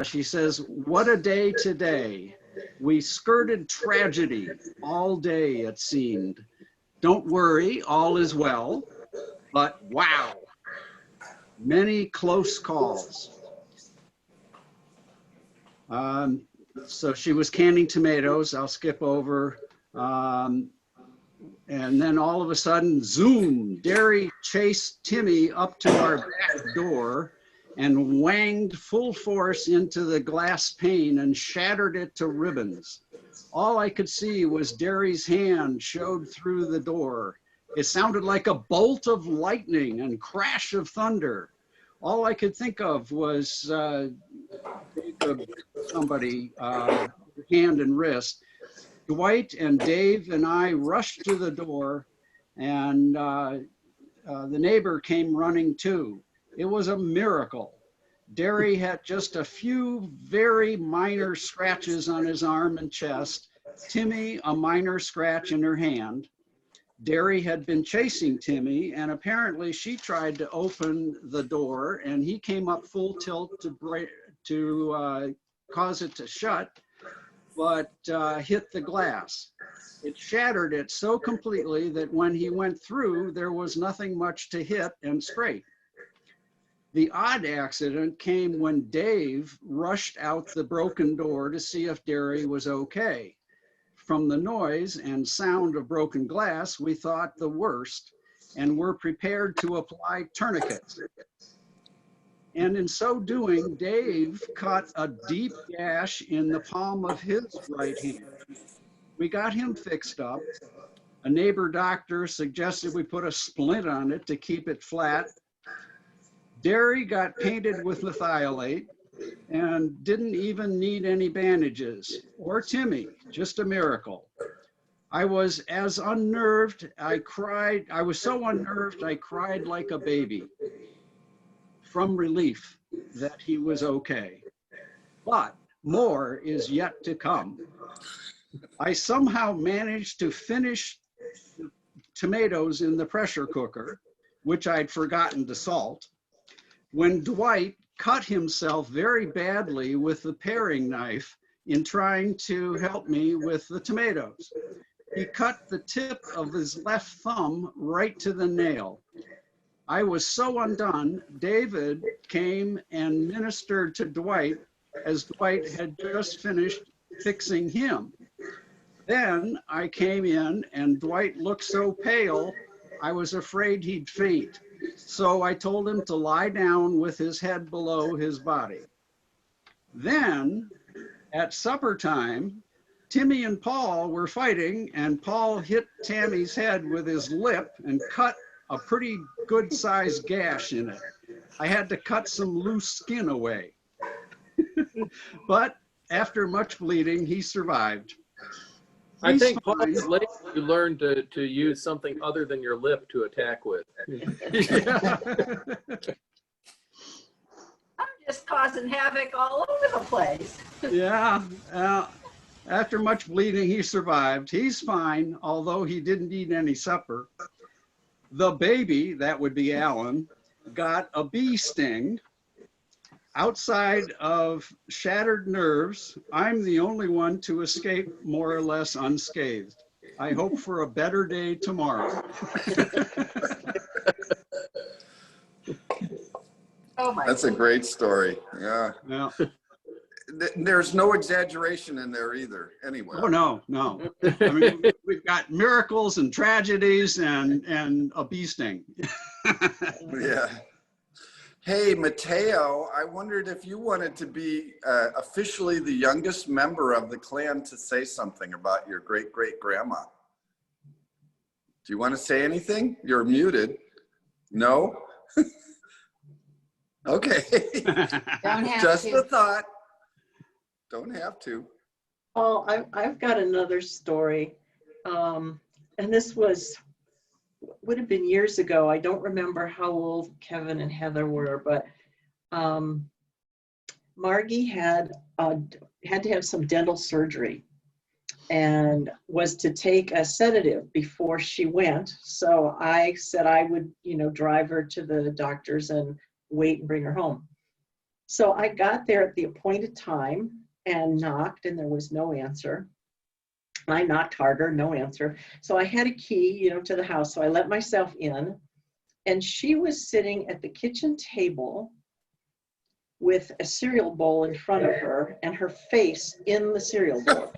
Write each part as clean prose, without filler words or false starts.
she says, "What a day today. We skirted tragedy all day, it seemed. Don't worry, all is well. But wow, many close calls." So she was canning tomatoes. I'll skip over. And then all of a sudden, zoom, Derry chased Timmy up to our back door and wanged full force into the glass pane and shattered it to ribbons. All I could see was Derry's hand showed through the door. It sounded like a bolt of lightning and crash of thunder. All I could think of was somebody, hand and wrist. Dwight and Dave and I rushed to the door, and the neighbor came running too. It was a miracle. Derry had just a few very minor scratches on his arm and chest, Timmy a minor scratch in her hand. Derry had been chasing Timmy, and apparently she tried to open the door, and he came up full tilt to cause it to shut, but hit the glass. It shattered it so completely that when he went through, there was nothing much to hit and scrape. The odd accident came when Dave rushed out the broken door to see if Derry was okay. From the noise and sound of broken glass, we thought the worst and were prepared to apply tourniquets. And in so doing, Dave cut a deep gash in the palm of his right hand. We got him fixed up. A neighbor doctor suggested we put a splint on it to keep it flat. Derry got painted with methylate and didn't even need any bandages, or Timmy, just a miracle. I was as unnerved, I was so unnerved, I cried like a baby from relief that he was okay. But more is yet to come. I somehow managed to finish the tomatoes in the pressure cooker, which I'd forgotten to salt, when Dwight cut himself very badly with the paring knife in trying to help me with the tomatoes. He cut the tip of his left thumb right to the nail. I was so undone, David came and ministered to Dwight as Dwight had just finished fixing him. Then I came in and Dwight looked so pale, I was afraid he'd faint. So I told him to lie down with his head below his body. Then at supper time, Timmy and Paul were fighting, and Paul hit Tammy's head with his lip and cut a pretty good sized gash in it. I had to cut some loose skin away. But after much bleeding, he survived. I think, Paul, later you learned to use something other than your lip to attack with. Yeah. I'm just causing havoc all over the place. Yeah. After much bleeding, he survived. He's fine, although he didn't eat any supper. The baby, that would be Alan, got a bee sting. Outside of shattered nerves, I'm the only one to escape more or less unscathed. I hope for a better day tomorrow. Oh my That's a great story. Yeah. Yeah. There's no exaggeration in there either, anyway. Oh, no, no. I mean, we've got miracles and tragedies and a bee sting. Yeah. Hey, Mateo, I wondered if you wanted to be officially the youngest member of the clan to say something about your great-great-grandma. Do you want to say anything? You're muted. No? Okay. Don't have Just to. a thought. Don't have to. Oh, I've got another story. And this would have been years ago. I don't remember how old Kevin and Heather were, but Margy had to have some dental surgery and was to take a sedative before she went. So I said I would, drive her to the doctor's and wait and bring her home. So I got there at the appointed time and knocked, and there was no answer. I knocked harder, no answer. So I had a key, you know, to the house. So I let myself in, and she was sitting at the kitchen table with a cereal bowl in front of her and her face in the cereal bowl.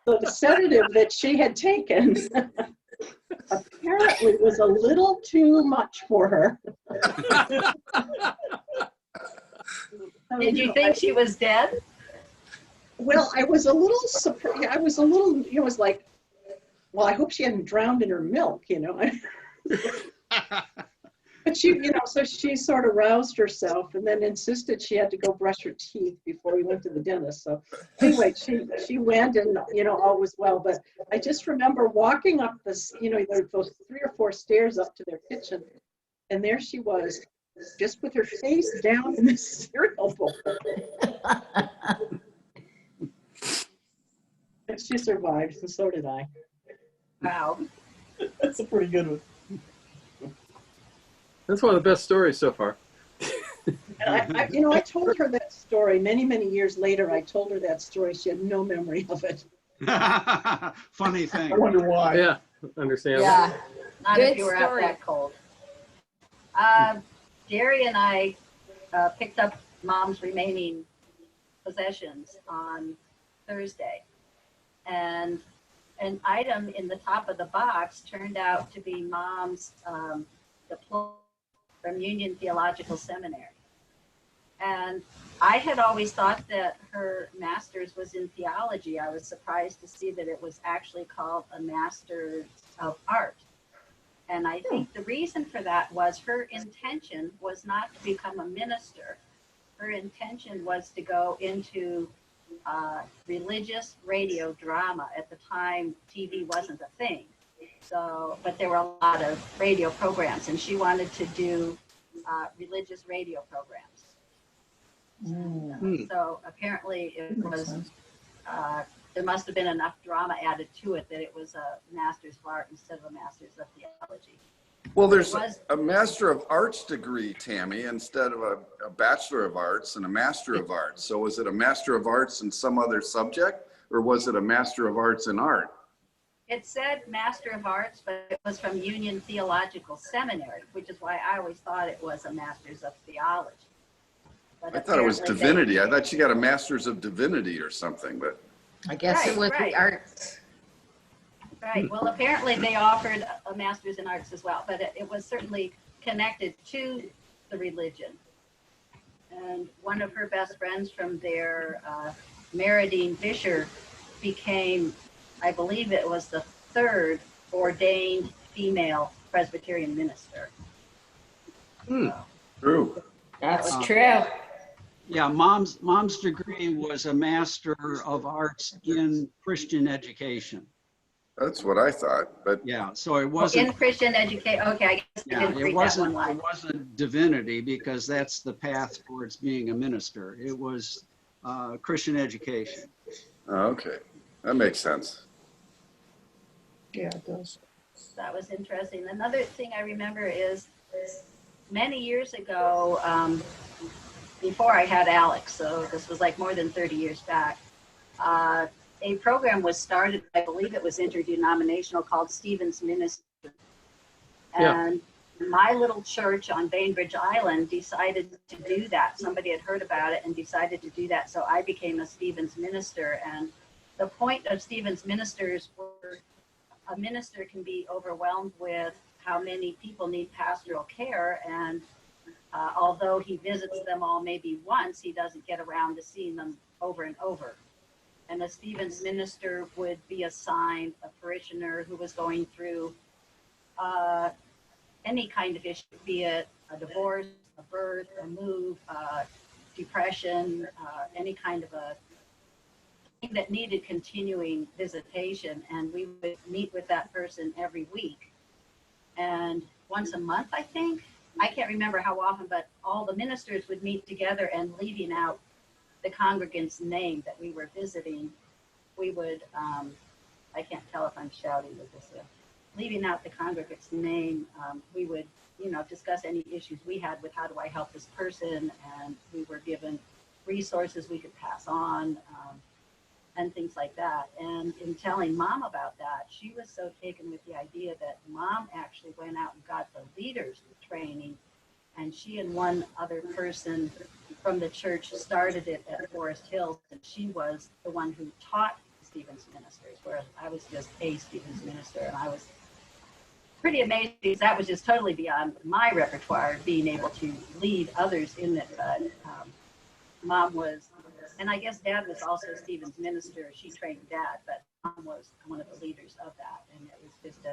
So the sedative that she had taken apparently was a little too much for her. Did you think she was dead? Well, I was a little surprised. I was a little, it was like, well, I hope she hadn't drowned in her milk, you know. But she, you know, so she sort of roused herself and then insisted she had to go brush her teeth before we went to the dentist. So anyway, she went and, you know, all was well. But I just remember walking up this, you know, there those 3 or 4 stairs up to their kitchen. And there she was, just with her face down in the cereal bowl. And she survived, and so did I. Wow. That's a pretty good one. That's one of the best stories so far. And you know, I told her that story many, many years later. I told her that story. She had no memory of it. Funny thing. I wonder why. Yeah, understandable. Yeah. Not Good if you were out story. that cold. Gary and I picked up Mom's remaining possessions on Thursday. And an item in the top of the box turned out to be Mom's diploma from Union Theological Seminary. And I had always thought that her master's was in theology. I was surprised to see that it was actually called a Master's of Art. And I think the reason for that was her intention was not to become a minister. Her intention was to go into religious radio drama. At the time, TV wasn't a thing. So, but there were a lot of radio programs, and she wanted to do religious radio programs. So apparently it was, there must have been enough drama added to it that it was a Master's of Art instead of a Master's of Theology. Well, there's a Master of Arts degree, Tammy, instead of a Bachelor of Arts and a Master of Arts. So was it a Master of Arts in some other subject, or was it a Master of Arts in art? It said Master of Arts, but it was from Union Theological Seminary, which is why I always thought it was a Master's of Theology. But I thought it was apparently divinity. I thought she got a Master's of Divinity or something, but. I guess it was Right. the arts. Right, well, apparently they offered a Master's in Arts as well, but it was certainly connected to the religion. And one of her best friends from there, Meridine Fisher, became, I believe it was the 3rd ordained female Presbyterian minister. True. That's true. Yeah, mom's degree was a Master of Arts in Christian education. That's what I thought, but Yeah, so it In wasn't. Christian education, okay, I guess I Yeah, didn't it read that wasn't. one It line. wasn't divinity, because that's the path towards being a minister. It was Christian education. okay, that makes sense. Yeah, it does. That was interesting. Another thing I remember is many years ago, before I had Alex, so this was like more than 30 years back, a program was started, I believe it was interdenominational, called Stephen's Ministry. Yeah. And my little church on Bainbridge Island decided to do that. Somebody had heard about it and decided to do that. So I became a Stephen's minister. And the point of Stephen's ministers were, a minister can be overwhelmed with how many people need pastoral care. And although he visits them all maybe once, he doesn't get around to seeing them over and over. And a Stephen's minister would be assigned a parishioner who was going through any kind of issue, be it a divorce, a birth, a move, depression, any kind of a thing that needed continuing visitation. And we would meet with that person every week. And once a month, I think, I can't remember how often, but all the ministers would meet together, and leaving out the congregant's name that we were visiting, we would, I can't tell if I'm shouting with this, leaving out the congregant's name, we would discuss any issues we had with how do I help this person, and we were given resources we could pass on, and things like that. And in telling Mom about that, she was so taken with the idea that Mom actually went out and got the leaders training, and she and one other person from the church started it at Forest Hills, and she was the one who taught Stevens ministers, whereas I was just a Stevens minister, and I was pretty amazed because that was just totally beyond my repertoire, being able to lead others in it. But Mom was, and I guess Dad was also Stevens minister. She trained Dad, but Mom was one of the leaders of that, and it was just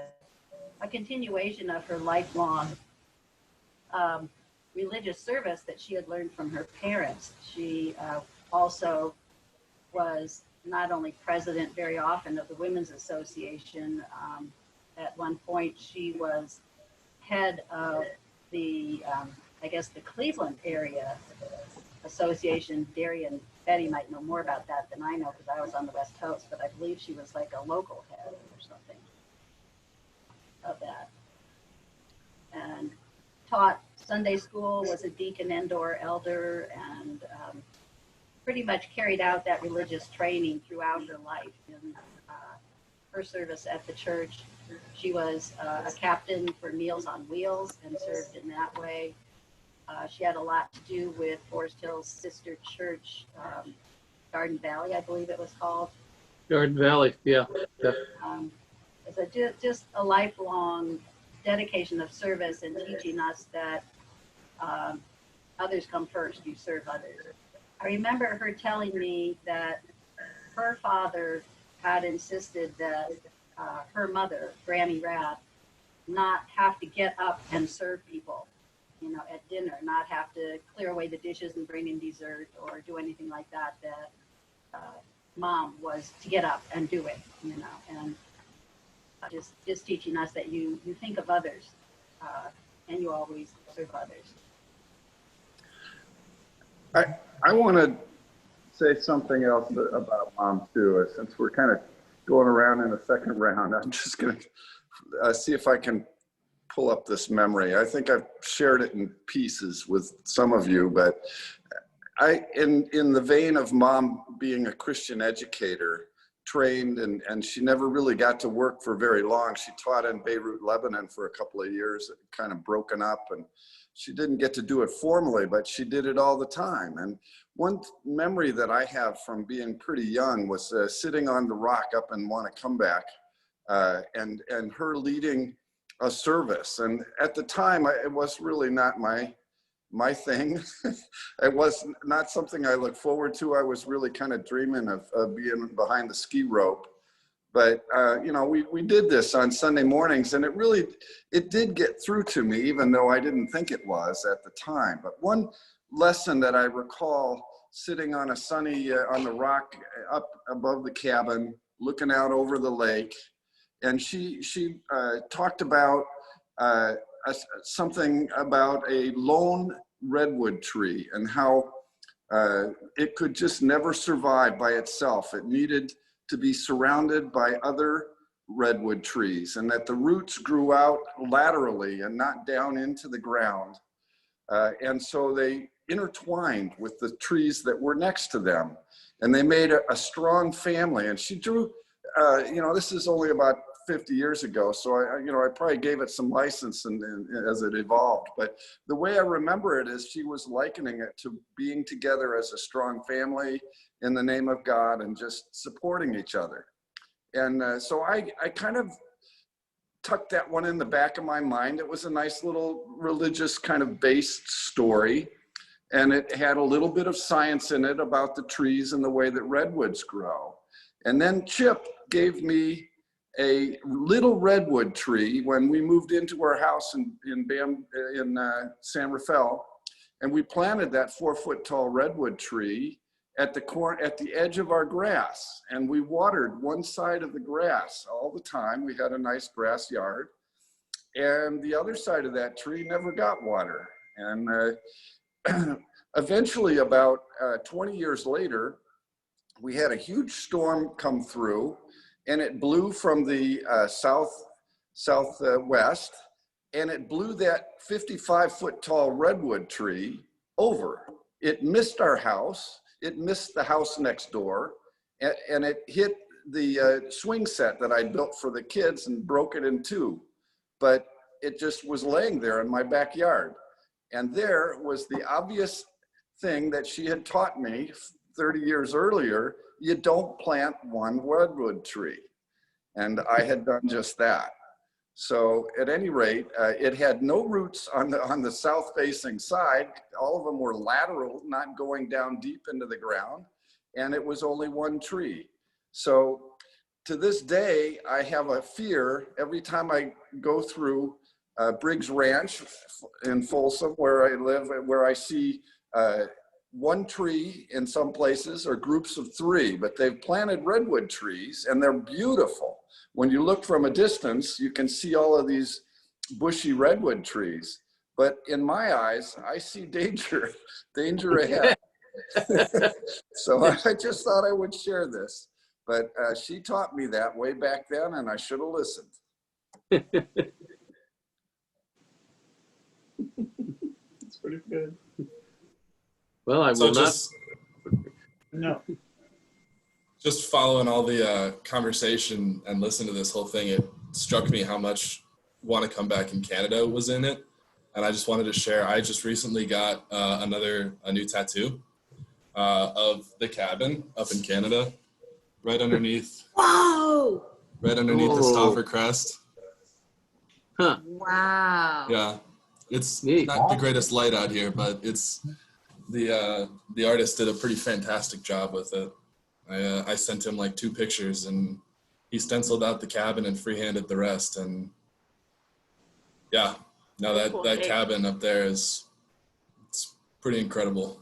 a continuation of her lifelong religious service that she had learned from her parents. She also was not only president very often of the Women's Association. At one point, she was head of the, I guess, the Cleveland area association. Darian Betty might know more about that than I know because I was on the West Coast, but I believe she was like a local head or something of that. And taught Sunday school, was a deacon and/or elder, and pretty much carried out that religious training throughout her life in her service at the church. She was a captain for Meals on Wheels and served in that way. She had a lot to do with Forest Hills' sister church, Garden Valley, I believe it was called. Garden Valley, yeah. It's just a lifelong dedication of service and teaching us that others come first, you serve others. I remember her telling me that her father had insisted that her mother, Granny Rath, not have to get up and serve people, at dinner, not have to clear away the dishes and bring in dessert or do anything like that, that Mom was to get up and do it, and just teaching us that you think of others and you always serve others. I want to say something else about Mom too, since we're kind of going around in a second round. I'm just going to see if I can pull up this memory. I think I've shared it in pieces with some of you, but in the vein of Mom being a Christian educator, trained, and she never really got to work for very long. She taught in Beirut, Lebanon for a couple of years, kind of broken up, and she didn't get to do it formally, but she did it all the time. And one memory that I have from being pretty young was sitting on the rock up in Wanna-Comeback, and her leading a service. And at the time, it was really not my thing. It was not something I looked forward to. I was really kind of dreaming of being behind the ski rope. But, we did this on Sunday mornings, and it did get through to me, even though I didn't think it was at the time. But one lesson that I recall sitting on a sunny, on the rock up above the cabin, looking out over the lake, and she talked about something about a lone redwood tree and how it could just never survive by itself. It needed to be surrounded by other redwood trees, and that the roots grew out laterally and not down into the ground. And so they intertwined with the trees that were next to them, and they made a strong family. And she drew, this is only about 50 years ago, so I probably gave it some license and as it evolved. But the way I remember it is she was likening it to being together as a strong family in the name of God and just supporting each other. And so I kind of tucked that one in the back of my mind. It was a nice little religious kind of based story, and it had a little bit of science in it about the trees and the way that redwoods grow. And then Chip gave me a little redwood tree when we moved into our house in San Rafael, and we planted that 4-foot tall redwood tree at the edge of our grass, and we watered one side of the grass all the time. We had a nice grass yard, and the other side of that tree never got water. And eventually, about 20 years later, we had a huge storm come through, and it blew from the southwest, and it blew that 55-foot tall redwood tree over. It missed our house. It missed the house next door, and it hit the swing set that I built for the kids and broke it in two. But it just was laying there in my backyard. And there was the obvious thing that she had taught me 30 years earlier: you don't plant one redwood tree. And I had done just that. So at any rate, it had no roots on the south-facing side. All of them were lateral, not going down deep into the ground. And it was only one tree. So to this day, I have a fear every time I go through Briggs Ranch in Folsom, where I live, where I see one tree in some places, or groups of three, but they've planted redwood trees and they're beautiful. When you look from a distance, you can see all of these bushy redwood trees. But in my eyes, I see danger ahead. So I just thought I would share this. But she taught me that way back then, and I should have listened. It's pretty good. Well, I So will not. just, No. just following all the conversation and listening to this whole thing, it struck me how much Want to Come Back in Canada was in it. And I just wanted to share, I just recently got a new tattoo of the cabin up in Canada, right underneath. Whoa! Right underneath the Stauffer crest. Huh. Wow. Yeah, it's Neat. not the greatest light out here, but it's the artist did a pretty fantastic job with it. I sent him like 2 pictures, and he stenciled out the cabin and freehanded the rest. And yeah, no, that cabin up there it's pretty incredible.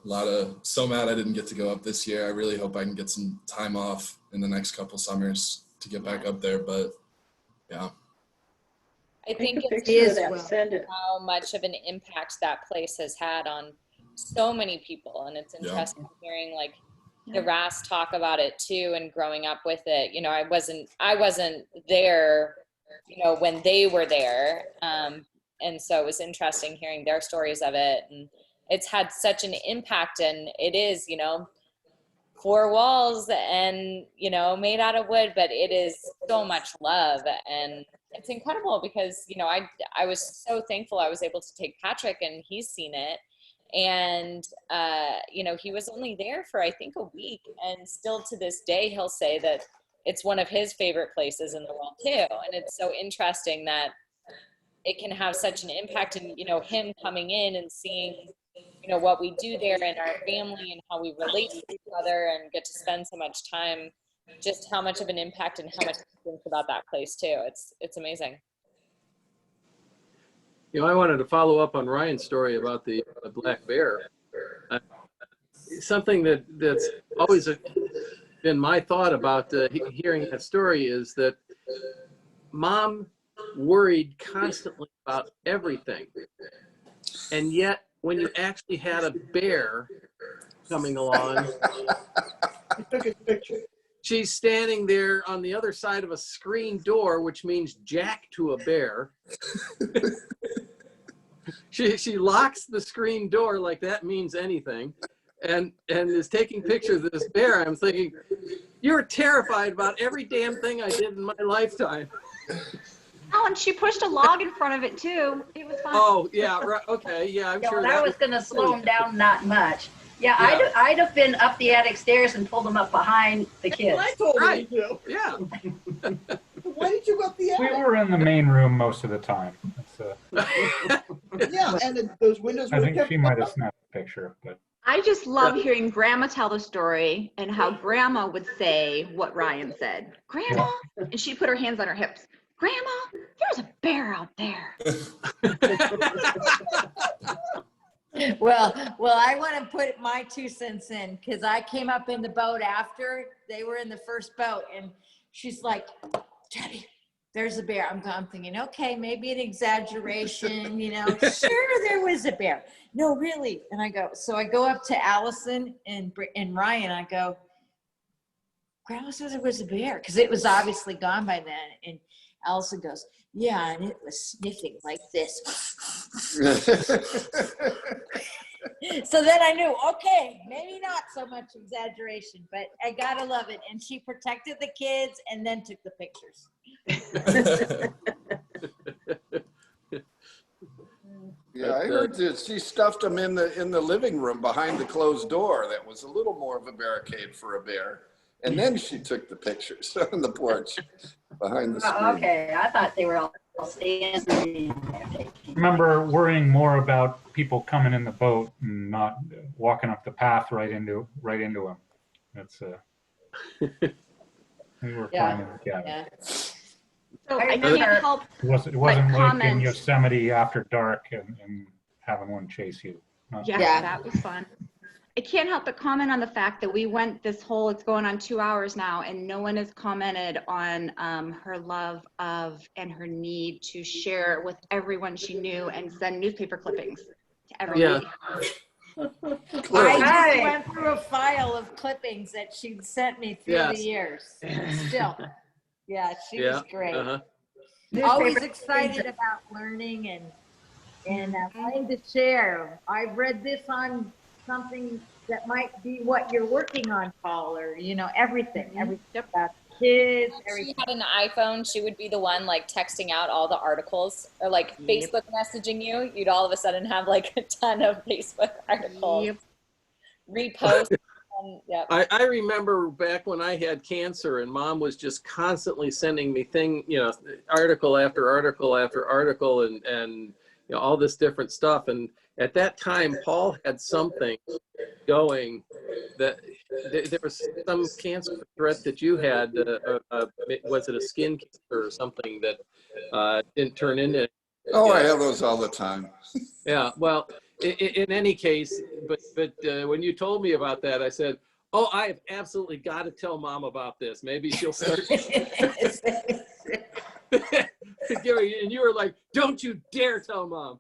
So mad I didn't get to go up this year. I really hope I can get some time off in the next couple summers to get back up there, but yeah. I think Take a it's picture of that, send it. how much of an impact that place has had on so many people. And it's interesting hearing like the Ras talk about it too, and growing up with it. You know, I wasn't there, you know, when they were there. And so it was interesting hearing their stories of it. And it's had such an impact, and it is, you know, 4 walls and, you know, made out of wood, but it is so much love. And it's incredible because, you know, I was so thankful I was able to take Patrick, and he's seen it. And, you know, he was only there for, I think, a week. And still to this day, he'll say that it's one of his favorite places in the world too. And it's so interesting that it can have such an impact. And, you know, him coming in and seeing, you know, what we do there and our family and how we relate to each other and get to spend so much time, just how much of an impact and how much he thinks about that place too. It's amazing. You know, I wanted to follow up on Ryan's story about the black bear. Something that's always been my thought about hearing that story is that Mom worried constantly about everything. And yet, when you actually had a bear coming along, I took a picture. she's standing there on the other side of a screen door, which means jack to a bear. She locks the screen door like that means anything, and is taking pictures of this bear. I'm thinking, you're terrified about every damn thing I did in my lifetime. Oh, and she pushed a log in front of it too. It was fun. Oh yeah, right. Okay, yeah, I'm sure that was going to slow him down not much. Yeah, I'd have been up the attic stairs and pulled him up behind the kids. I told Right. you to. Yeah. Why did you go up the attic? We were in the main room most of the time. Yeah, and those windows I were think kept she might have snapped a picture, but I just love hearing Grandma tell the story and how Grandma would say what Ryan said. Grandma, and she'd put her hands on her hips. Grandma, there's a bear out there. Well, I want to put my 2 cents in because I came up in the boat after they were in the first boat, and she's like, Debbie, there's a bear. I'm thinking, okay, maybe an exaggeration, you know. Sure, there was a bear. No, really. And I go up to Allison and Ryan. I go, Grandma says there was a bear, because it was obviously gone by then. And Elsa goes, yeah, and it was sniffing like this. So then I knew, okay, maybe not so much exaggeration, but I gotta love it. And she protected the kids and then took the pictures. Yeah, I heard that she stuffed them in the living room behind the closed door. That was a little more of a barricade for a bear. And then she took the pictures on the porch behind the screen. Okay, I thought they were all standing. Remember worrying more about people coming in the boat and not walking up the path right into them. That's we were fine in the cabin. Yeah. So I I remember- can't help It wasn't like in comments. Yosemite after dark and having one chase you. Yeah, Yeah. that was fun. I can't help but comment on the fact that we went this whole, it's going on 2 hours now, and no one has commented on her love of and her need to share with everyone she knew and send newspaper clippings to everybody. I just went through a file of clippings that she'd sent me through the years. Still. Yeah, she was great. Always excited about learning and wanting to share. I've read this on something that might be what you're working on, Paul, or everything about kids. If she had an iPhone, she would be the one like texting out all the articles or like Facebook messaging you. You'd all of a sudden have like a ton of Facebook articles. Repost. I remember back when I had cancer and Mom was just constantly sending me article after article after article and all this different stuff. And at that time, Paul had something going that there was some cancer threat that you had. Was it a skin cancer or something that didn't turn into? Oh, I have those all the time. Yeah. Well, in any case, but when you told me about that, I said, "Oh, I have absolutely got to tell Mom about this. Maybe she'll start." And you were like, "Don't you dare tell Mom."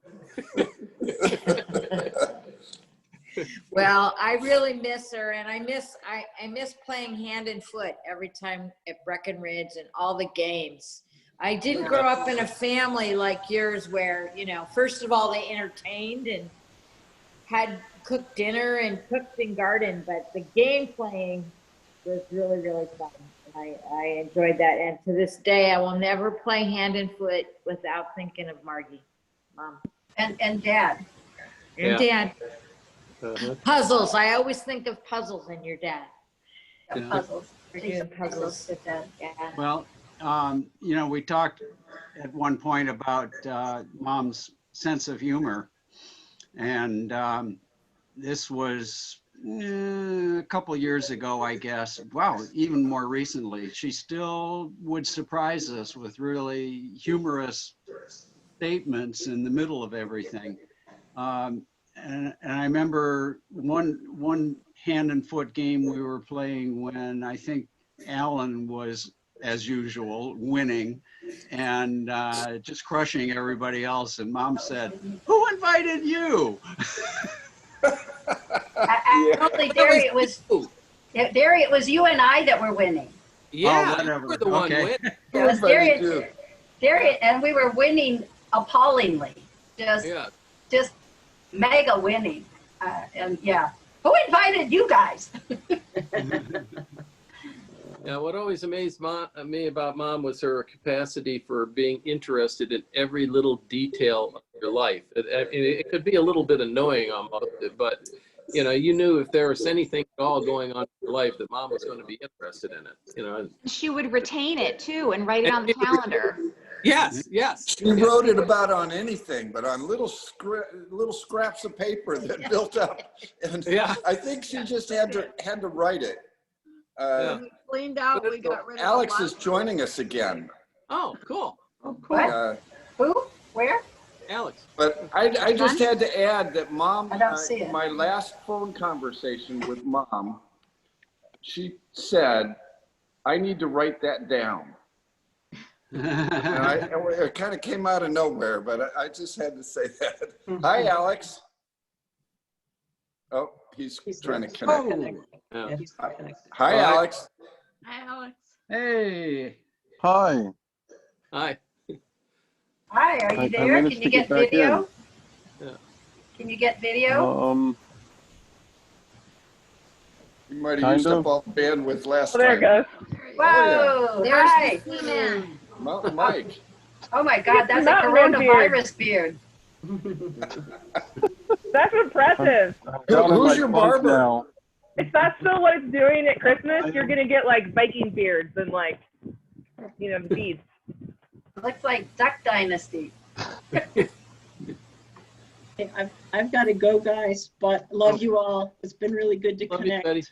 Well, I really miss her, and I miss playing hand and foot every time at Breckenridge and all the games. I didn't grow up in a family like yours where, first of all, they entertained and had cooked dinner and cooked and gardened, but the game playing was really, really fun. I enjoyed that. And to this day, I will never play hand and foot without thinking of Margy, Mom. And Dad. And Dad. Puzzles. I always think of puzzles and your dad. Puzzles. We're doing puzzles with Dad. Yeah. Well, we talked at one point about Mom's sense of humor, and this was a couple years ago, I guess. Wow, even more recently. She still would surprise us with really humorous statements in the middle of everything. And I remember one hand and foot game we were playing when I think Alan was, as usual, winning and just crushing everybody else. And Mom said, "Who invited you?" Actually, Derry, it was you and I that were winning. Yeah, whatever. you were the one winning. It was Derry, and we were winning appallingly. Just mega winning. Who invited you guys? Yeah, what always amazed me about Mom was her capacity for being interested in every little detail of your life. It could be a little bit annoying almost, but you knew if there was anything at all going on in your life that Mom was going to be interested in it. She would retain it too and write it on the calendar. Yes. She wrote it about on anything, but on little scraps of paper that built up. And I think she just had to write it. We cleaned out. We got rid of Alex is joining us again. Oh, cool. Who? Where? Alex. But I just had to add that Mom, I don't see it. my last phone conversation with Mom, she said, "I need to write that down." And it kind of came out of nowhere, but I just had to say that. Hi, Alex. Oh, he's trying to connect. Yeah, he's not connected. Hi, Alex. Hi, Alex. Hey. Hi. Hi. Hi, are you I there? managed Can to you get get back video? Yeah. Can you get video? You might have Kind used up of. all the bandwidth last Oh, there it time. goes. Oh yeah, Whoa, There's hi. the He-Man. Mountain Mike. Oh my Look God, at the that's a mountain man beard. coronavirus beard. That's impressive. I'm down in Who's my your funk barber? now. If that's still what it's doing at Christmas, I you're am- gonna get like Viking beards and like, you know, the beads. Looks like Duck Dynasty. Okay, I've got to go, guys, but love you all. It's been really good to Love you, connect. Betty.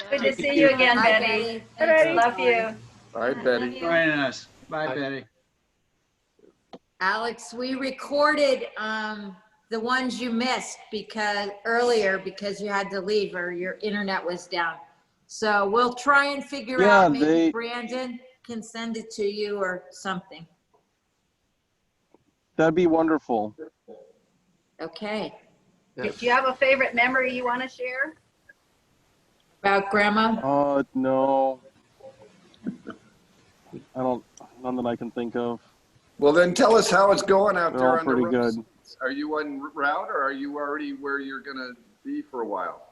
Good to see you again, Bye, Betty. Betty. Hi, Thanks Betty. for Love calling. you. All right, Betty. Join us. Bye, Bye. Betty. Alex, we recorded the ones you missed because you had to leave or your internet was down. So we'll try and figure Yeah, out, maybe Brandon can send it to you or something. that'd be wonderful. Okay. Do you have a favorite memory you want to share? About grandma? No. None that I can think of. Well, then tell us how it's going out They're there all on the pretty road. good. Are you en route, or are you already where you're gonna be for a while?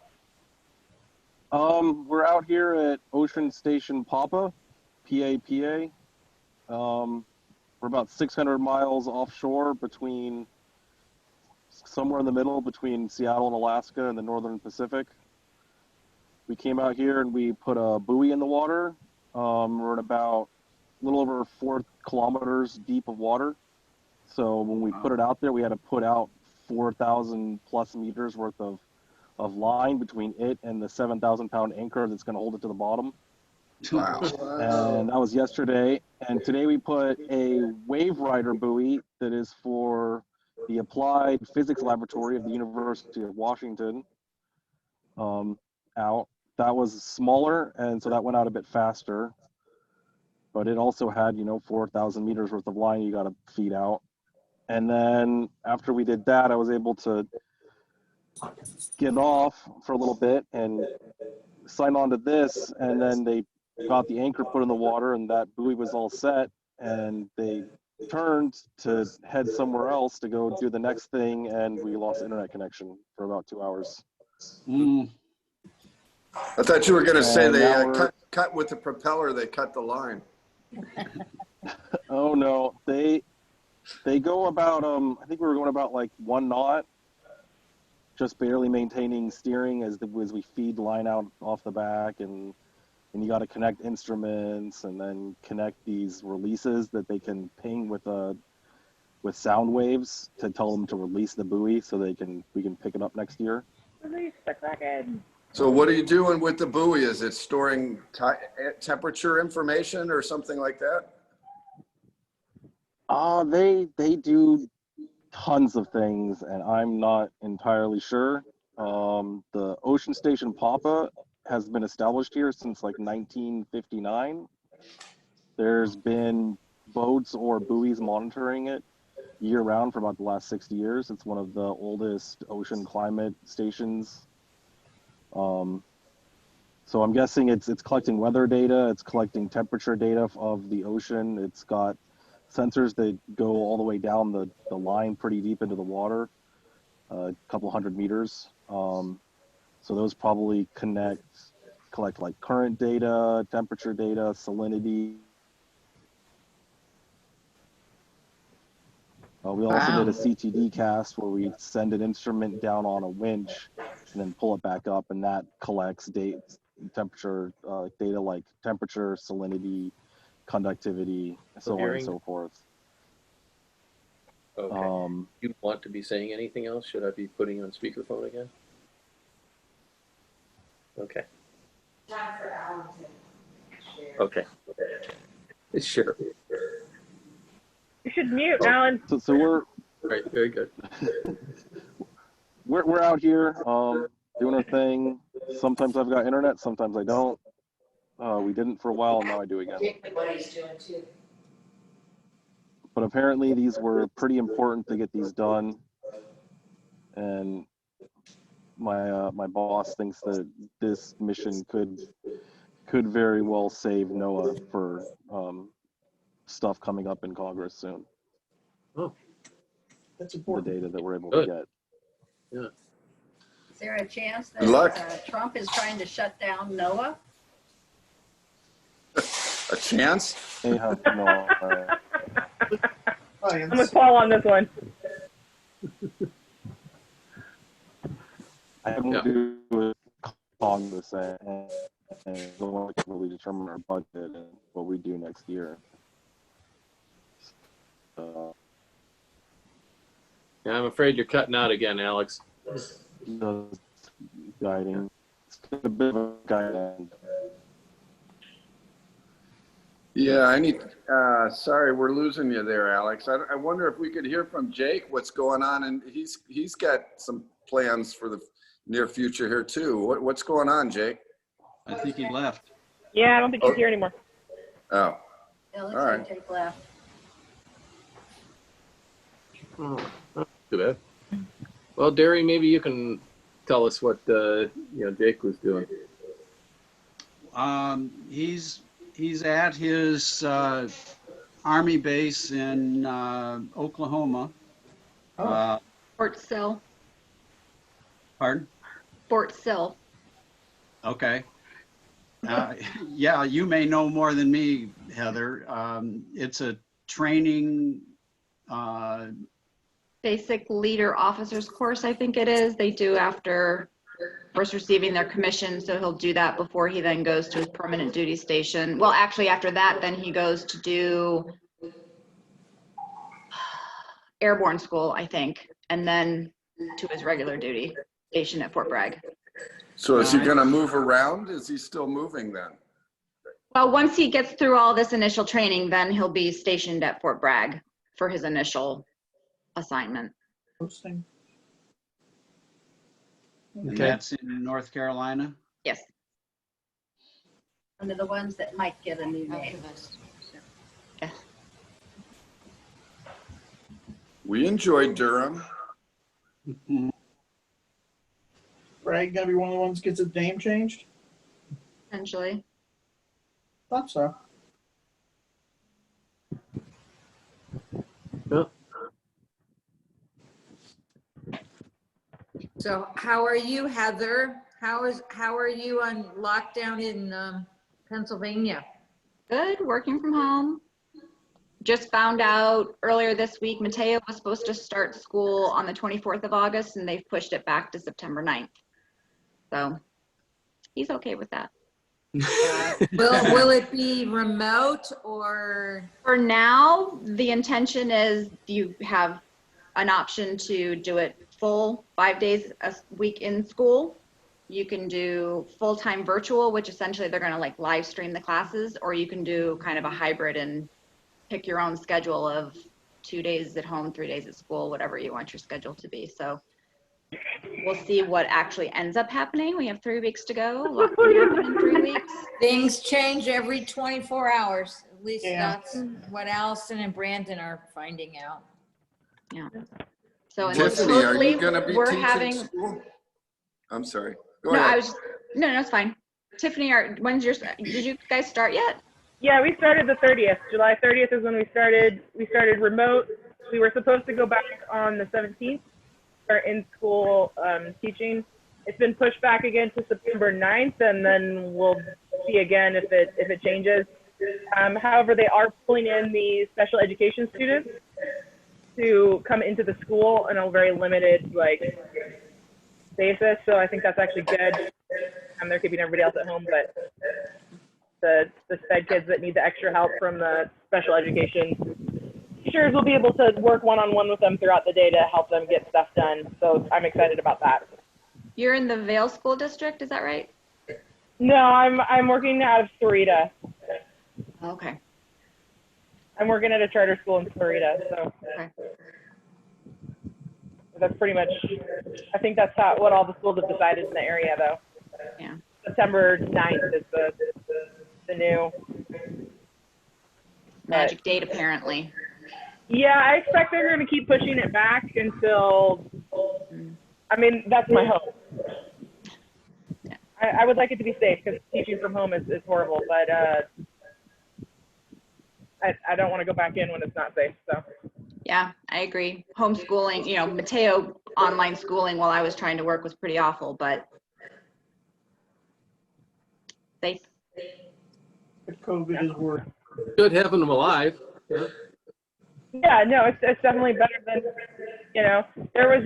We're out here at Ocean Station Papa, PA. We're about 600 miles offshore somewhere in the middle between Seattle and Alaska and the Northern Pacific. We came out here and we put a buoy in the water. We're at about a little over 4 kilometers deep of water. So when we put it out there, we had to put out 4,000 plus meters worth of line between it and the 7,000-pound anchor that's going to hold it to the bottom. Wow. And that was yesterday. And today we put a wave rider buoy that is for the Applied Physics Laboratory of the University of Washington out. That was smaller, and so that went out a bit faster. But it also had, 4,000 meters worth of line you got to feed out. And then after we did that, I was able to get off for a little bit and sign on to this. And then they got the anchor put in the water, and that buoy was all set. And they turned to head somewhere else to go do the next thing, and we lost internet connection for about 2 hours. I thought you were going to say And they now cut with the propeller. They cut the line. Oh no, they go about I think we were going about like 1 knot, just barely maintaining steering as we feed line out off the back, and you got to connect instruments and then connect these releases that they can ping with sound waves to tell them to release the buoy so we can pick it up next year. Release the Kraken. So what are you doing with the buoy? Is it storing temperature information or something like that? They do tons of things, and I'm not entirely sure. The Ocean Station Papa has been established here since like 1959. There's been boats or buoys monitoring it year round for about the last 60 years. It's one of the oldest ocean climate stations. So I'm guessing it's collecting weather data, it's collecting temperature data of the ocean. It's got sensors that go all the way down the line pretty deep into the water, a couple hundred meters. So those probably collect like current data, temperature data, salinity. We also did a CTD cast where we send an instrument down on a winch and then pull it back up, and that collects temperature data like temperature, salinity, conductivity, so on and so forth. Okay. You want to be saying anything else? Should I be putting you on speakerphone again? Okay. Time for Alan to share. Okay. Sure. You should mute, Alan. So we're Right. Very good. we're out here doing our thing. Sometimes I've got internet, sometimes I don't. We didn't for a while, and now I do again. What he's doing too. But apparently these were pretty important to get these done, and my boss thinks that this mission could very well save NOAA for stuff coming up in Congress soon. Oh, That's The important. data that we're able Good. to get. yeah. Is there a chance Good luck. that Trump is trying to shut down NOAA? A chance? They have no. I'm with Paul on this one. I have Yeah. to do with Congress and the one that can really determine our budget and what we do next year. So, Yeah, I'm afraid you're cutting out again, Alex. the guiding, it's a bit of a guiding. Yeah, I need, sorry, we're losing you there, Alex. I wonder if we could hear from Jake what's going on, and he's got some plans for the near future here too. What's going on, Jake? I think he left. Yeah, I don't think he's here anymore. Oh, It looks All like right. Jake left. Oh, that's too bad. Well, Derry, maybe you can tell us what Jake was doing. He's at his Army base in Oklahoma. Fort Sill. Pardon? Fort Sill. Okay. Yeah, you may know more than me, Heather. It's a training. Basic leader officers course, I think it is. They do after first receiving their commission. So he'll do that before he then goes to his permanent duty station. Well, actually after that, then he goes to do airborne school, I think, and then to his regular duty station at Fort Bragg. so is he gonna move around? Is he still moving then? Well, once he gets through all this initial training, then he'll be stationed at Fort Bragg for his initial assignment. Posting. And Okay. that's in North Carolina. Yes. One of the ones that might get a new name. Yes. We enjoyed Durham. Bragg gonna be one of the ones that gets its name changed? Essentially. Thought so. Well, So how are you, Heather? How are you on lockdown in Pennsylvania? Good, working from home. Just found out earlier this week, Mateo was supposed to start school on the 24th of August and they've pushed it back to September 9th. So he's okay with that. Will it be remote or? For now, the intention is you have an option to do it full 5 days a week in school. You can do full-time virtual, which essentially they're going to like live stream the classes, or you can do kind of a hybrid and pick your own schedule of 2 days at home, 3 days at school, whatever you want your schedule to be. So we'll see what actually ends up happening. We have 3 weeks to go. A lot can happen in 3 weeks. Things change every 24 hours. At least Yeah. that's what Allison and Brandon are finding out. Yeah. So and Tiffany, are hopefully you gonna be we're teaching having. school? I'm sorry. Go No, ahead. no, it's fine. Tiffany, when's your? Did you guys start yet? Yeah, we started the 30th. July 30th is when we started. We started remote. We were supposed to go back on the 17th, start in school teaching. It's been pushed back again to September 9th, and then we'll see again if it changes. However, they are pulling in the special education students to come into the school on a very limited basis. So I think that's actually good. They're keeping everybody else at home, but the SPED kids that need the extra help from the special education teachers will be able to work one-on-one with them throughout the day to help them get stuff done. So I'm excited about that. You're in the Vail School District, is that right? No, I'm working out of Florida. Okay. I'm working at a charter school in Florida, so Okay. that's pretty much. I think that's what all the schools have decided in the area, though. Yeah. September 9th is the new Magic date, apparently. Yeah, I expect they're going to keep pushing it back until. I mean, that's my hope. Yeah. I would like it to be safe because teaching from home is horrible, but I don't want to go back in when it's not safe. So Yeah, I agree. Homeschooling, you know, Mateo online schooling while I was trying to work was pretty awful, but safe. If COVID is worse. Good having them alive. Yeah. yeah, no, it's definitely better than, you know, there was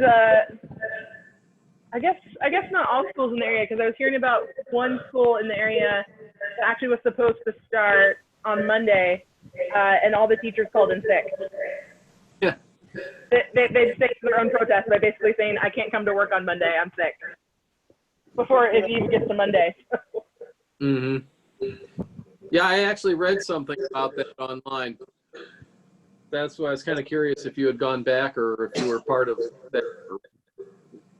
I guess not all schools in the area, because I was hearing about one school in the area that actually was supposed to start on Monday, and all the teachers called in sick. Yeah. They staged their own protest by basically saying, I can't come to work on Monday, I'm sick. Before it even gets to Monday. Mm-hmm. Yeah, I actually read something about that online. That's why I was kind of curious if you had gone back or if you were part of that group.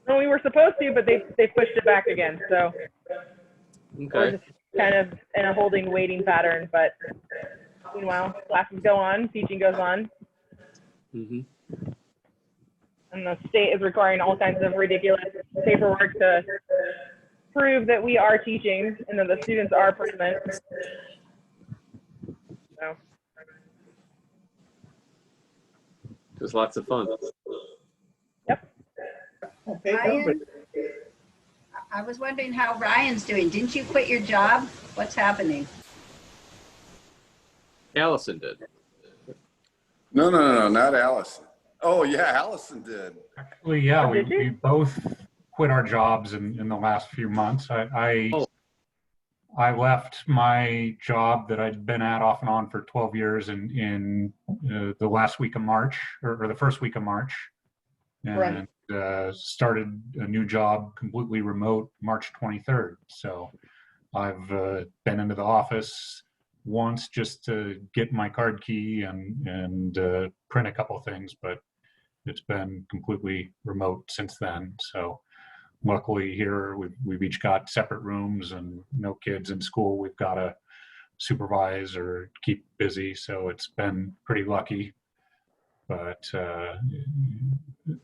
Well, we were supposed to, but they pushed it back again. So we're Okay. just kind of in a holding, waiting pattern. But meanwhile, classes go on, teaching goes on, Mm-hmm. and the state is requiring all kinds of ridiculous paperwork to prove that we are teaching and that the students are present. So Just lots of fun. Okay, Ryan, I was wondering how Ryan's doing. Didn't you quit your job? What's happening? Allison did. No, not Allison. Oh yeah, Allison did. Actually, yeah, Oh, did you? we both quit our jobs in the last few months. Oh. I left my job that I'd been at off and on for 12 years in the last week of March, or the first week of March, and started a new job completely remote March 23rd. So I've been into the office once just to get my card key and print a couple of things, but it's been completely remote since then. So luckily here we've each got separate rooms and no kids in school we've got to supervise or keep busy, so it's been pretty lucky. But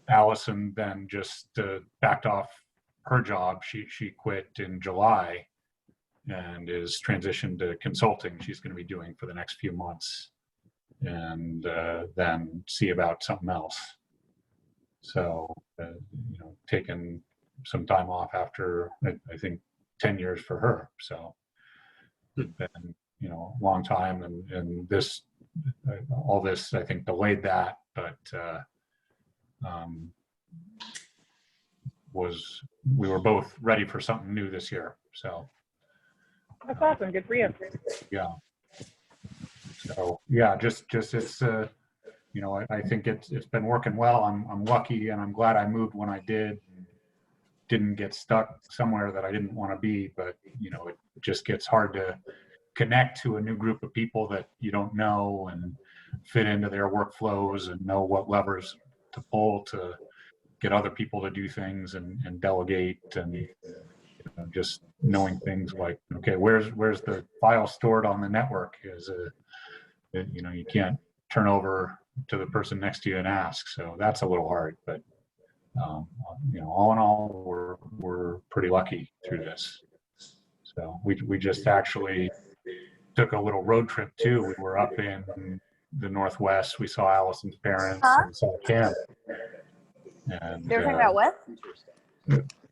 Allison then just backed off her job. She quit in July and is transitioned to consulting she's going to be doing for the next few months, and then see about something else. So taking some time off after I think 10 years for her. So it's been a long time, and this all this I think delayed that, but we were both ready for something new this year. So that's awesome. Good for you. yeah. So yeah, just it's I think it's been working well. I'm lucky, and I'm glad I moved when I did. Didn't get stuck somewhere that I didn't want to be, but it just gets hard to connect to a new group of people that you don't know and fit into their workflows and know what levers to pull to get other people to do things and delegate, and just knowing things like, okay, where's the file stored on the network is you can't turn over to the person next to you and ask. So that's a little hard, but all in all, we're pretty lucky through this. So we just actually took a little road trip too. We were up in the Northwest. We saw Allison's parents and saw Cam. And They were talking about what?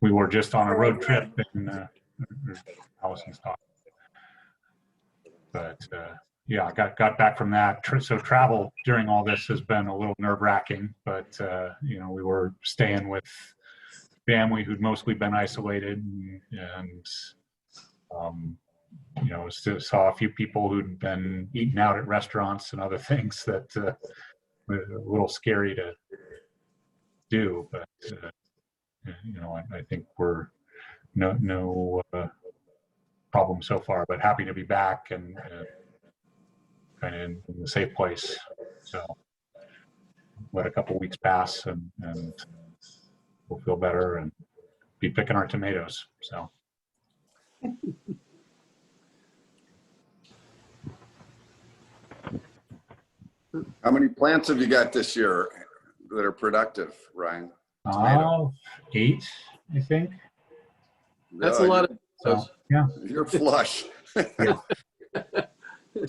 We were just on a road trip in Allison's talk. But yeah, I got back from that. So travel during all this has been a little nerve-wracking, but we were staying with family who'd mostly been isolated, and saw a few people who'd been eating out at restaurants and other things that were a little scary to do. But I think we're no problem so far, but happy to be back and kind of in the safe place. So let a couple weeks pass and we'll feel better and be picking our tomatoes. So How many plants have you got this year that are productive, Ryan? 8, I think. That's a lot of So, yeah. You're flush. Yeah.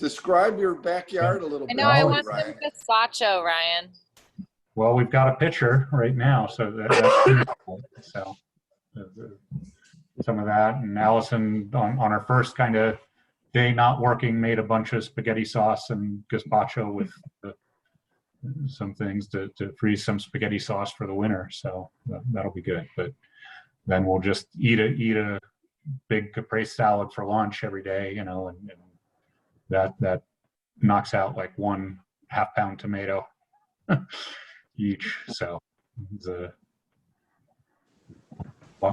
Describe your backyard a little I bit. know, I Well, want Ryan. some gazpacho, Ryan. Well, we've got a picture right now, so that's so some of that. And Allison, on her first kind of day not working, made a bunch of spaghetti sauce and gazpacho with some things to freeze some spaghetti sauce for the winter. So that'll be good. But then we'll just eat a big caprese salad for lunch every day, you know, and that knocks out like 1 half-pound tomato each. So it's a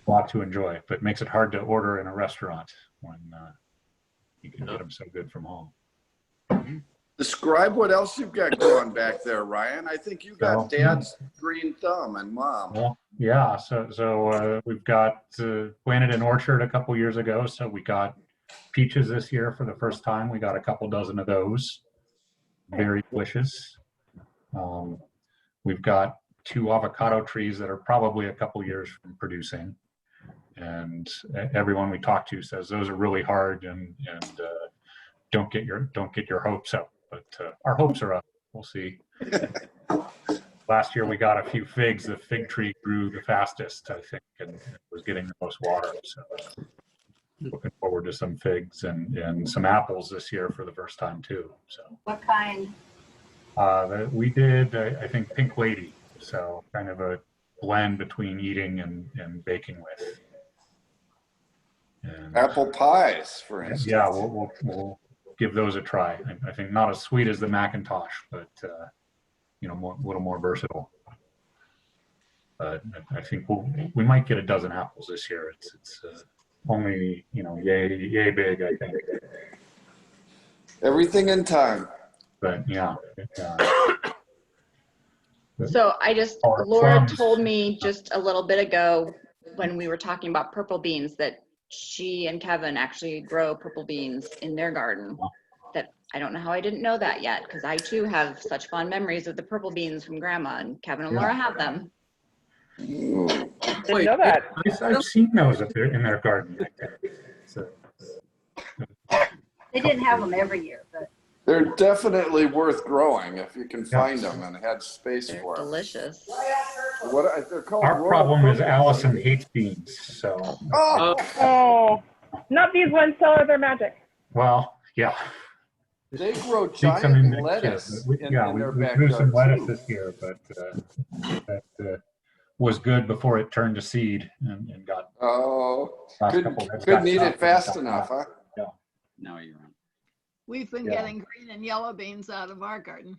lot to enjoy, but makes it hard to order in a restaurant when you can get them so good from home. Describe what else you've got going back there, Ryan. I think you got So, Dad's green thumb and Mom. Well, yeah. So we've got planted an orchard a couple years ago. So we got peaches this year for the first time. We got a couple dozen of those. Very delicious. We've got 2 avocado trees that are probably a couple years from producing. And everyone we talk to says those are really hard and don't get your hopes up. But our hopes are up. We'll see. Last year we got a few figs. The fig tree grew the fastest, I think, and was getting the most water. So looking forward to some figs and some apples this year for the first time too. So What kind? we did, I think, Pink Lady. So kind of a blend between eating and baking with. And, Apple pies, for instance. yeah, we'll give those a try. I think not as sweet as the Macintosh, but you know, a little more versatile. But I think we might get a dozen apples this year. It's only, you know, yay big, I think. Everything in time. But yeah. So Laura told me just a little bit ago when we were talking about purple beans that she and Kevin actually grow purple beans in their garden. That I don't know how I didn't know that yet, because I too have such fond memories of the purple beans from Grandma, and Kevin and Laura have them. Didn't know that. I've seen those in their garden. So, They didn't have them every year, but They're definitely worth growing if you can find them and had space They're for them. delicious. They're called our royal problem is purple. Allison hates beans. So, Oh, not these ones. Tell her they're magic. well, yeah. They grow Keep some giant next lettuce year. in We their grew some backyard lettuce too. this year, but that was good before it turned to seed and got. Oh, Last couple couldn't eat it fast enough, huh? Yeah. No, you're right. We've been getting green and yellow beans out of our garden.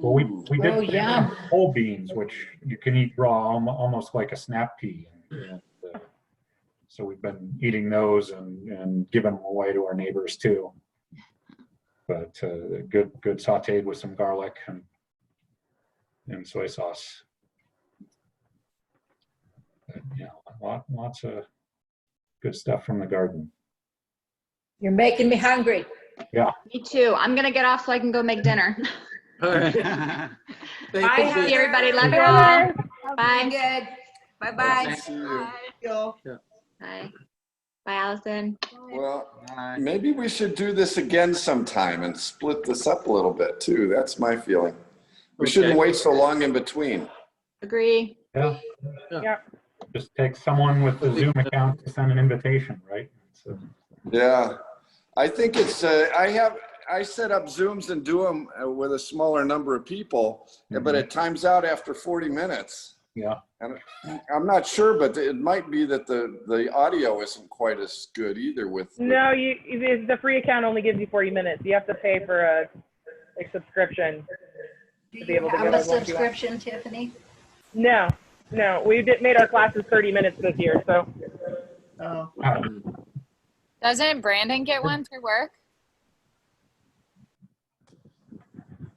Well, we did whole beans, which you can eat raw, almost like a snap pea. And, so we've been eating those and giving them away to our neighbors too. But good sautéed with some garlic and soy sauce. But, yeah, lots of good stuff from the garden. You're making me hungry. Yeah. Me too. I'm gonna get off so I can go make dinner. All right. Bye, everybody. Love you all. Bye. Good. Bye-bye. See you. Bye. Bye, Allison. Well, maybe we should do this again sometime and split this up a little bit too. That's my feeling. We shouldn't wait so long in between. Agree. Yeah. Yeah. Just take someone with a Zoom account to send an invitation, right? So, Yeah, I think it's, I set up Zooms and do them with a smaller number of people, but it times out after 40 minutes. yeah. And I'm not sure, but it might be that the audio isn't quite as good either with. No, the free account only gives you 40 minutes. You have to pay for a subscription do to be you able to have go a as long as you want. subscription, Tiffany? No, we made our classes 30 minutes this year, so. Oh. Doesn't Brandon get one through work?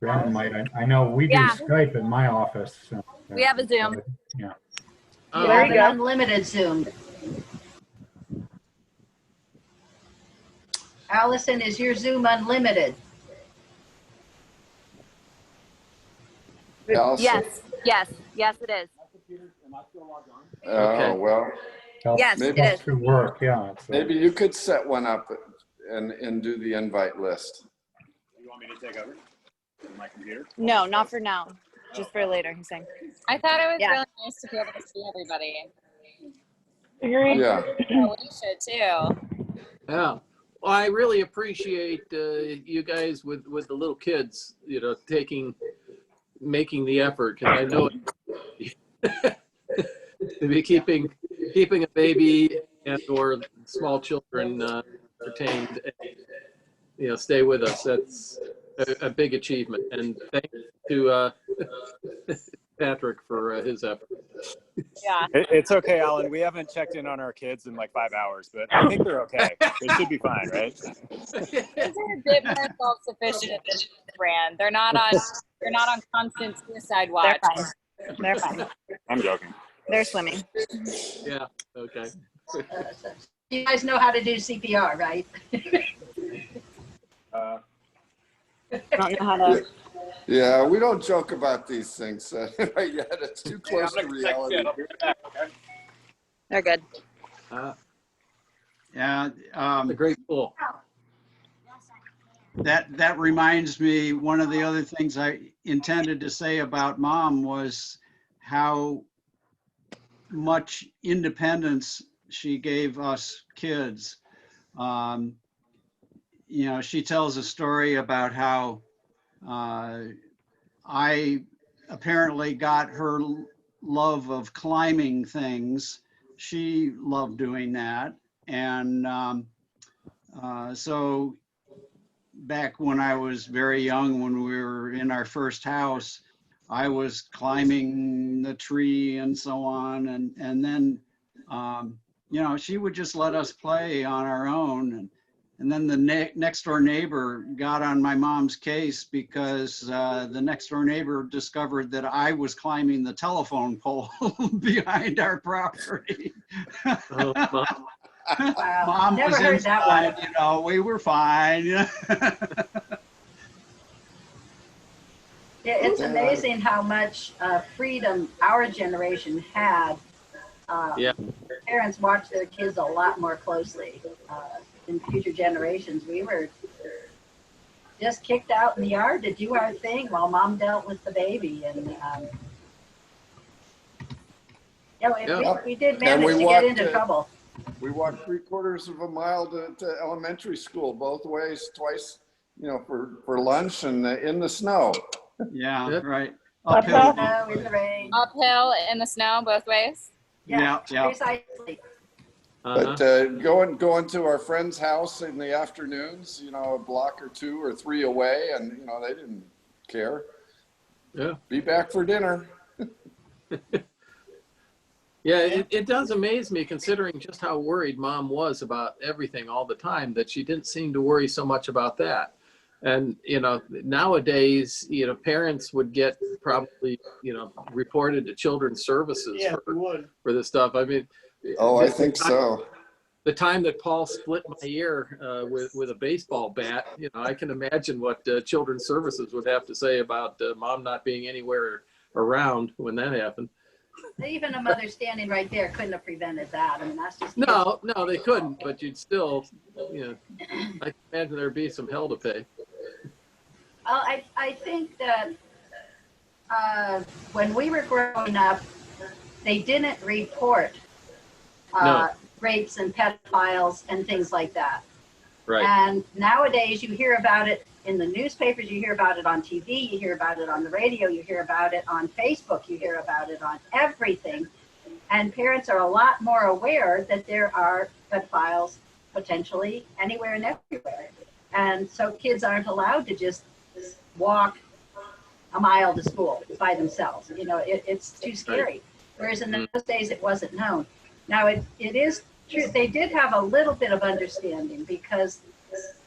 Brandon might. I know we do Skype in my office. So, We have a Zoom. Yeah. You there have you an go. unlimited Zoom. Allison, is your Zoom unlimited? Allison? Yes, it is. Oh, well. Yes, maybe, it is. Through work, yeah. Maybe you could set one up and do the invite list. You want me to take over my computer? No, not for now. Just for later, he's saying. I thought it was Yeah. really nice to be able to see everybody. Agreed. Yeah. Alicia too. Yeah. Well, I really appreciate you guys with the little kids, you know, making the effort, because I know to be keeping a baby and or small children entertained, you know, stay with us. That's a big achievement, and thanks to Patrick for his effort. Yeah. It's okay, Alan. We haven't checked in on our kids in like 5 hours, but I think they're okay. They should be fine, right? Kids are a bit more self-sufficient at this brand. They're not on constant suicide watch. They're fine. They're fine. I'm joking. They're swimming. Yeah. Okay. You guys know how to do CPR, right? Don't know how to. Yeah, we don't joke about these things right yet. It's too close to I'll reality. be right back, okay? They're good. Yeah. A great pool. That reminds me, one of the other things I intended to say about Mom was how much independence she gave us kids. You know, she tells a story about how I apparently got her love of climbing things. She loved doing that. And so back when I was very young, when we were in our first house, I was climbing the tree and so on. And then, you know, she would just let us play on our own. And then the next door neighbor got on my mom's case because the next door neighbor discovered that I was climbing the telephone pole behind our property. Oh, Wow. Mom Never was heard that one. inside, you know, we were fine. Yeah, it's amazing how much freedom our generation had. Yeah. Parents watch their kids a lot more closely. In future generations, we were just kicked out in the yard to do our thing while Mom dealt with the baby. And we did manage to get into trouble. We walked 3/4 of a mile to elementary school both ways, twice, you know, for lunch and in the snow. Yeah, right. Uphill. Snow, in the rain. Uphill in the snow both ways. Yeah. Precisely. But going to our friend's house in the afternoons, you know, a block or 2 or 3 away, and you know, they didn't care. Yeah. Be back for dinner. Yeah, it does amaze me, considering just how worried Mom was about everything all the time, that she didn't seem to worry so much about that. And, you know, nowadays, you know, parents would get probably, you know, reported to children's services for this stuff. I mean, oh, I think so. The time that Paul split my ear with a baseball bat, you know, I can imagine what children's services would have to say about Mom not being anywhere around when that happened. Even a mother standing right there couldn't have prevented that. I mean, that's just No, they couldn't, but you'd still, you know, I can imagine there'd be some hell to pay. I think that when we were growing up, they didn't report rapes and pedophiles and things like that. Right. And nowadays you hear about it in the newspapers, you hear about it on TV, you hear about it on the radio, you hear about it on Facebook, you hear about it on everything. And parents are a lot more aware that there are pedophiles potentially anywhere and everywhere. And so kids aren't allowed to just walk a mile to school by themselves. You know, it's too scary. Whereas in those days it wasn't known. Now it is true. They did have a little bit of understanding because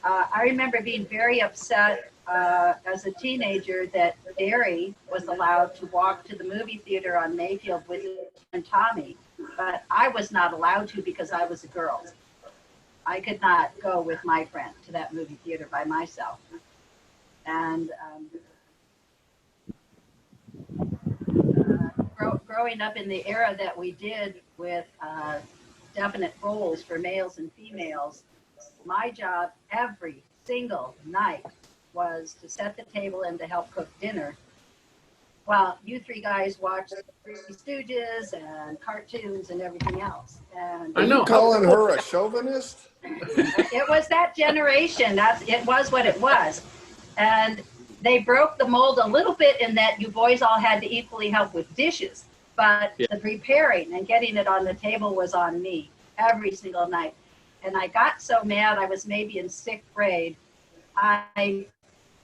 I remember being very upset as a teenager that Barry was allowed to walk to the movie theater on Mayfield with his friend Tommy, but I was not allowed to because I was a girl. I could not go with my friend to that movie theater by myself. And growing up in the era that we did with definite roles for males and females, My job every single night was to set the table and to help cook dinner while you three guys watched Three Stooges and cartoons and everything else. And Are you calling her a chauvinist? it was that generation. It was what it was. And they broke the mold a little bit in that you boys all had to equally help with dishes. But the preparing and getting it on the table was on me every single night. And I got so mad, I was maybe in 6th grade. I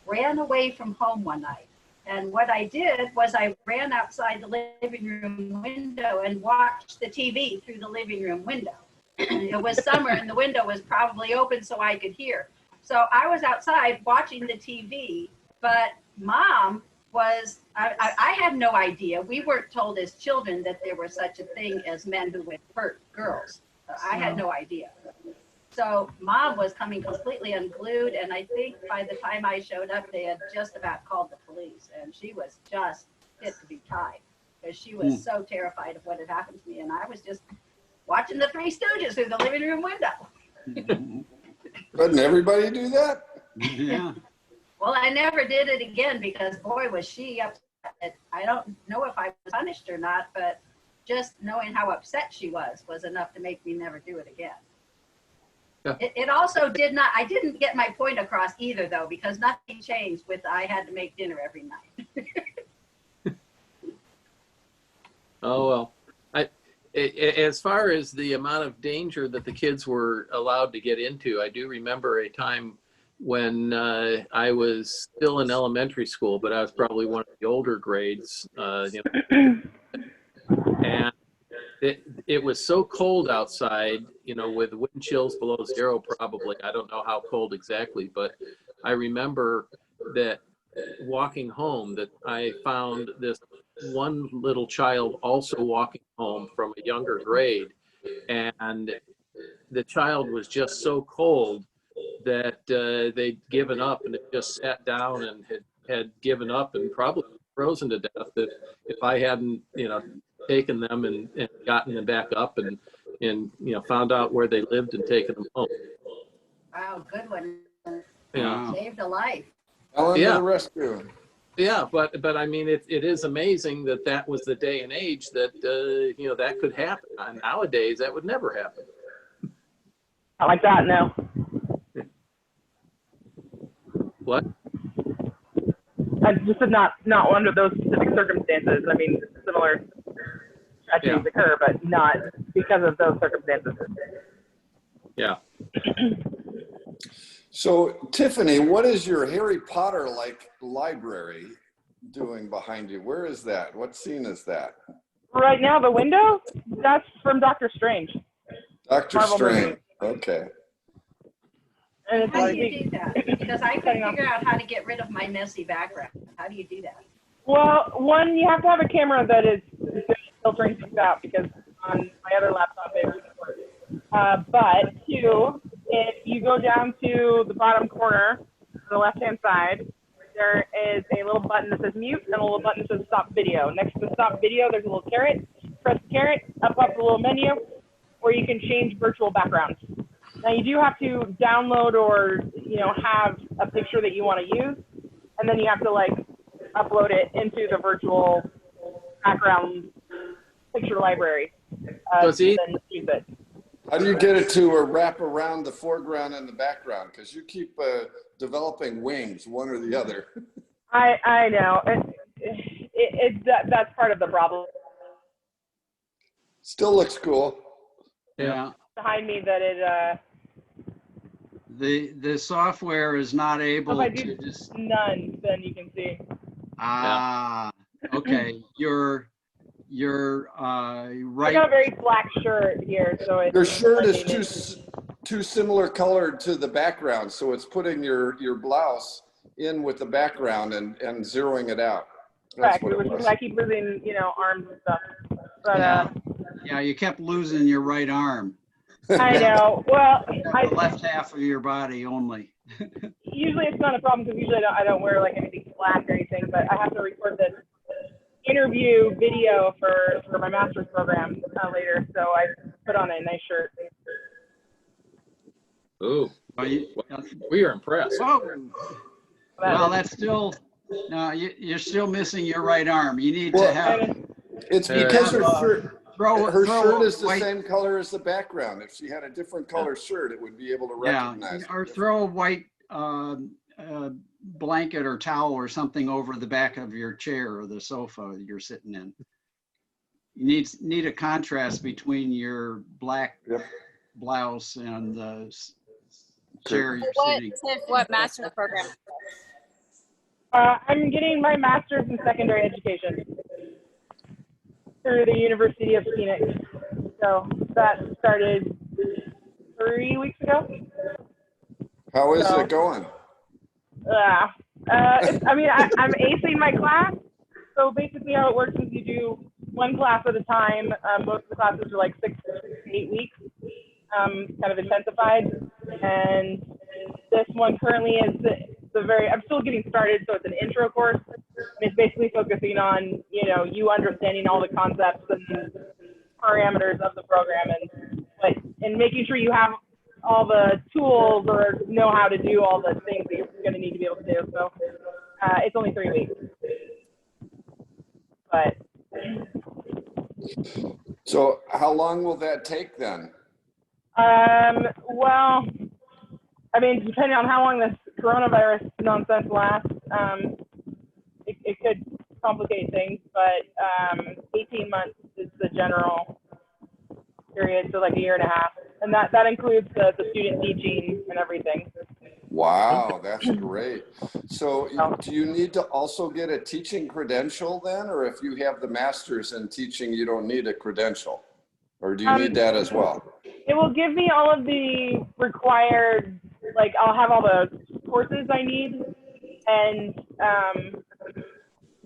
ran away from home one night. And what I did was I ran outside the living room window and watched the TV through the living room window. It was summer and the window was probably open so I could hear. So I was outside watching the TV, but Mom was, I had no idea. We weren't told as children that there was such a thing as men who would hurt girls. I had no idea. So Mom was coming completely unglued, and I think by the time I showed up, they had just about called the police, and she was just fit to be tied because she was so terrified of what had happened to me, and I was just watching the Three Stooges through the living room window. Doesn't everybody do that? Yeah. Well, I never did it again because, boy, was she upset. I don't know if I was punished or not, but just knowing how upset she was enough to make me never do it again. It also did not, I didn't get my point across either, though, because nothing changed with I had to make dinner every night. Oh, well. As far as the amount of danger that the kids were allowed to get into, I do remember a time when I was still in elementary school, but I was probably one of the older grades. And it was so cold outside, with wind chills below 0 probably. I don't know how cold exactly, but I remember that walking home that I found this one little child also walking home from a younger grade, and the child was just so cold that they'd given up and had just sat down and had given up and probably frozen to death if I hadn't taken them and gotten them back up and found out where they lived and taken them home. Wow, good one. Yeah. Saved a life. Ellen to the rescue. Yeah, but I mean, it is amazing that was the day and age that that could happen. Nowadays, that would never happen. Not like that, no. What? I just said not under those specific circumstances. I mean, similar tragedies occur, but not because of those circumstances. Yeah. So, Tiffany, what is your Harry Potter-like library doing behind you? Where is that? What scene is that? Right now, the window, that's from Doctor Strange. Doctor Marvel Strange. movie. Okay. And it's How do you do that? Because I couldn't figure out how to get rid of my messy background. How do you do that? Well, one, you have to have a camera that is filtering things out because on my other laptop it wouldn't work. But two, if you go down to the bottom corner on the left-hand side, there is a little button that says mute and a little button that says stop video. Next to the stop video, there's a little caret. Press the caret, up the little menu, where you can change virtual backgrounds. Now you do have to download or have a picture that you want to use, and then you have to upload it into the virtual background picture library. So then use it. How do you get it to wrap around the foreground and the background? Because you keep developing wings, one or the other. I know. That's part of the problem. Still looks cool. Yeah. Behind me that it. The software is not able If I to do just. none, then you can see. Ah. Okay. You're I right. got a very black shirt here, so it's. Your shirt is too similar colored to the background, so it's putting your blouse in with the background and zeroing it out. That's Correct, what it which was. is I keep losing, arms and stuff. But Yeah, you kept losing your right arm. I know. Well, The left half of your body only. Usually it's not a problem because usually I don't wear anything black or anything, but I have to record this interview video for my master's program later, so I put on a nice shirt. Ooh, Well, we are impressed. whoa. Well, that's still, no, you're still missing your right arm. You need to have. It's because her shirt is the white, same color as the background. If she had a different color shirt, it would be able to recognize. Yeah, or throw a white blanket or towel or something over the back of your chair or the sofa you're sitting in. You need a contrast between your black blouse and the chair you're sitting. What master's program? I'm getting my master's in secondary education through the University of Phoenix. So that started 3 weeks ago. How is it going? I'm acing my class. So basically how it works is you do one class at a time. Most of the classes are like 6 to 8 weeks, kind of intensified. And this one currently is I'm still getting started, so it's an intro course. And it's basically focusing on, you understanding all the concepts and parameters of the program and making sure you have all the tools or know how to do all the things that you're going to need to be able to do. So it's only 3 weeks. But so how long will that take then? Well, I mean, depending on how long this coronavirus nonsense lasts, it could complicate things, but 18 months is the general period, so like a year and a half. And that includes the student teaching and everything. Wow, that's great. So do you need to also get a teaching credential then? Or if you have the master's in teaching, you don't need a credential? Or do you need that as well? It will give me all of the required, I'll have all the courses I need. And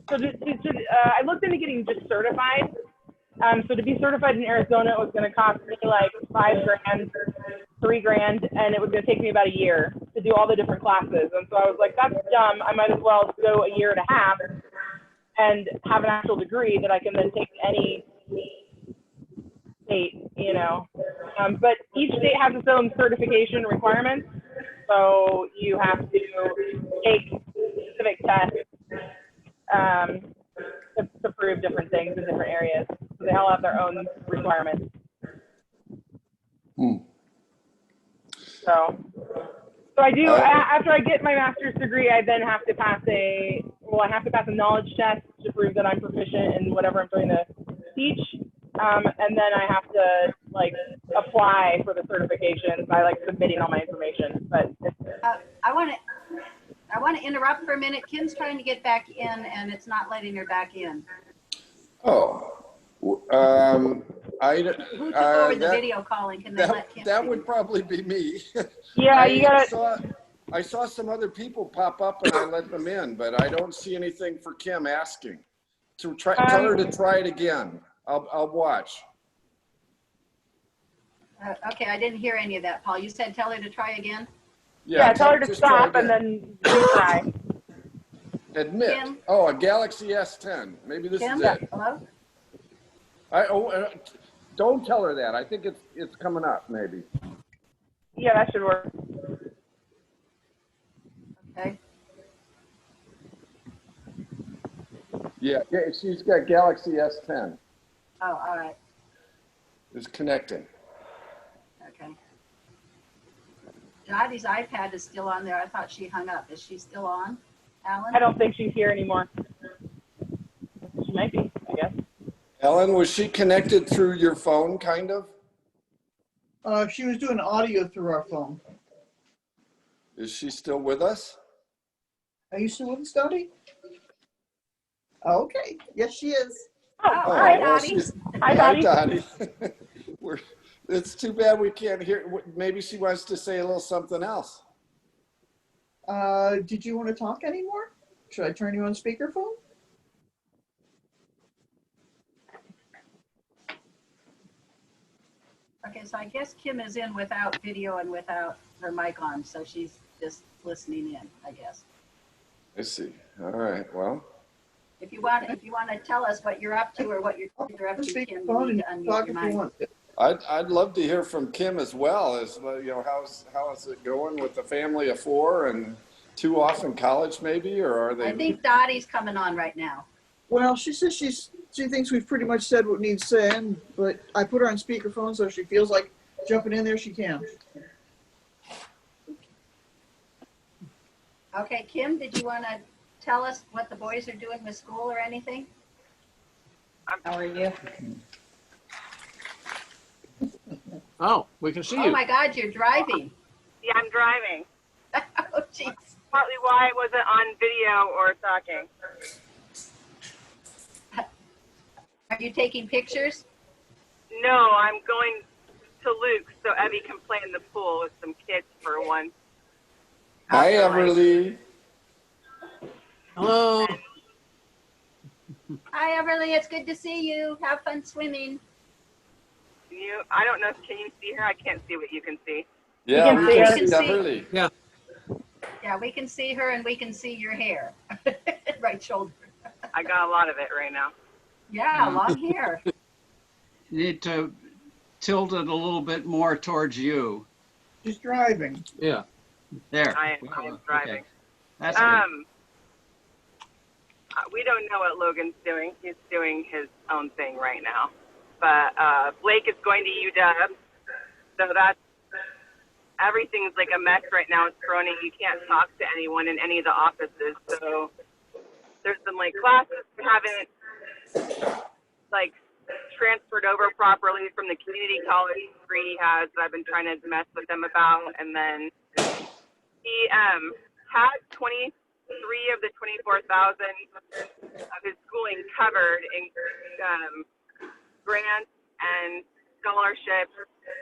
I looked into getting just certified. So to be certified in Arizona, it was going to cost me like $5,000, $3,000, and it was going to take me about a year to do all the different classes. And so I was like, that's dumb. I might as well go a year and a half and have an actual degree that I can then take to any state, But each state has its own certification requirements. So you have to take specific tests to prove different things in different areas. So they all have their own requirements. So I do, after I get my master's degree, I then have to pass a knowledge test to prove that I'm proficient in whatever I'm trying to teach. And then I have to apply for the certification by submitting all my information. But I want to interrupt for a minute. Kim's trying to get back in, and it's not letting her back in. Oh, Who took over the video calling? Can they let Kim? That would probably be me. Yeah, you got it. I saw some other people pop up, and I let them in, but I don't see anything for Kim asking. So tell her to try it again. I'll watch. Okay, I didn't hear any of that, Paul. You said tell her to try again? Yeah, tell her to stop and then retry. Admit. Kim? Oh, a Galaxy S10. Maybe this Kim? is it. Hello? Don't tell her that. I think it's coming up, maybe. Yeah, that should work. Okay. Yeah, she's got Galaxy S10. Oh, all right. It's connecting. Okay. Jottie's iPad is still on there. I thought she hung up. Is she still on, Alan? I don't think she's here anymore. She might be, I guess. Ellen, was she connected through your phone, kind of? She was doing audio through our phone. Is she still with us? Are you still with us, Dottie? Okay. Yes, she is. Oh, hi, Dottie. Hi, Dottie. It's too bad we can't hear. Maybe she wants to say a little something else. Did you want to talk anymore? Should I turn you on speakerphone? Okay, so I guess Kim is in without video and without her mic on, so she's just listening in, I guess. I see. All right. Well. If you want to tell us what you're up to or what you're up to, Kim, you need to unmute your mic. I'd love to hear from Kim as well. As you know, how is it going with the family of 4 and 2 off in college, maybe, or are they? I think Dottie's coming on right now. Well, she says she thinks we've pretty much said what needs said, but I put her on speakerphone, so if she feels like jumping in there, she can. Okay, Kim, did you want to tell us what the boys are doing with school or anything? How are you? Oh, we can see Oh you. my God, you're driving. Yeah, I'm driving. Oh, jeez. Partly why I wasn't on video or talking. Are you taking pictures? No, I'm going to Luke's so Evie can play in the pool with some kids for once. Hi, Everly. Hello. Hi, Everly. It's good to see you. Have fun swimming. I don't know. Can you see her? I can't see what you can see. Yeah, we We can can see see- Everly. Yeah. Yeah, we can see her and we can see your hair. Right shoulder. I got a lot of it right now. Yeah, long hair. You need to tilt it a little bit more towards you. She's driving. Yeah. There. I am driving. Okay. That's good. We don't know what Logan's doing. He's doing his own thing right now. But Blake is going to UW, so everything's like a mess right now. It's groaning. You can't talk to anyone in any of the offices. So there's some like classes we haven't like transferred over properly from the community college degree he has that I've been trying to mess with them about. And then he had 23 of the 24,000 of his schooling covered in grants and scholarships,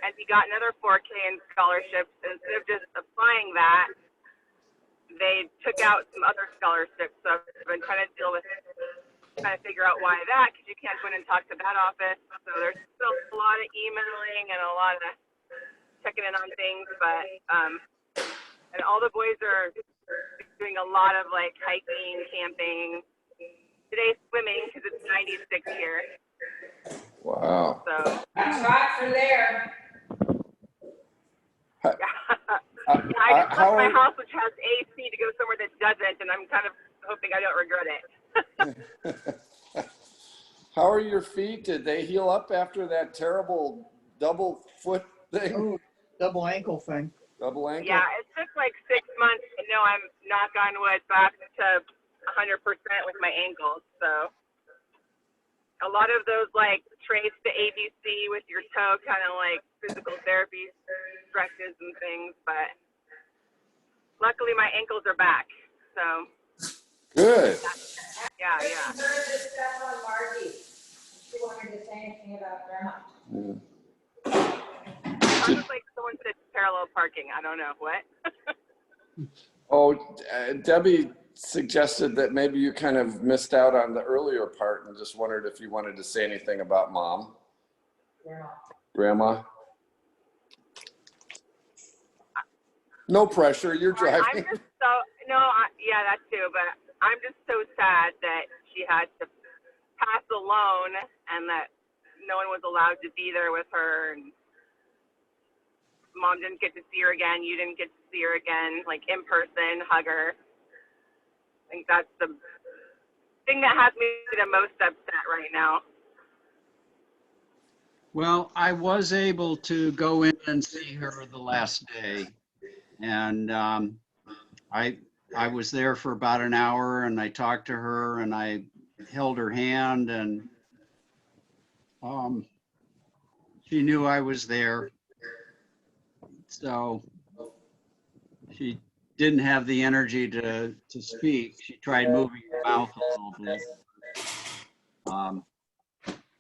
and he got another 4K in scholarships. Instead of just applying that, they took out some other scholarships. So I've been trying to figure out why that, because you can't go in and talk to that office. So there's still a lot of emailing and a lot of checking in on things, but and all the boys are doing a lot of like hiking, camping. Today's swimming because it's 96 here. Wow. So That's hot for there. I just left my house, which has AC, to go somewhere that doesn't, and I'm kind of hoping I don't regret it. How are your feet? Did they heal up after that terrible double foot thing? Oh, double ankle thing. Double ankle? Yeah, it took like 6 months to know I'm, knock on wood, back to 100% with my ankles. So a lot of those like trace to ABC with your toe, kind of like physical therapy stretches and things. But luckily my ankles are back. So good. Yeah. I heard this stuff on Margy. She wanted to say anything about grandma. Sounds like someone said parallel parking. I don't know what. Debbie suggested that maybe you kind of missed out on the earlier part and just wondered if you wanted to say anything about Mom. Grandma. No pressure. You're driving. I'm just yeah, that too. But I'm just so sad that she had to pass alone and that no one was allowed to be there with her. And Mom didn't get to see her again. You didn't get to see her again, like in person, hug her. I think that's the thing that has me the most upset right now. Well, I was able to go in and see her the last day, and I was there for about an hour, and I talked to her, and I held her hand, and she knew I was there. So she didn't have the energy to speak. She tried moving her mouth a little bit.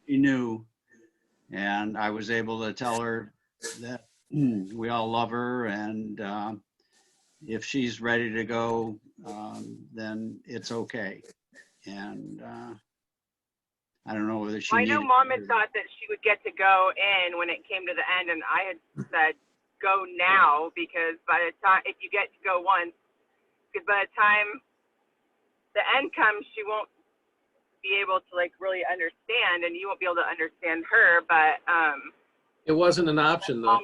She knew, and I was able to tell her that we all love her, and if she's ready to go, then it's okay. And I don't know whether she I know needed Mom had thought that she would get to go in when it came to the end, and I had said, go now, because by the time, if you get to go once, because by the time the end comes, she won't be able to like really understand, and you won't be able to understand her. But It wasn't an option though.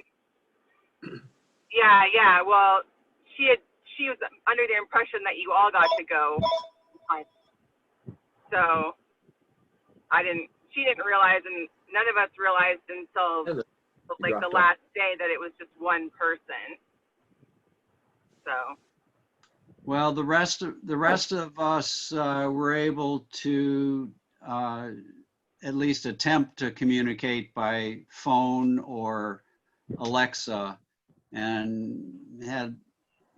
Yeah. Well, she was under the impression that you all got to go. So she didn't realize, and none of us realized until like the last day that it was just one person. So. Well, the rest of us were able to at least attempt to communicate by phone or Alexa, and had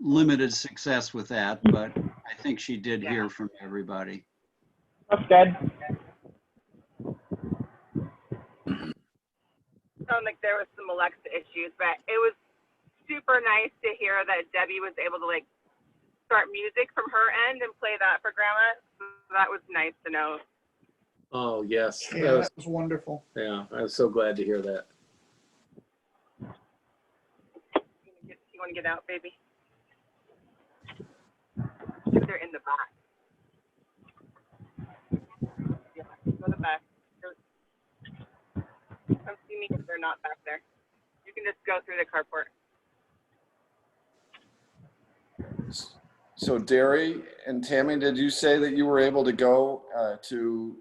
limited success with that, but I think she did hear from everybody. That's good. Sounded like there was some Alexa issues, but it was super nice to hear that Debbie was able to like start music from her end and play that for Grandma. So that was nice to know. Oh yes, Yeah, that was wonderful. Yeah, I was so glad to hear that. You want to get out, baby? They're in the back. Yeah, go to the back. Come see me if they're not back there. You can just go through the carport. So Derry and Tammy, did you say that you were able to go to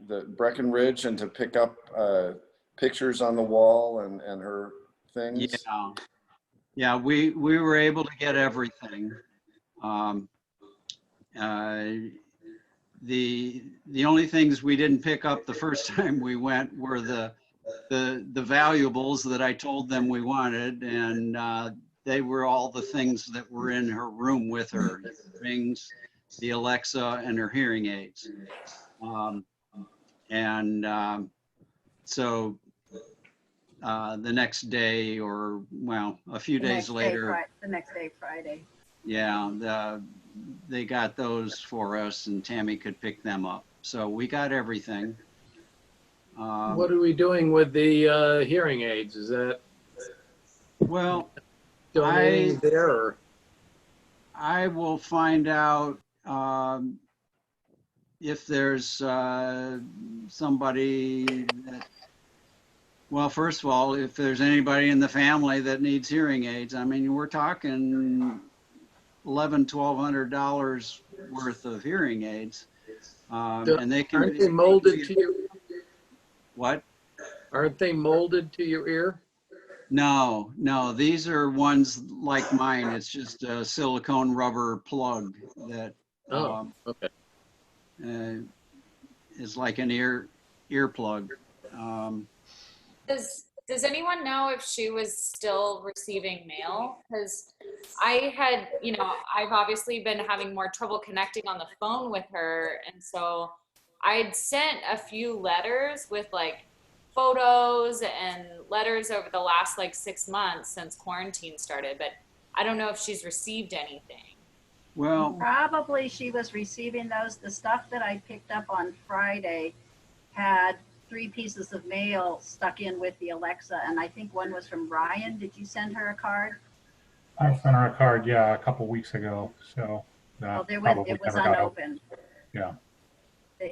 the Breckenridge and to pick up pictures on the wall and her things? Yeah, we were able to get everything. The only things we didn't pick up the first time we went were the valuables that I told them we wanted, and they were all the things that were in her room with her: rings, the Alexa, and her hearing aids. So the next day, or well, a few days later, The next day, Friday. yeah, they got those for us, and Tammy could pick them up. So we got everything. What are we doing with the hearing aids? Is that well, donating there, or? I will find out if there's somebody that, well, first of all, if there's anybody in the family that needs hearing aids. I mean, we're talking $1,200 worth of hearing aids, and they can. Aren't they molded to your? What? Aren't they molded to your ear? No, these are ones like mine. It's just a silicone rubber plug that okay. Is like an ear plug. Does anyone know if she was still receiving mail? Because I had, I've obviously been having more trouble connecting on the phone with her, and so I'd sent a few letters with like photos and letters over the last like 6 months since quarantine started, but I don't know if she's received anything. Well, probably she was receiving those. The stuff that I picked up on Friday had 3 pieces of mail stuck in with the Alexa, and I think one was from Ryan. Did you send her a card? I sent her a card, yeah, a couple weeks ago. So that it probably was never got unopened. Yeah.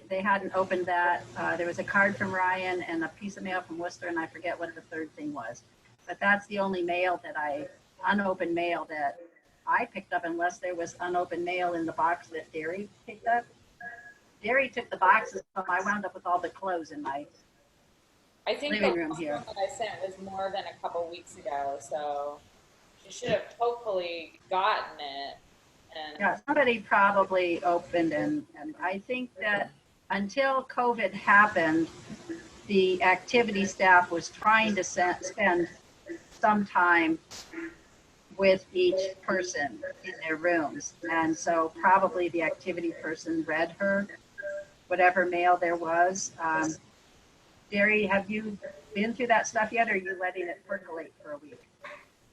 They hadn't opened that. There was a card from Ryan and a piece of mail from Worcester, and I forget what the third thing was. But that's the only mail unopened mail that I picked up, unless there was unopened mail in the box that Derry picked up. Derry took the boxes, so I wound up with all the clothes in my living room here. That I sent was more than a couple weeks ago, so she should have hopefully gotten it. And yeah, somebody probably opened, and I think that until COVID happened, the activity staff was trying to spend some time with each person in their rooms. And so probably the activity person read her whatever mail there was. Derry, have you been through that stuff yet, or are you letting it percolate for a week?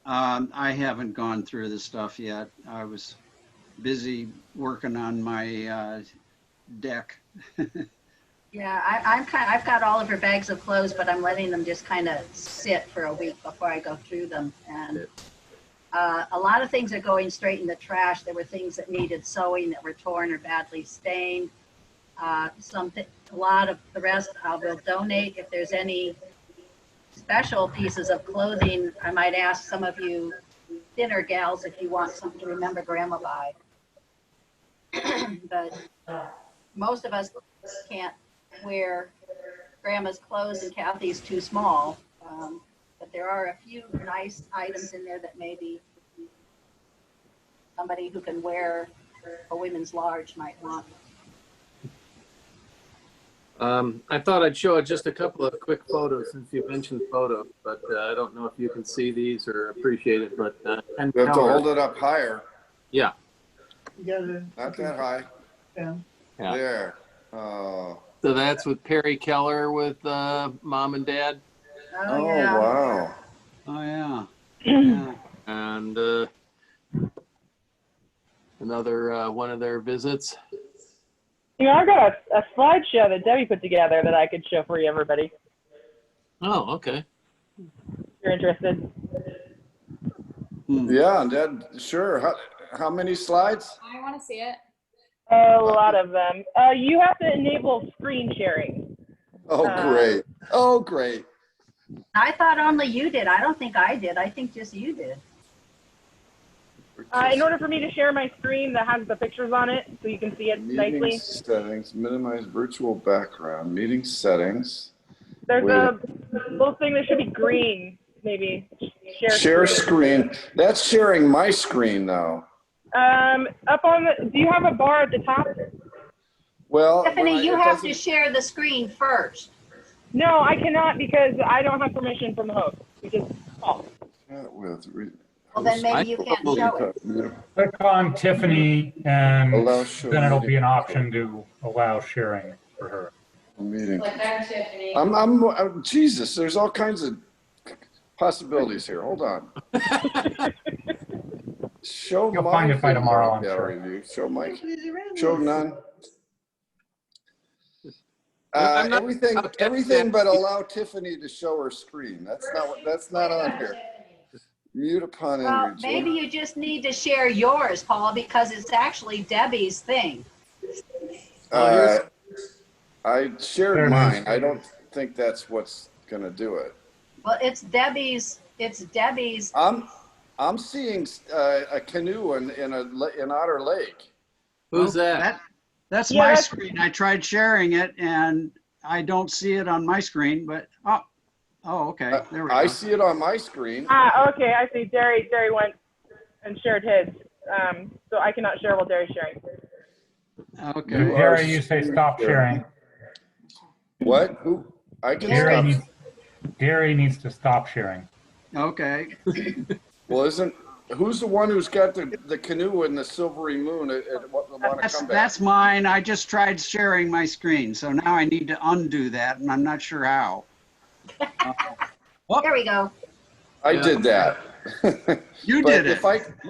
I haven't gone through the stuff yet. I was busy working on my deck. Yeah, I've got all of her bags of clothes, but I'm letting them just kind of sit for a week before I go through them. And a lot of things are going straight in the trash. There were things that needed sewing that were torn or badly stained. A lot of the rest I will donate. If there's any special pieces of clothing, I might ask some of you thinner gals if you want something to remember Grandma by. But most of us can't wear Grandma's clothes, and Kathy's too small. But there are a few nice items in there that maybe somebody who can wear a women's large might want. I thought I'd show just a couple of quick photos since you mentioned photos, but I don't know if you can see these or appreciate it. But Ken You have to Keller- hold it up higher. Yeah. Not that high. Yeah. There. Oh. So that's with Perry Keller with Mom and Dad. Oh, wow. Oh, yeah. Yeah. And another one of their visits. You know, I've got a slideshow that Debbie put together that I could show for you, everybody. Oh, okay. If you're interested. Yeah, and that, sure. How many slides? I want to see it. A lot of them. You have to enable screen sharing. Oh, great. Oh, great. I thought only you did. I don't think I did. I think just you did. In order for me to share my screen that has the pictures on it so you can see it Meeting nicely. settings, minimize virtual background, meeting settings. There's Wait. a little thing that should be green, maybe. Share screen. That's sharing my screen now. Up on the, do you have a bar at the top? Well, Stephanie, you have to share the screen first. No, I cannot because I don't have permission from the host. We just call. Chat with. Well, then maybe you can't show it. Click on Tiffany and Allow show then it'll be meeting. an option to allow sharing for her. Meeting. Click on Tiffany. I'm Jesus, there's all kinds of possibilities here. Hold on. Show You'll my find it by video tomorrow, I'm gallery sure. view. Show Mike. Show none. I'm not- Everything but allow Tiffany to show her screen. That's not on here. Mute upon Well, entry. maybe you just need to share yours, Paul, because it's actually Debbie's thing. I shared There it mine. is. I don't think that's what's gonna do it. Well, it's Debbie's. It's Debbie's. I'm seeing a canoe in Otter Lake. Who's that? That's Yeah, my that's- screen. I tried sharing it and I don't see it on my screen, but, oh, okay. There we go. I see it on my screen. Okay, I see. Derry went and shared his. So I cannot share while Derry's sharing. Okay. Gary, you say stop sharing. What? Who? I can Gary stop. Gary needs to stop sharing. Okay. Well, who's the one who's got the canoe and the silvery moon at want to come back? That's mine. I just tried sharing my screen, so now I need to undo that, and I'm not sure how. There we go. I did that. You But did it.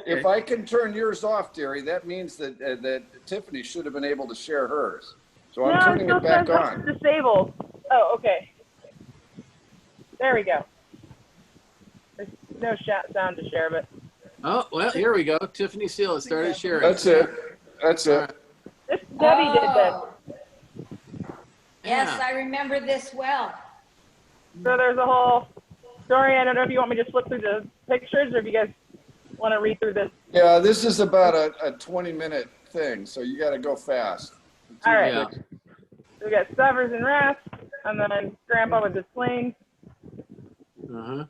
if I can turn yours off, Derry, that means that Tiffany should have been able to share hers. So I'm turning it back on. Disabled. Oh, okay. There we go. There's no sound to share, but. Oh, well, here we go. Tiffany Steele has started sharing. That's it. That's it. This Debbie did this. Yes, I remember this well. So there's a whole story. I don't know if you want me to flip through the pictures or if you guys want to read through this. Yeah, this is about a 20-minute thing, so you got to go fast. All right. Yeah. We got Staffers and Rats, and then Grandpa with his plane. Uh-huh.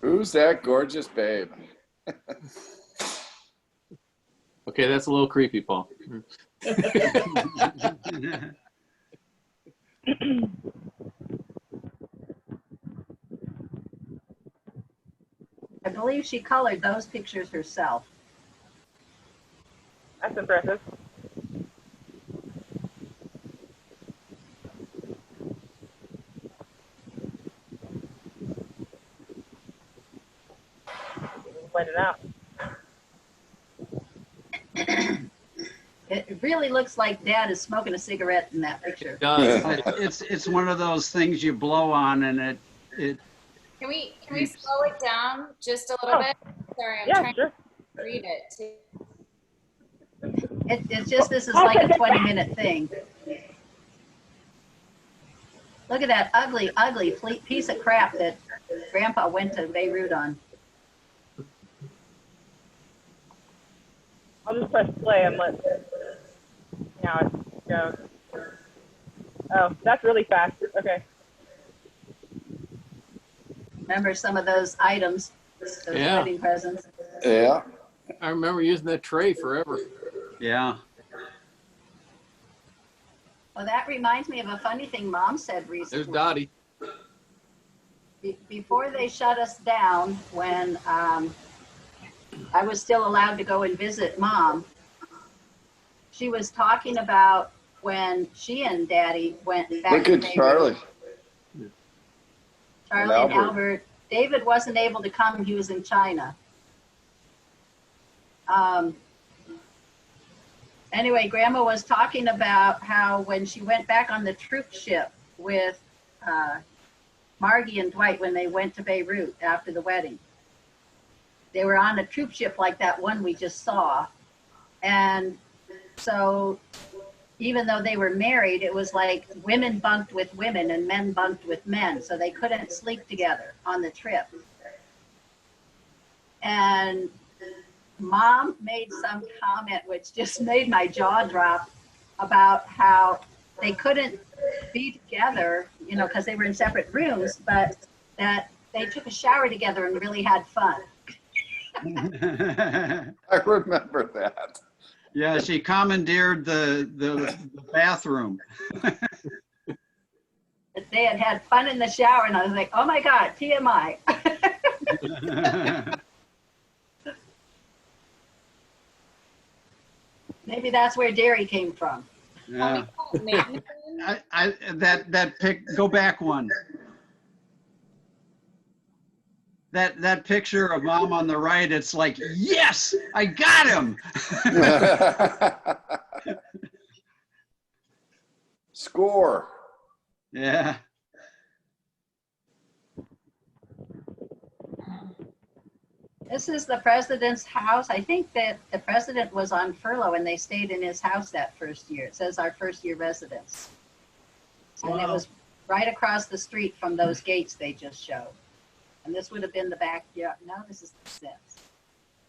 Who's that gorgeous babe? Okay, that's a little creepy, Paul. I believe she colored those pictures herself. That's impressive. Point it out. It really looks like Dad is smoking a cigarette in that picture. It's one of those things you blow on, and it. Can we slow it down just a little bit? Sorry, I'm trying to read it too. It's just this is like a 20-minute thing. Look at that ugly, ugly piece of crap that Grandpa went to Beirut on. I'll just press play and let, now it goes. Oh, that's really fast. Okay. Remember some of those items, those Yeah. wedding presents? Yeah. I remember using that tray forever. Yeah. Well, that reminds me of a funny thing Mom said recently. There's Dottie. Before they shut us down, when I was still allowed to go and visit Mom, she was talking about when she and Daddy went back Look to at Beirut. Charlie. Charlie and Albert. David wasn't able to come. He was in China. Anyway, Grandma was talking about how when she went back on the troop ship with Margy and Dwight when they went to Beirut after the wedding. They were on a troop ship like that one we just saw. And so even though they were married, it was like women bunked with women and men bunked with men. So they couldn't sleep together on the trip. And Mom made some comment which just made my jaw drop about how they couldn't be together, you know, because they were in separate rooms, but that they took a shower together and really had fun. I remember that. Yeah, she commandeered the bathroom. But they had fun in the shower, and I was like, oh my God, TMI. Maybe that's where dairy came from. Yeah. That pic, go back one. That picture of Mom on the right, it's like, yes, I got him. Score. Yeah. This is the president's house. I think that the president was on furlough and they stayed in his house that first year. It says our first year residence. And it was right across the street from those gates they just showed. And this would have been the backyard. No, this is the steps.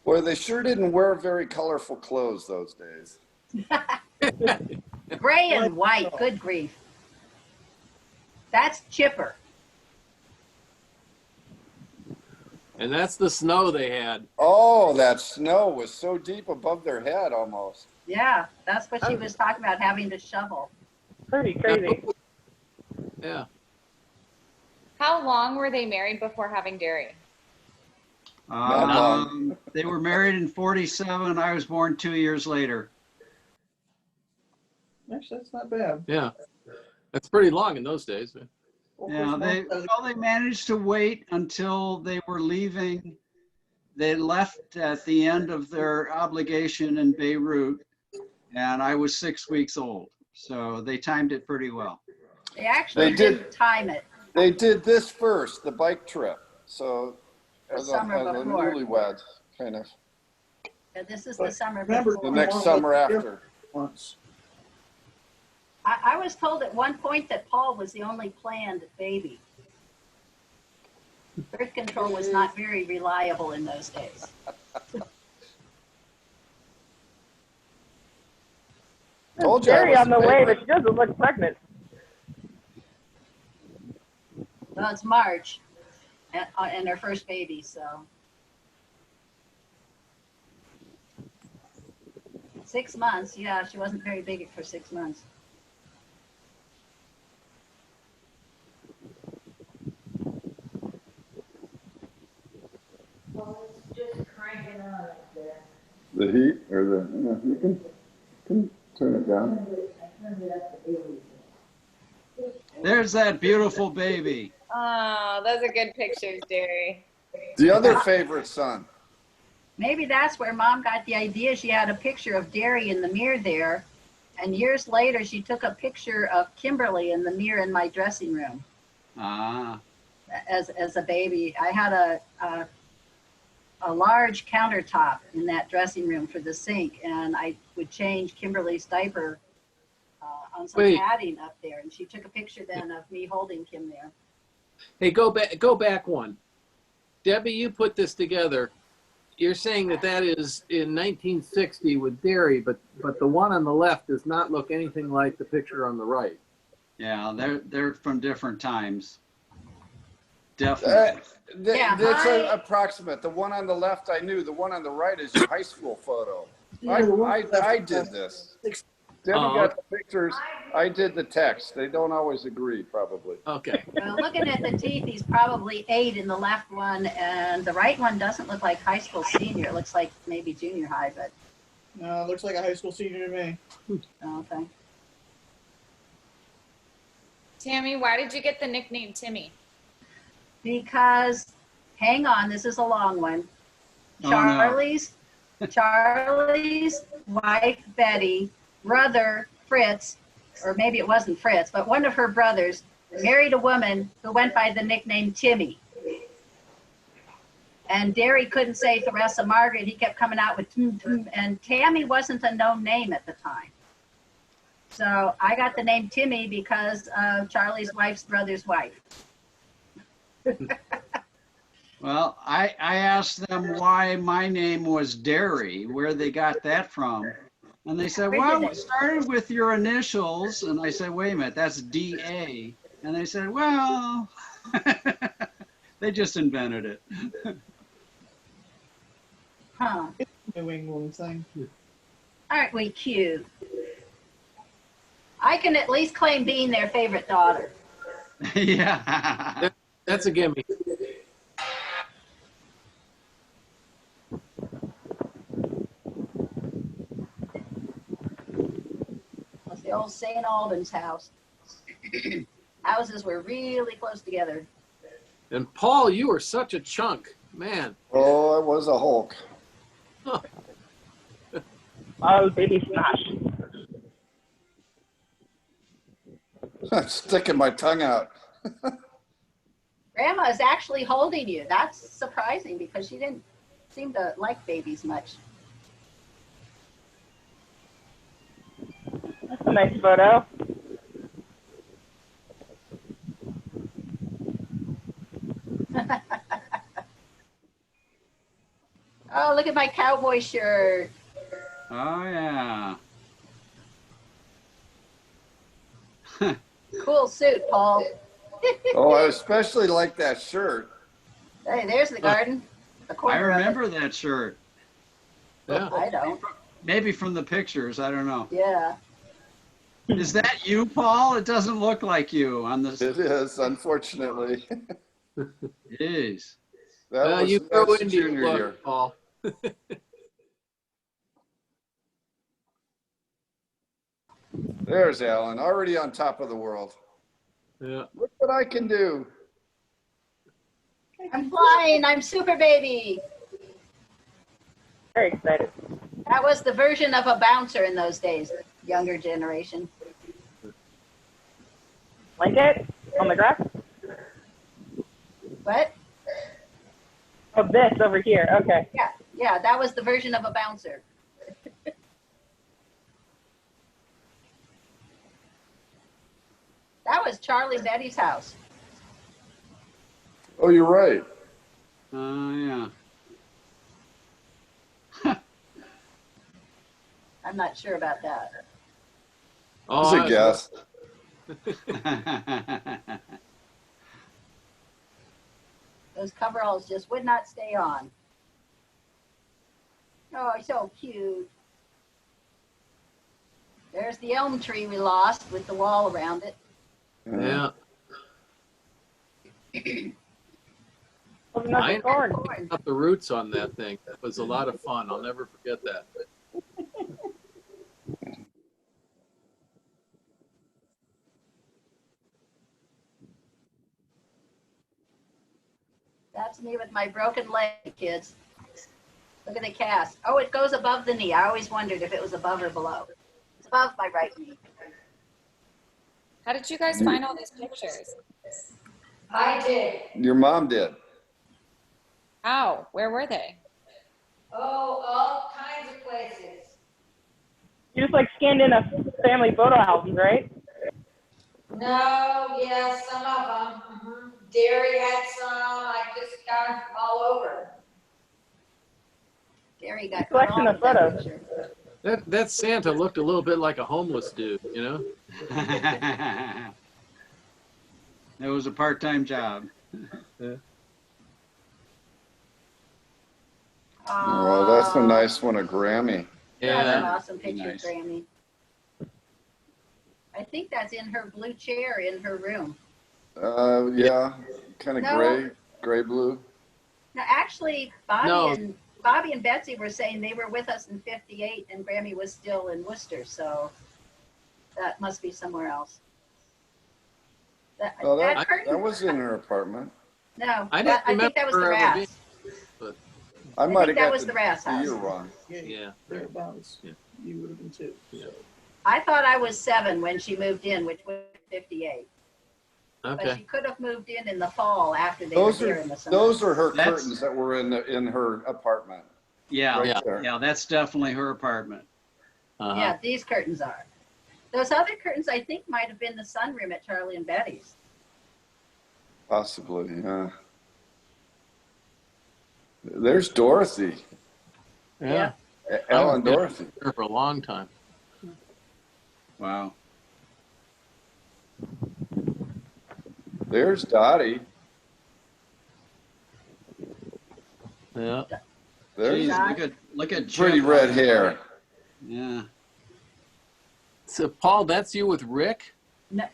Boy, they sure didn't wear very colorful clothes those days. Gray and white, good grief. That's Chipper. And that's the snow they had. Oh, that snow was so deep above their head almost. Yeah, that's what she was talking about, having to shovel. Pretty crazy. Yeah. How long were they married before having dairy? They were married in 47. I was born 2 years later. Actually, that's not bad. Yeah. That's pretty long in those days. Yeah, they managed to wait until they were leaving. They left at the end of their obligation in Beirut, and I was 6 weeks old. So they timed it pretty well. They actually didn't time it. They did this first, the bike trip. So as a before. newlywed, kind of. Yeah, this is the summer Remember, before. the next summer after. Once. I was told at one point that Paul was the only planned baby. Birth control was not very reliable in those days. Told you Dairy on the way, but she doesn't look pregnant. Well, it's March and her first baby, so. 6 months, yeah, she wasn't very big for 6 months. The heat or you can turn it down. There's that beautiful baby. Oh, those are good pictures, Dairy. The other favorite son. Maybe that's where Mom got the idea. She had a picture of Derry in the mirror there. And years later, she took a picture of Kimberly in the mirror in my dressing room. Ah. As a baby. I had a large countertop in that dressing room for the sink. And I would change Kimberly's diaper on some Wait. padding up there, and she took a picture then of me holding him there. Hey, go back one. Debbie, you put this together. You're saying that is in 1960 with Derry, but the one on the left does not look anything like the picture on the right. Yeah, they're from different times. Definitely. That's approximate. The one on the left I knew. The one on the right is your high school photo. I did this. Debbie got the pictures. I did the text. They don't always agree, probably. Okay. Well, looking at the teeth, he's probably 8 in the left one, and the right one doesn't look like high school senior. It looks like maybe junior high, but. No, it looks like a high school senior to me. Okay. Tammy, why did you get the nickname Timmy? Because, hang on, this is a long one. Oh, no. Charlie's wife, Betty, brother, Fritz, or maybe it wasn't Fritz, but one of her brothers married a woman who went by the nickname Timmy. And Derry couldn't say Theresa Margaret. He kept coming out with and Tammy wasn't a known name at the time. So I got the name Timmy because of Charlie's wife's brother's wife. Well, I asked them why my name was Derry, where they got that from. And they said, well, we started with your initials. And I said, wait a minute, that's D-A. And they said, well, they just invented it. Huh. It's a New England thing. Aren't we cute? I can at least claim being their favorite daughter. Yeah. That's a gimme. That's the old St. Albans house. Houses were really close together. And Paul, you were such a chunk, man. Oh, I was a Hulk. Huh. Oh, baby smash. I'm sticking my tongue out. Grandma is actually holding you. That's surprising because she didn't seem to like babies much. That's a nice photo. Oh, look at my cowboy shirt. Oh, yeah. Cool suit, Paul. Oh, I especially like that shirt. Hey, there's the garden. The I corner of it. remember that shirt. Yeah. I don't. Maybe from the pictures. I don't know. Yeah. Is that you, Paul? It doesn't look like you on this. It is, unfortunately. It is. That You grow that's into your junior look, year. Paul. There's Alan, already on top of the world. Yeah. Look what I can do. I'm flying. I'm super baby. Very excited. That was the version of a bouncer in those days, younger generation. Blanket on the grass? What? Oh, this over here. Okay. Yeah, that was the version of a bouncer. That was Charlie Betty's house. Oh, you're right. Yeah. I'm not sure about that. It's a guess. Those coveralls just would not stay on. Oh, so cute. There's the elm tree we lost with the wall around it. Yeah. I up the roots on that thing. That was a lot of fun. I'll never forget that. That's me with my broken leg, kids. Look at the cast. Oh, it goes above the knee. I always wondered if it was above or below. It's above my right knee. How did you guys find all these pictures? I did. Your mom did. How? Where were they? Oh, all kinds of places. You just like scanned in a family photo album, right? No, yeah, some of them. Mhm. Derry had some. I just got them from all over. Gary got cut Collection off of that photos. picture. That Santa looked a little bit like a homeless dude, you know? It was a part-time job. Yeah. Oh, that's a nice one, a Grammy. That's an Yeah. awesome picture, Nice. Grammy. I think that's in her blue chair in her room. Yeah, kind of No. gray blue. Now, actually, No. Bobby and Betsy were saying they were with us in '58, and Grammy was still in Worcester, so that must be somewhere else. Oh, that that curtain. was in her apartment. No, I didn't I think that was the remember her ever rats. But I might have that got was the Rat's the year house. wrong. yeah. Thereabouts. Yeah. You would have been too. Yeah. I thought I was 7 when she moved in, which was '58. But Okay. she could have moved in the fall after they Those were here are in the summer. those are her That's- curtains that were in her apartment. Yeah, Right Yeah. there. yeah, that's definitely her apartment. Uh-huh. Yeah, these curtains are. Those other curtains, I think, might have been the sunroom at Charlie and Betty's. Possibly, yeah. There's Dorothy. Yeah. Ellen I've been Dorothy. here for a long time. Wow. There's Dottie. Yeah. There's Jeez, look at pretty Chip. red hair. Yeah. So, Paul, that's you with Rick? No,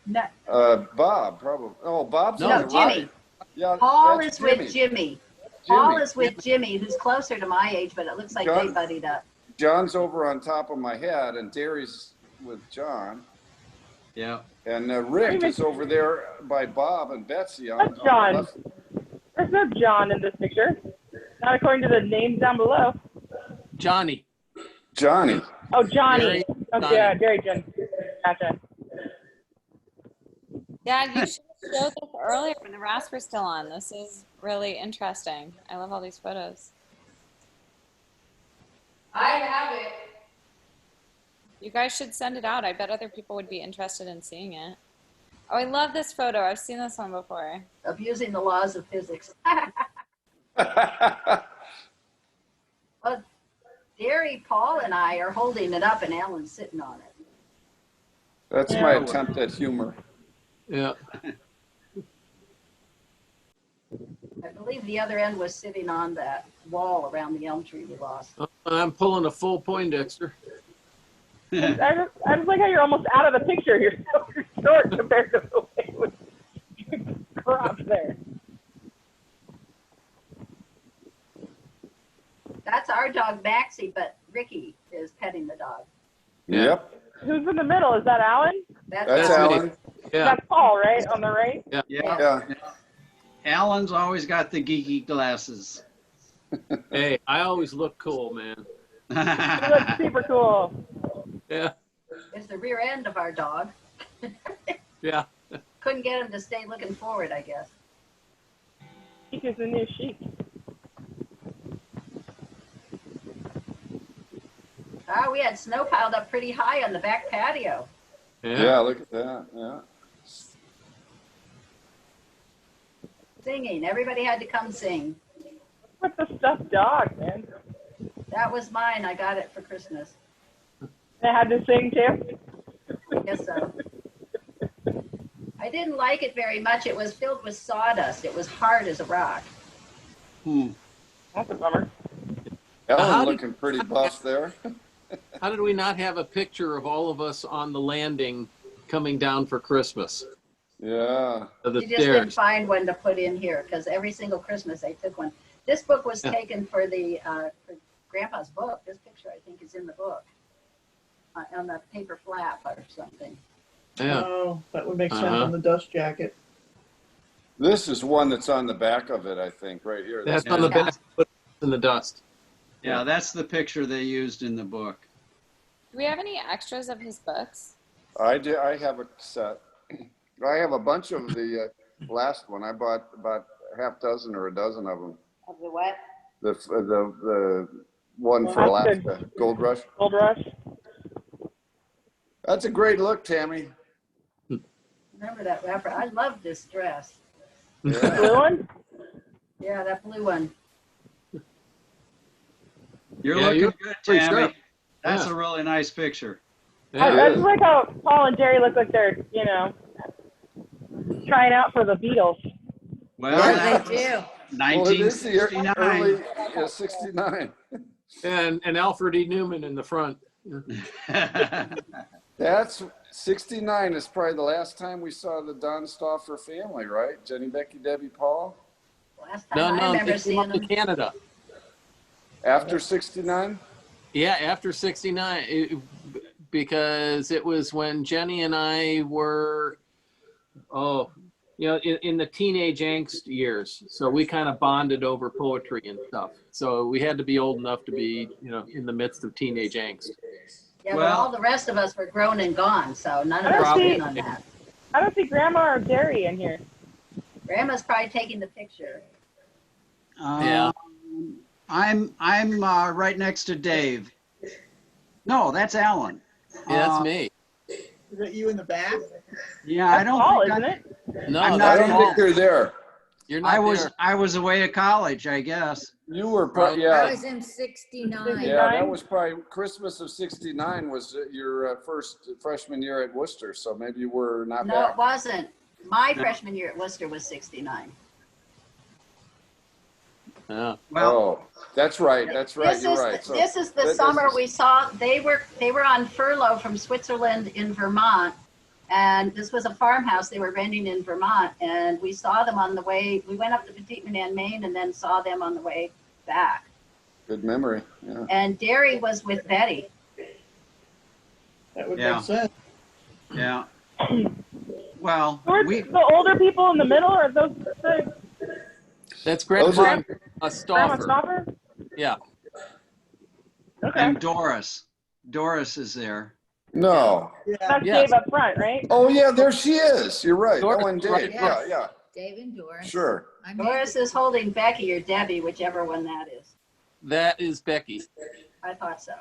Bob, probably. Oh, Bob's no, on the Jimmy. right. Yeah, Paul that's is with Jimmy. Paul is with Jimmy, who's closer to my age, but it looks like they buddied up. John's over on top of my head, and Derry's with John. Yeah. And Rick is over there by Bob and Betsy on That's John. the left. There's no John in this picture. Not according to the names down below. Johnny. Johnny. Oh, Johnny. Gary, Oh, Johnny. yeah, Gary John. Gotcha. Dad, you should have showed this earlier when the rasps were still on. This is really interesting. I love all these photos. I have it. You guys should send it out. I bet other people would be interested in seeing it. Oh, I love this photo. I've seen this one before. Abusing the laws of physics. Well, Gary, Paul, and I are holding it up, and Alan's sitting on it. That's my attempt at humor. Yeah. I believe the other end was sitting on that wall around the elm tree we lost. I'm pulling a full Poindexter. I just like how you're almost out of the picture. You're so short compared to the way it was cropped there. That's our dog, Maxie, but Ricky is petting the dog. Yep. Who's in the middle? Is that Alan? That's Alan. Yeah. That's Paul, right? On the right? Yeah. Yeah. Alan's always got the geeky glasses. Hey, I always look cool, man. He looks super cool. Yeah. It's the rear end of our dog. Yeah. Couldn't get him to stay looking forward, I guess. Sheik is the new sheep. We had snow piled up pretty high on the back patio. Yeah, look at that. Yeah. Singing. Everybody had to come sing. What's the stuffed dog, man? That was mine. I got it for Christmas. They had to sing too? I guess so. I didn't like it very much. It was filled with sawdust. It was hard as a rock. That's a bummer. Ellen looking pretty buff there. How did we not have a picture of all of us on the landing coming down for Christmas? Yeah. Of the You just didn't stairs. find one to put in here because every single Christmas they took one. This book was taken for the for Grandpa's book. This picture, I think, is in the book on the paper flap or something. Yeah. Oh, that would make sense on the dust jacket. This is one that's on the back of it, I think, right here. That's on the back, put in the dust. Yeah, that's the picture they used in the book. Do we have any extras of his books? I have a set. I have a bunch of the last one. I bought about half dozen or a dozen of them. Of the what? The one for Alaska, Gold Rush. Gold Rush. That's a great look, Tammy. Remember that wrapper? I love this dress. Yeah. Blue one? Yeah, that blue one. You're Yeah, looking you're good, pretty Tammy. sharp. That's Yeah. a really nice picture. I just like how Paul and Jerry look like they're, you know, trying out for the Beatles. Well, Yeah, that they was do. Well, it is the 1969. early 69. And Alfred E. Newman in the front. That's 69 is probably the last time we saw the Don Stauffer family, right? Jenny, Becky, Debbie, Paul? Last time I No, remember they came seeing up to them. Canada. After 69? Yeah, after 69, because it was when Jenny and I were, in the teenage angst years. So we kind of bonded over poetry and stuff. So we had to be old enough to be, in the midst of teenage angst. Yeah, but all the rest of us were grown and gone, so none of us were in on that. I don't see Grandma or Jerry in here. Grandma's probably taking the picture. Yeah. I'm right next to Dave. No, that's Alan. Yeah, that's me. Is that you in the back? Yeah, That's I don't Paul, think isn't it? No, I'm I not don't think you're there. You're not I was away at college, I guess. You were I probably, yeah. was in 69. Yeah, that was probably Christmas of 69 was your first freshman year at Worcester. So maybe you were not No, back. it wasn't. My freshman year at Worcester was 69. Yeah. Well, that's right. That's right. This You're is right. So this is the that- summer that's- we saw. They were on furlough from Switzerland in Vermont, and this was a farmhouse they were renting in Vermont. And we saw them on the way. We went up to Petite Manans, Maine, and then saw them on the way back. Good memory. Yeah. And Derry was with Betty. That would Yeah. make sense. Yeah. Well, Who are the older people in the middle? Or those the That's Those Grandma are- Grandma Stauffer. Stauffer? Yeah. Okay. and Doris. Doris is there. No. That's Yes. Dave up front, right? Oh yeah, there she is. You're right. Doris Oh, and is right Dave. across. Yeah, yeah. Dave and Doris. Sure. I'm Doris is holding Becky or Debbie, whichever one that is. That is Becky. I thought so.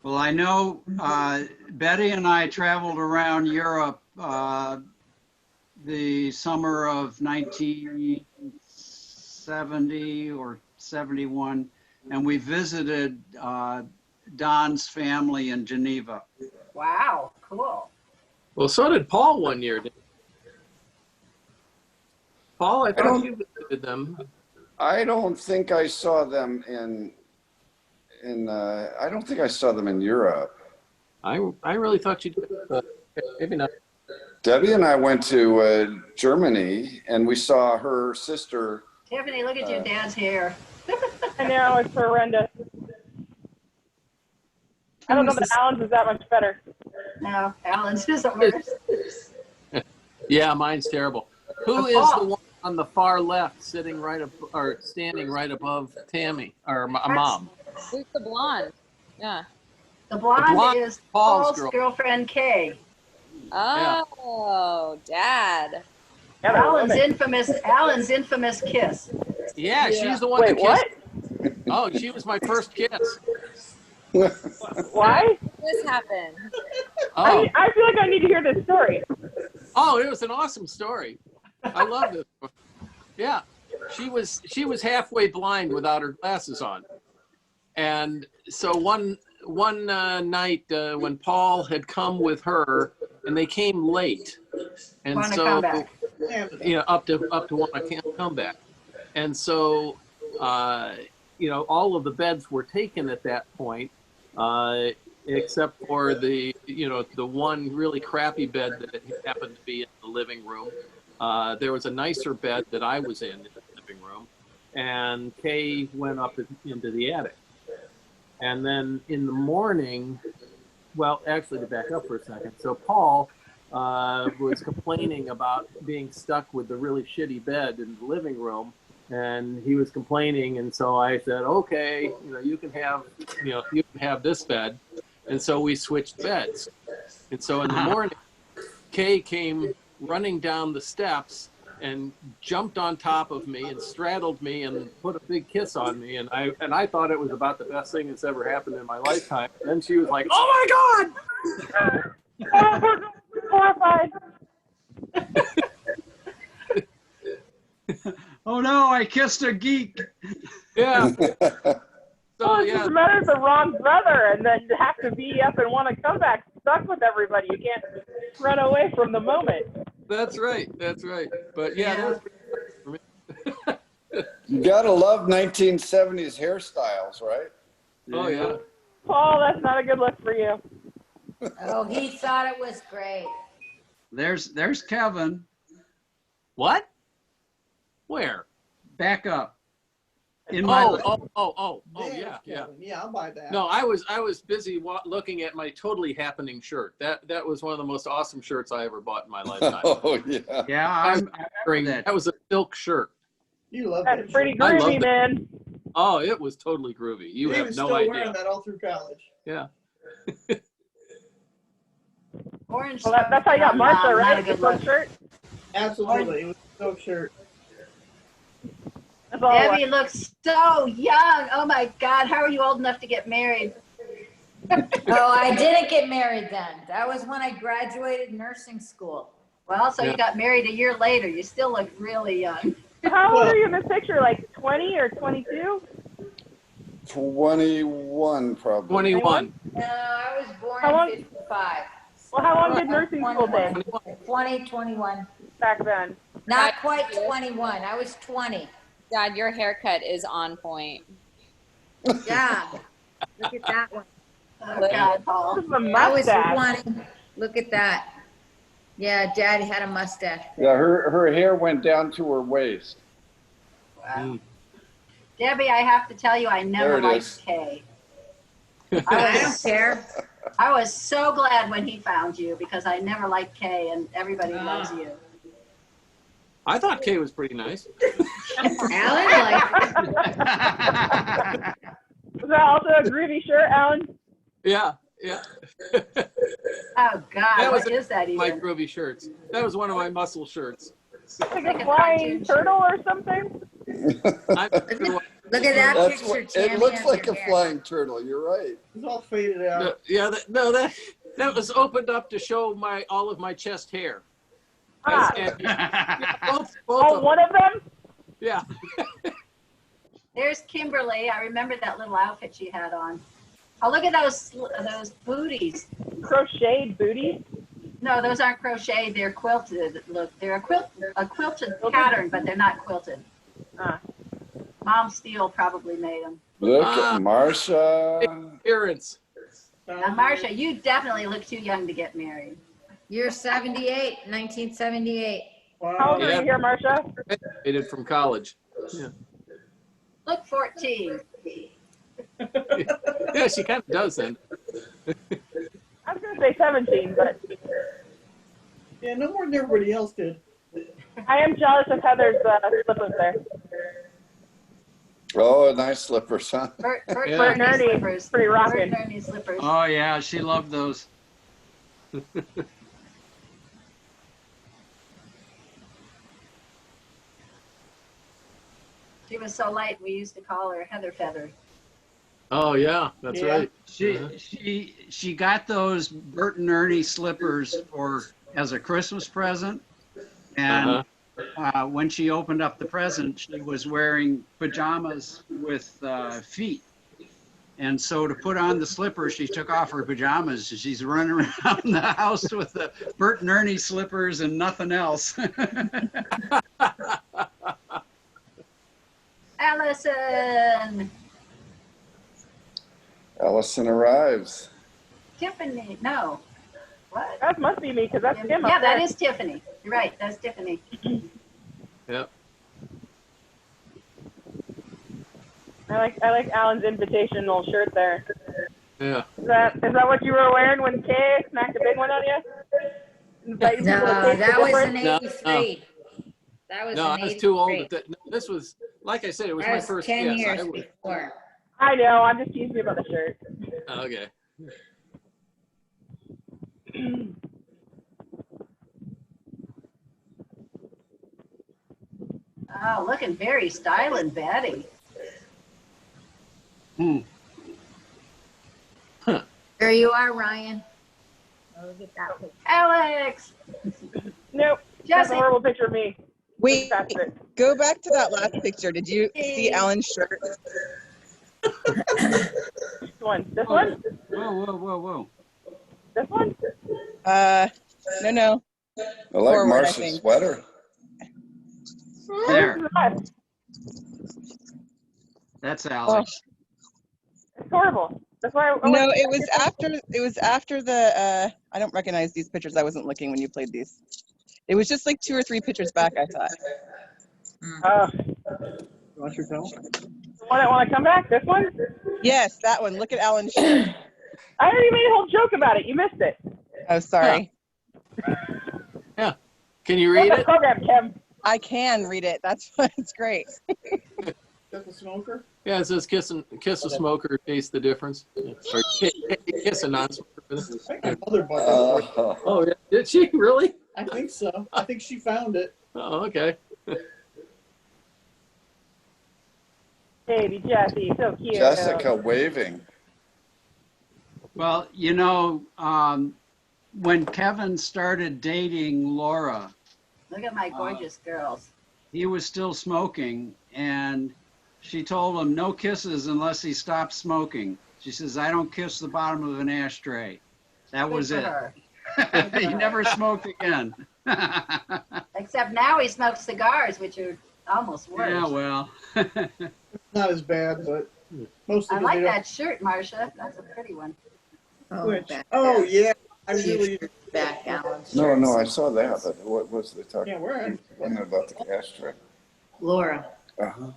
Well, I know Betty and I traveled around Europe the summer of 1970 or 71, and we visited Don's family in Geneva. Wow, cool. Well, so did Paul one year. Paul, I thought you visited them. I don't think I saw them in I don't think I saw them in Europe. I really thought you did, but maybe not. Debbie and I went to Germany and we saw her sister. Tiffany, look at your dad's hair. I know, it's horrendous. I don't know that Alan's is that much better. No, Alan's is the worst. Yeah, mine's terrible. Who is the one on the far left sitting right up or standing right above Tammy or Mom? Who's the blonde? Yeah. The blonde is Paul's Paul's girlfriend, Kay. Oh, Dad. Alan's infamous kiss. Yeah, she's the one Wait, who kissed. Oh, she was my first kiss. Why? This happened. Oh, I feel like I need to hear this story. oh, it was an awesome story. I love this. Yeah, she was halfway blind without her glasses on, and so one night when Paul had come with her, and they came late, and Wanna so come back. up to one I can't come back, and so all of the beds were taken at that point, except for the one really crappy bed that happened to be in the living room. There was a nicer bed that I was in the living room, and Kay went up into the attic. And then in the morning, well, actually to back up for a second, so Paul was complaining about being stuck with the really shitty bed in the living room, and he was complaining, and so I said, okay, you can have this bed, and so we switched beds. And so in the morning, Kay came running down the steps and jumped on top of me and straddled me and put a big kiss on me. And I thought it was about the best thing that's ever happened in my lifetime. And then she was like, "Oh my God!" Horrified. Oh no, I kissed a geek. Yeah. Oh, it's just a matter of the wrong brother, and then you have to be up and want to come back stuck with everybody. You can't run away from the moment. That's right. That's right. But yeah, that was pretty fun for me. You gotta love 1970s hairstyles, right? Oh yeah. Paul, that's not a good look for you. Oh, he thought it was great. There's Kevin. What? Where? Back up. In my yeah. Yeah, I'll buy that. No, I was busy looking at my totally happening shirt. That was one of the most awesome shirts I ever bought in my lifetime. Oh yeah. Yeah, I'm wearing that was a silk shirt. You love That's that. pretty I loved groovy, it. man. Oh, it was totally groovy. You He have was no still idea. wearing that all through college. Yeah. Orange. Well, that's how you got Martha, Not a right? good The silk look. shirt. Absolutely, it was a silk shirt. That's all I Debbie looks so young. Oh my God, how are you old enough to get married? Oh, I didn't get married then. That was when I graduated nursing school. Well, so Yeah. you got married a year later. You still look really young. How old are you in this picture? Like 20 or 22? 21 probably. 21. No, I was born How long- in 55. Well, how long So did nursing school take 21. back then? Not quite 21. I was 20. Dad, your haircut is on point. Yeah. Look at that one. Oh God, Paul. This is a I was mustache. 20. Look at that. Yeah, Daddy had a mustache. Yeah, her hair went down to her waist. Wow. Debbie, I have to tell you, I never There it liked is. Kay. I don't care. I was so glad when he found you because I never liked Kay, and everybody loves you. I thought Kay was pretty nice. Alan liked Was that also a groovy shirt, Alan? Yeah, yeah. Oh God, what is that My even? groovy shirts. That was one of my muscle shirts. Like a flying turtle or something? Look at that That's picture, what, Tammy. it looks of like your a hair. flying turtle. You're right. It's all faded out. Yeah, that was opened up to show all of my chest hair. Ah. Both Oh, of one of them? Yeah. There's Kimberly. I remember that little outfit she had on. Oh, look at those booties. Crocheted booties? No, those aren't crocheted. They're quilted. Look, they're a quilted pattern, but they're not quilted. Mom Steele probably made them. Look at Marsha. Appearance. Now, Marcia, you definitely look too young to get married. You're 78, 1978. How old are you here, Marcia? Graduated from college. Yeah. Look 14. Yeah, she kind of does then. I was going to say 17, but Yeah, no more than everybody else did. I am jealous of Heather's slippers there. Oh, nice slippers, huh? Bert Yeah. Bert and Ernie Ernie, slippers. pretty Bert rocking. and Ernie slippers. Oh yeah, she loved those. She was so light, we used to call her Heather Feather. Oh yeah, that's Yeah. right. She got those Bert and Ernie slippers as a Christmas present, and when she opened up the present, she was wearing pajamas with feet. And so to put on the slippers, she took off her pajamas. She's running around the house with the Bert and Ernie slippers and nothing else. Allison, Allison arrives. Tiffany, no. What? That must be me, because that's Tim Yeah, up that there. is Tiffany. You're right, that's Tiffany. Yep. I like Alan's invitational shirt there. Yeah. Is that what you were wearing when Kay smacked a big one on you? Invite people to No, taste the that was difference? in 83. That was No, in I was too old 83. at that. No, this was, like I said, it was That my was first 10 guess. years I was, before. I know, I'm just teasing you about the shirt. okay. Oh, looking very styling, Betty. There you are, Ryan. Oh, look at that picture. Alex. Nope. That's a Jesse. horrible picture of me. Wait, That's it. go back to that last picture. Did you see Alan's shirt? This one. This one? Whoa. This one? No. I like Forward, I Marcia's think. sweater. There. It's That's Alex. horrible. That's why I No, it was after the I don't recognize these pictures. I wasn't looking when you played these. It was just like 2 or 3 pictures back, I thought. Want your towel? The one that want to come back? This one? Yes, that one. Look at Alan's shirt. I already made a whole joke about it. You missed it. Oh, sorry. Yeah. Can you read What's the it? program, Kim? I can read it. That's why it's great. Got the smoker? Yeah, it says kiss a smoker, taste the difference. Yeah. Or kiss a non-smoker. I think my mother bought that for Oh, yeah. Did she really? I think so. I think she found it. Oh, okay. Baby Jessie, so cute. Jessica waving. Well, you know, when Kevin started dating Laura, Look at my gorgeous girls. he was still smoking, and she told him no kisses unless he stopped smoking. She says, I don't kiss the bottom of an ashtray. That was Good it. for her. He never smoked again. Except now he smokes cigars, which are almost worse. Yeah, well. Not as bad, but mostly. I 'cause like they don't- that shirt, Marcia. That's a pretty one. Which? Oh yeah, I You really. back, Alan. No, I saw that, but what was they talking? Yeah, we're in. Wasn't it about the ashtray? Laura. Uh-huh.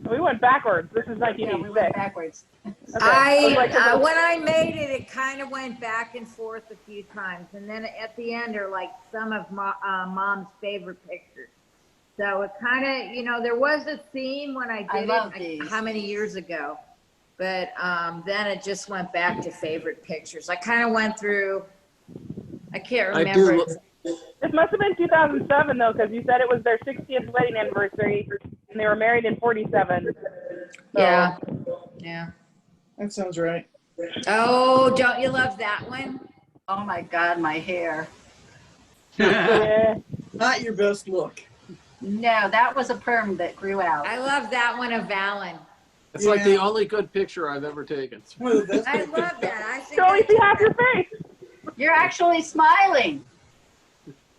We went backwards. This is Yeah, we 1986. went backwards. When I made it, it kind of went back and forth a few times. And then at the end are like some of Mom's favorite pictures. So it kind of, there was a theme when I did love it, these. how many years ago? But then it just went back to favorite pictures. I kind of went through, I can't I remember. do. This must have been 2007 though, because you said it was their 60th wedding anniversary, and they were married in 47. So, Yeah. That sounds right. Oh, don't you love that one? Oh my God, my hair. Yeah. Not your best look. No, that was a perm that grew out. I love that one of Valen. It's like the only good picture I've ever taken. One of the best I pictures. love that. I think You only see half your face. You're actually smiling.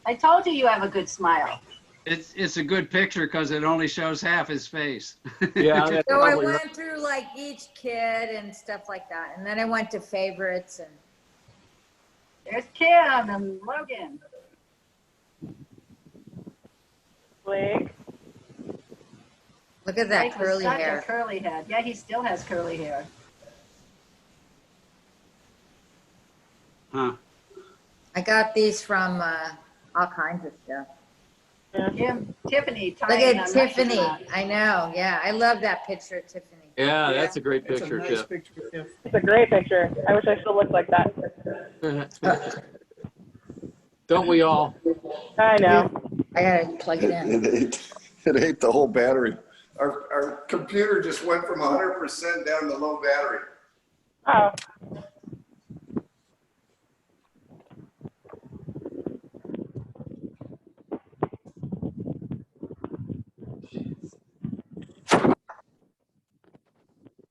I told you you have a good smile. It's a good picture because it only shows half his face. Yeah, that's So I probably went right. through like each kid and stuff like that. And then I went to favorites and There's Kim and Logan. Blake. look at that Blake was curly such hair. a curly head. Yeah, he still has curly hair. Huh. I got these from all kinds of stuff. Tiffany Look tying at on Tiffany. my I know. Yeah, I love that picture of Tiffany. Yeah, that's a great It's a picture, nice Tiff. picture, Tiff. It's a great picture. I wish I still looked like that. Don't we all? I know. I gotta plug it in. It ate the whole battery. Our computer just went from 100% down to low battery. Oh.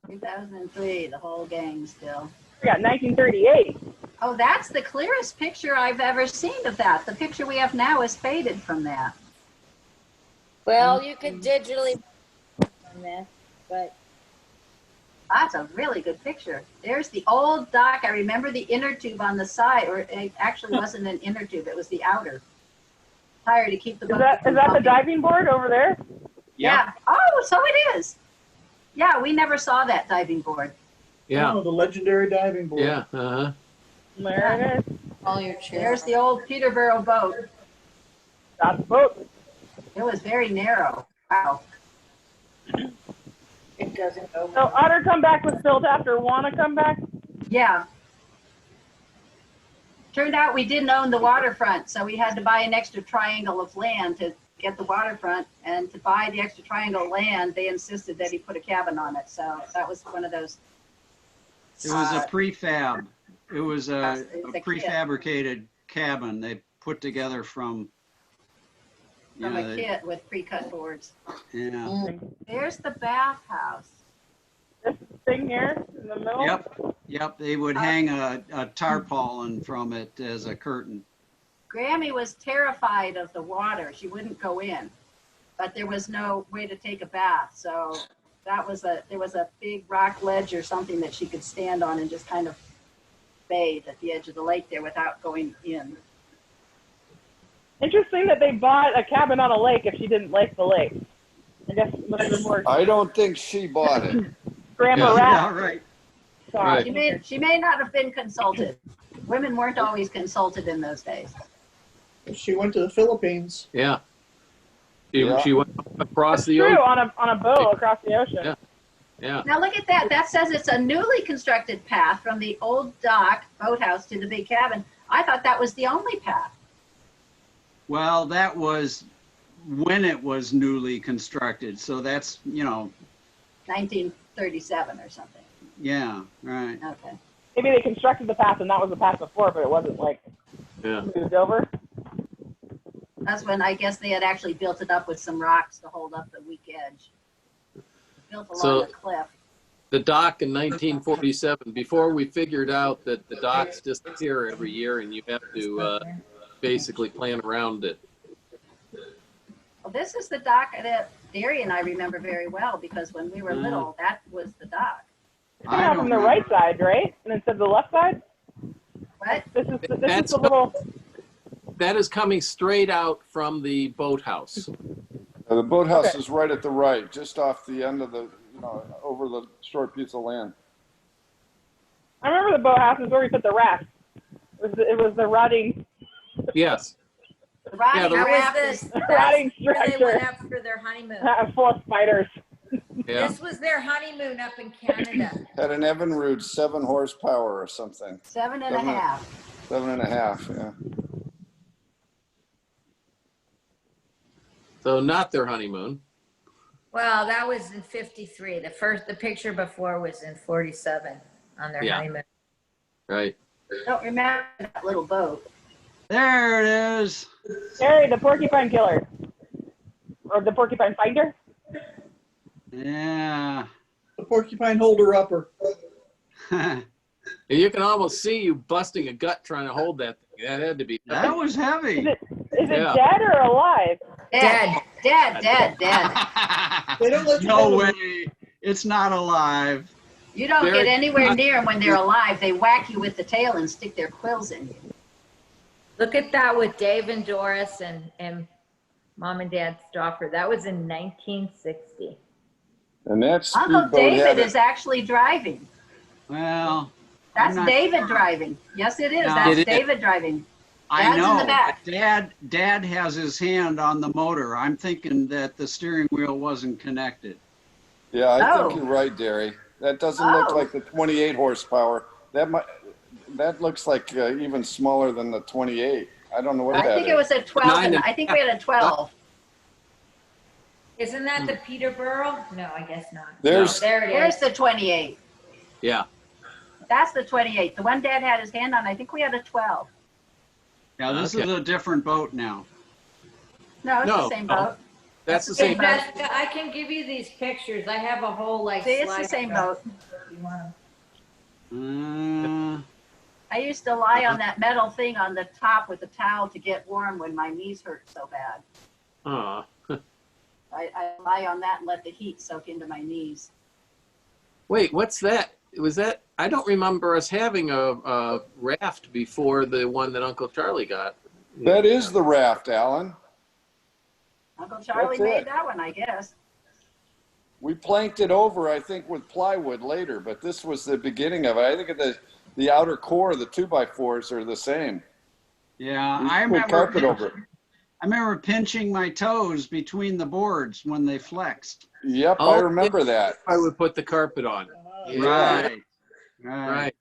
In 2003, the whole gang still. We got 1938. Oh, that's the clearest picture I've ever seen of that. The picture we have now is faded from that. Well, you could digitally on this, but That's a really good picture. There's the old dock. I remember the inner tube on the side, or it actually wasn't an inner tube, it was the outer tire to keep the Is boat that from the bumping. diving board over there? Yeah. Oh, so it is. Yeah, we never saw that diving board. Yeah. Oh, the legendary diving board. Yeah. Uh-huh. There it is. all your chairs. There's the old Peterborough boat. That's the boat. It was very narrow. Wow. It doesn't go. So Otter come back was built after Wanna come back? Yeah. Turned out we didn't own the waterfront, so we had to buy an extra triangle of land to get the waterfront. And to buy the extra triangle of land, they insisted that he put a cabin on it. So that was one of those. It was a prefab. It was a kit. prefabricated cabin they put together from A kit with pre-cut boards. Yeah. There's the bathhouse. This thing here in the middle? Yep. They would hang a tarpaulin from it as a curtain. Grammy was terrified of the water. She wouldn't go in, but there was no way to take a bath. So there was a big rock ledge or something that she could stand on and just kind of bathe at the edge of the lake there without going in. Interesting that they bought a cabin on a lake if she didn't like the lake. I guess it must have been more. I don't think she bought it. Grandma Rat. Right. Right. She may not have been consulted. Women weren't always consulted in those days. She went to the Philippines. Yeah. She went across the True, ocean. on a boat across the ocean. Yeah. Now look at that. That says it's a newly constructed path from the old dock boathouse to the big cabin. I thought that was the only path. Well, that was when it was newly constructed. So that's, 1937 or something. yeah, right. Okay. Maybe they constructed the path and that was the path before, but it wasn't like moved over. That's when I guess they had actually built it up with some rocks to hold up the weak edge. Built along the cliff. The dock in 1947, before we figured out that the docks disappear every year and you have to basically plan around it. Well, this is the dock that Derry and I remember very well because when we were little, that was the dock. It's coming out from the right side, right? And instead of the left side? What? This is the little... That is coming straight out from the boathouse. The boathouse is right at the right, just off the end of the, over the short piece of land. I remember the boathouse is where we put the raft. It was the rotting... Yes. The rotting raft was is rotting where they structure. went up for their honeymoon. Full of spiders. Yeah. This was their honeymoon up in Canada. Had an Evinrude 7 horsepower or something. 7.5. 7.5, yeah. So not their honeymoon. Well, that was in 53. The picture before was in 47 on their honeymoon. Right. Don't remember that little boat. There it is. Harry, the porcupine killer. Or the porcupine finder. Yeah. The porcupine holder-upper. You can almost see you busting a gut trying to hold that thing. That had to be. That was heavy. Is it dead or alive? Dead. They don't let you No hold way. them. It's not alive. You don't get anywhere near them when they're alive. They whack you with the tail and stick their quills in you. Look at that with Dave and Doris and Mom and Dad Stauffer. That was in 1960. And that Uncle speedboat David had is actually driving. Well, That's not David sure. driving. Yes, it is. No. That's It is. David driving. I Dad's know. in the back. Dad has his hand on the motor. I'm thinking that the steering wheel wasn't connected. Yeah, I Oh. think you're right, Derry. That doesn't look Oh. like the 28 horsepower. That looks like even smaller than the 28. I don't know what I that think is. it was a 12. And I think we had a 12. Isn't that the Peterborough? No, I guess not. There's There it There's is. the 28. Yeah. That's the 28. The one Dad had his hand on, I think we had a 12. Yeah, this Okay. is a different boat now. No, it's No, the same no. boat. That's the Hey, same. Jessica, I can give you these pictures. I have a whole See, it's the slideshow same boat. if you want 'em. I used to lie on that metal thing on the top with a towel to get warm when my knees hurt so bad. Aw. I lie on that and let the heat soak into my knees. Wait, what's that? Was that? I don't remember us having a raft before the one that Uncle Charlie got. that is the raft, Alan. Uncle Charlie That's made it. that one, I guess. We planked it over, I think, with plywood later, but this was the beginning of it. I think the outer core of the 2x4s are the same. Yeah, We I put remember. carpet over it. I remember pinching my toes between the boards when they flexed. Yep, Oh, I remember that. I would put the carpet on. Right. Right.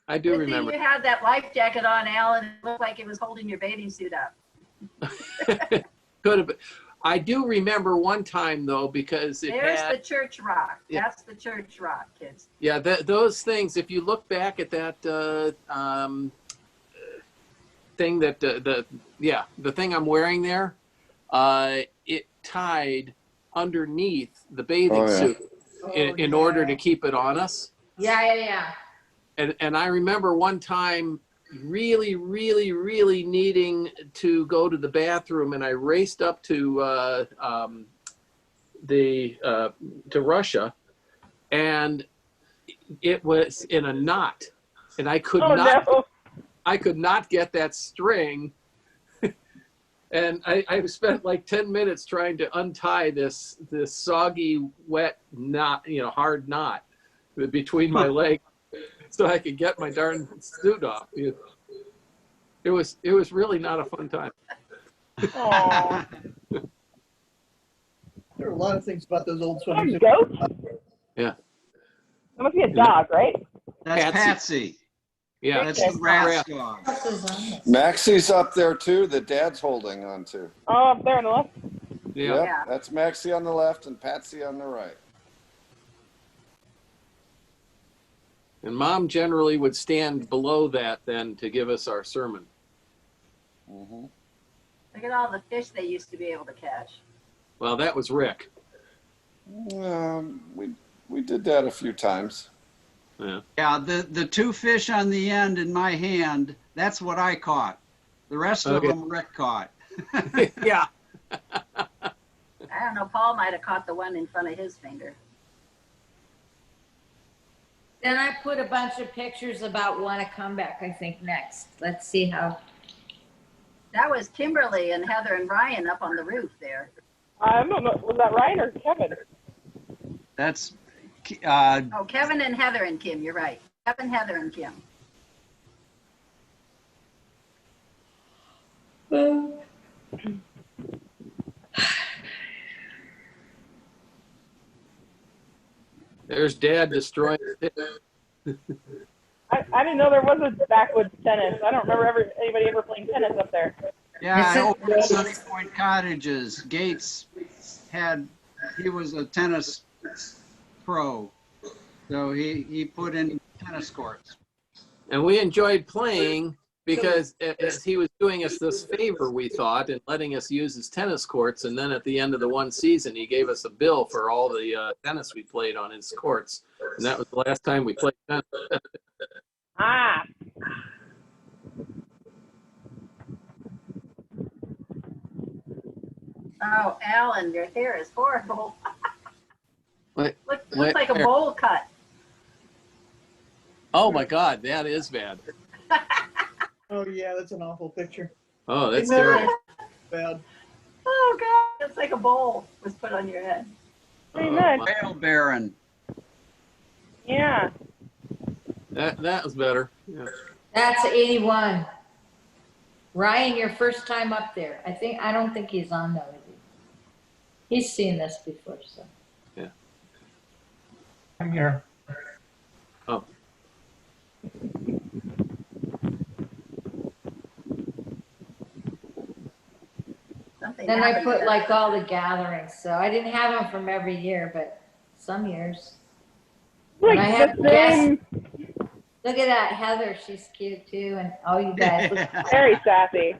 I do Good thing remember. you had that life jacket on, Alan. It looked like it was holding your bathing suit up. Could have been. I do remember one time though, because it There's had, the church rock. Yeah. That's the church rock, kids. yeah, those things, if you look back at that thing that, the thing I'm wearing there, it tied underneath the bathing suit in order to keep it on us. Yeah. And I remember one time really needing to go to the bathroom, and I raced up to Russia, and it was in a knot, and I could I could not get that string. And I spent like 10 minutes trying to untie this soggy, wet knot, hard knot between my legs, so I could get my darn suit off. It was really not a fun time. Aww. There are a lot of things about those old swimmers. Goat? Yeah. That must be a dog, right? That's Patsy. Yeah, That's the Rat's dog. Maxie's up there too, that Dad's holding on to. Oh, up there on the left. Yeah. Yep, that's Maxie on the left and Patsy on the right. And Mom generally would stand below that then to give us our sermon. Mm-hmm. Look at all the fish they used to be able to catch. Well, that was Rick. We did that a few times. Yeah, the two fish on the end in my hand, that's what I caught. The rest of them Rick caught. Yeah. I don't know, Paul might have caught the one in front of his finger. Then I put a bunch of pictures about wanna come back, I think, next. Let's see how. That was Kimberly and Heather and Ryan up on the roof there. I don't know, was that Ryan or Kevin? That's Oh, Kevin and Heather and Kim, you're right. Kevin, Heather, and Kim. There's Dad destroying it. I didn't know there was a backwoods tennis. I don't remember anybody ever playing tennis up there. Yeah, over at Sunny Point Cottages, Gates he was a tennis pro. So he put in tennis courts. And we enjoyed playing because as he was doing us this favor, we thought, and letting us use his tennis courts. And then at the end of the one season, he gave us a bill for all the tennis we played on his courts. And that was the last time we played tennis. Ah. Oh, Alan, your hair is horrible. Looks like a where? bowl cut. Oh my God, that is bad. Oh yeah, that's an awful picture. Oh, that's terrible. Bad. Oh God, it's like a bowl was put on your head. Pretty much. Rail Baron. Yeah. That was better. Yeah. That's 81. Ryan, your first time up there. I don't think he's on though, is he? He's seen this before, so. Yeah. I'm here. Oh. Then I put like all the gatherings, so I didn't have them from every year, but some years. Like and I have the same. Look at that, Heather, she's cute too, and all you guys. Very sassy.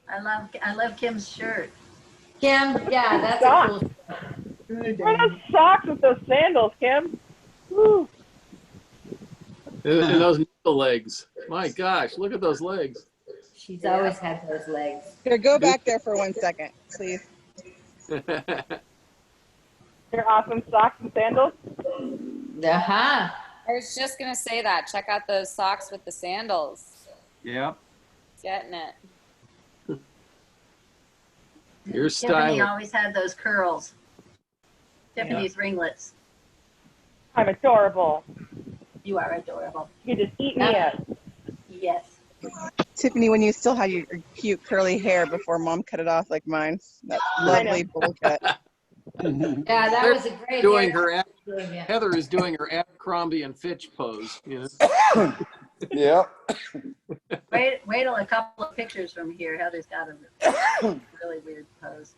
I love Kim's shirt. Kim, yeah, that's Socks. a cool shirt. Wear those socks with those sandals, Kim. Woo. And those nipple legs. My gosh, look at those legs. She's always had those legs. Here, go back there for 1 second, please. Your awesome socks and sandals. Uh-huh. I was just gonna say that. Check out those socks with the sandals. Yep. Getting it. Your Tiffany style. always had those curls. Tiffany's ringlets. I'm adorable. You are adorable. You just eat me up. Yes. Tiffany, when you still had your cute curly hair before Mom cut it off like mine, that lovely bowl cut. Yeah, that was a great Doing hair. her Heather is doing her Abercrombie and Fitch pose. You know. Yeah. Wait till a couple of pictures from here. Heather's got a really weird pose.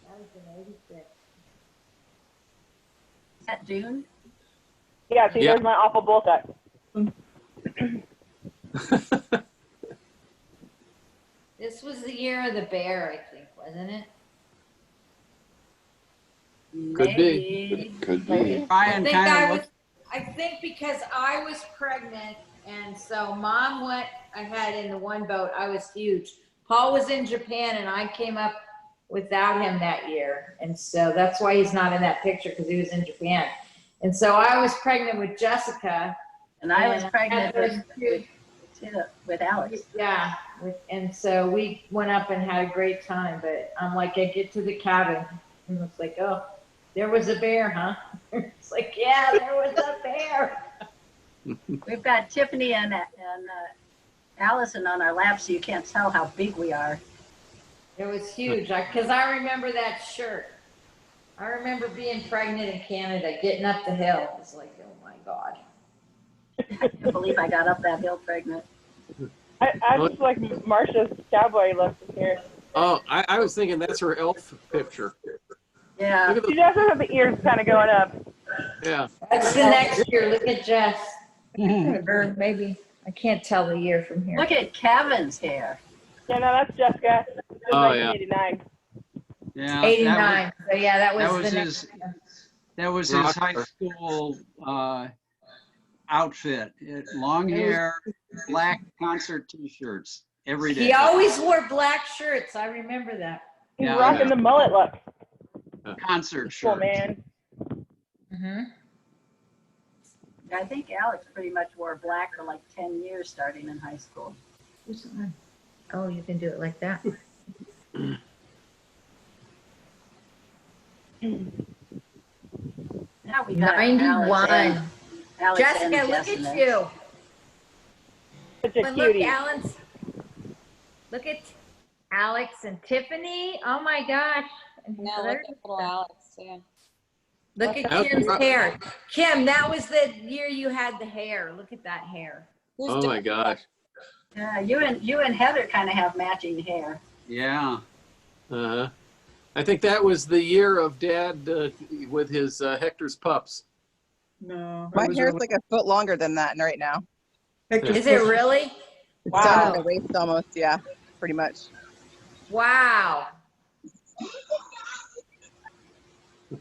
That was in 86. Is that June? Yeah, see, there's my awful bowl cut. This was the year of the bear, I think, wasn't it? Could be. Could be. Ryan kind of I think because I was pregnant, and so Mom went ahead in the one boat. I was huge. Paul was in Japan, and I came up without him that year, and so that's why he's not in that picture, because he was in Japan. And so I was pregnant with Jessica, and I was pregnant with Alex. Yeah, and so we went up and had a great time. But I'm like, I get to the cabin, and it's like, oh, there was a bear, huh? It's like, yeah, there was a bear. We've got Tiffany and Allison on our lap, so you can't tell how big we are. It was huge, because I remember that shirt. I remember being pregnant in Canada, getting up the hill. It was like, oh my God. I can't believe I got up that hill pregnant. I just like Marsha's cowboy look here. Oh, I was thinking that's her elf picture. Yeah. She does have the ears kind of going up. Yeah. That's the next year. Look at Jess. Or maybe, I can't tell the year from here. Look at Kevin's hair. Yeah, no, that's Jessica. Oh, yeah. 1989. Yeah. 89. So yeah, that was his high school outfit. Long hair, black concert T-shirts every day. He always wore black shirts. I remember that. He's rocking the mullet look. Concert Cool, shirts. man. Mm-hmm. I think Alex pretty much wore black for like 10 years starting in high school. Oh, you can do it like that. Now we got 91. Alex Jessica, and look Jess at you. Such a But cutie. Look at Alex and Tiffany. Oh my gosh. And Yeah, Heather. look at little Alex, yeah. Look at Kim's hair. Kim, that was the year you had the hair. Look at that hair. Oh my gosh. Yeah, you and Heather kind of have matching hair. Yeah. Uh-huh. I think that was the year of Dad with his Hector's pups. No. My hair's like a foot longer than that right now. Is it really? It's Wow. down to the waist almost, yeah, pretty much. Wow.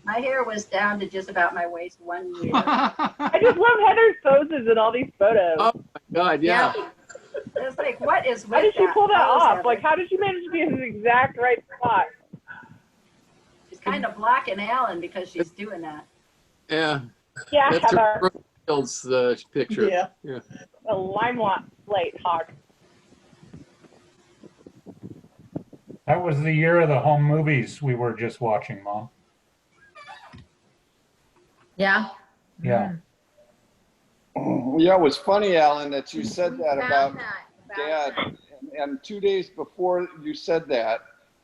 My hair was down to just about my waist 1 year. I just love Heather's poses in all these photos. Oh my God, yeah. It's like, what is with How did she pull that pose, off? Heather? Like, how did she manage to be in the exact right spot? She's kind of blocking Alan because she's doing that. Yeah. Yeah, That's Heather. her Fields picture. Yeah. A limelight hog. That was the year of the home movies we were just watching, Mom. Yeah. Yeah. Yeah, it was funny, Alan, that you said that about Found that. Dad. And 2 days before you said that,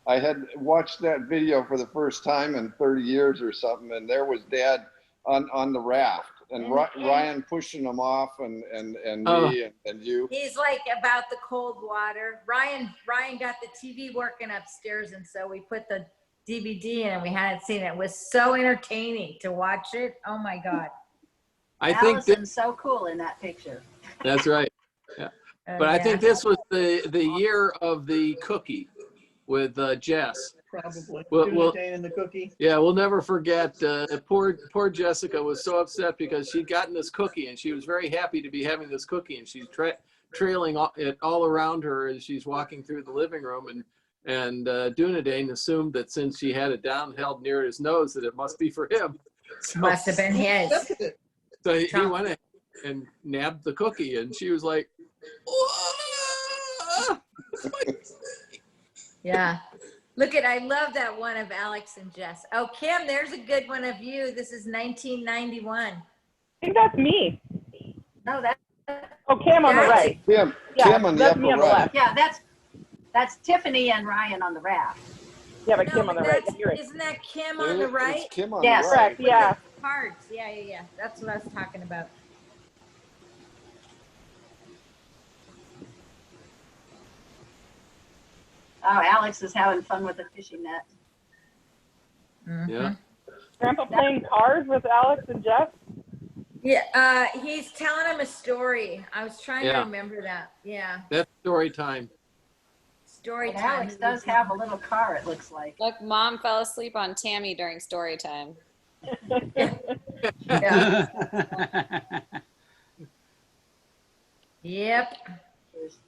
I had watched that video for the first time in 30 years or something, and there was Dad on the raft, and Ryan pushing him off, and me and you. He's like about the cold water. Ryan got the TV working upstairs, and so we put the DVD in and we hadn't seen it. It was so entertaining to watch it. Oh my God. I think Allison's so cool in that picture. that's right. Yeah. Oh, But I yeah. think this was the year of the cookie with Jess. Probably. Well, Doing well- a day in the cookie. Yeah, we'll never forget. Poor Jessica was so upset because she'd gotten this cookie and she was very happy to be having this cookie, and she's trailing it all around her as she's walking through the living room, and Dunedin assumed that since she had it down held near his nose that it must be for him. So, Must have been his. so he went ahead and nabbed the cookie, and she was like, "Ah!" Yeah. I love that one of Alex and Jess. Oh, Kim, there's a good one of you. This is 1991. I think that's me. No, that. Oh, Cam on the right. Kim on the that's upper me on the right. left. Yeah, that's Tiffany and Ryan on the raft. Yeah, but Kim on the right. You're right. Isn't that Kim on the right? It's Kim on Yes. the right. Correct, yeah. Cards. Yeah. That's what I was talking about. Oh, Alex is having fun with the fishing net. Yeah. Grandpa playing cars with Alex and Jeff? Yeah, he's telling him a story. I was trying to Yeah. remember that. Yeah, That's story time. story And time. Alex does have a little car, it looks like. Look, Mom fell asleep on Tammy during story time. Yeah. Yep.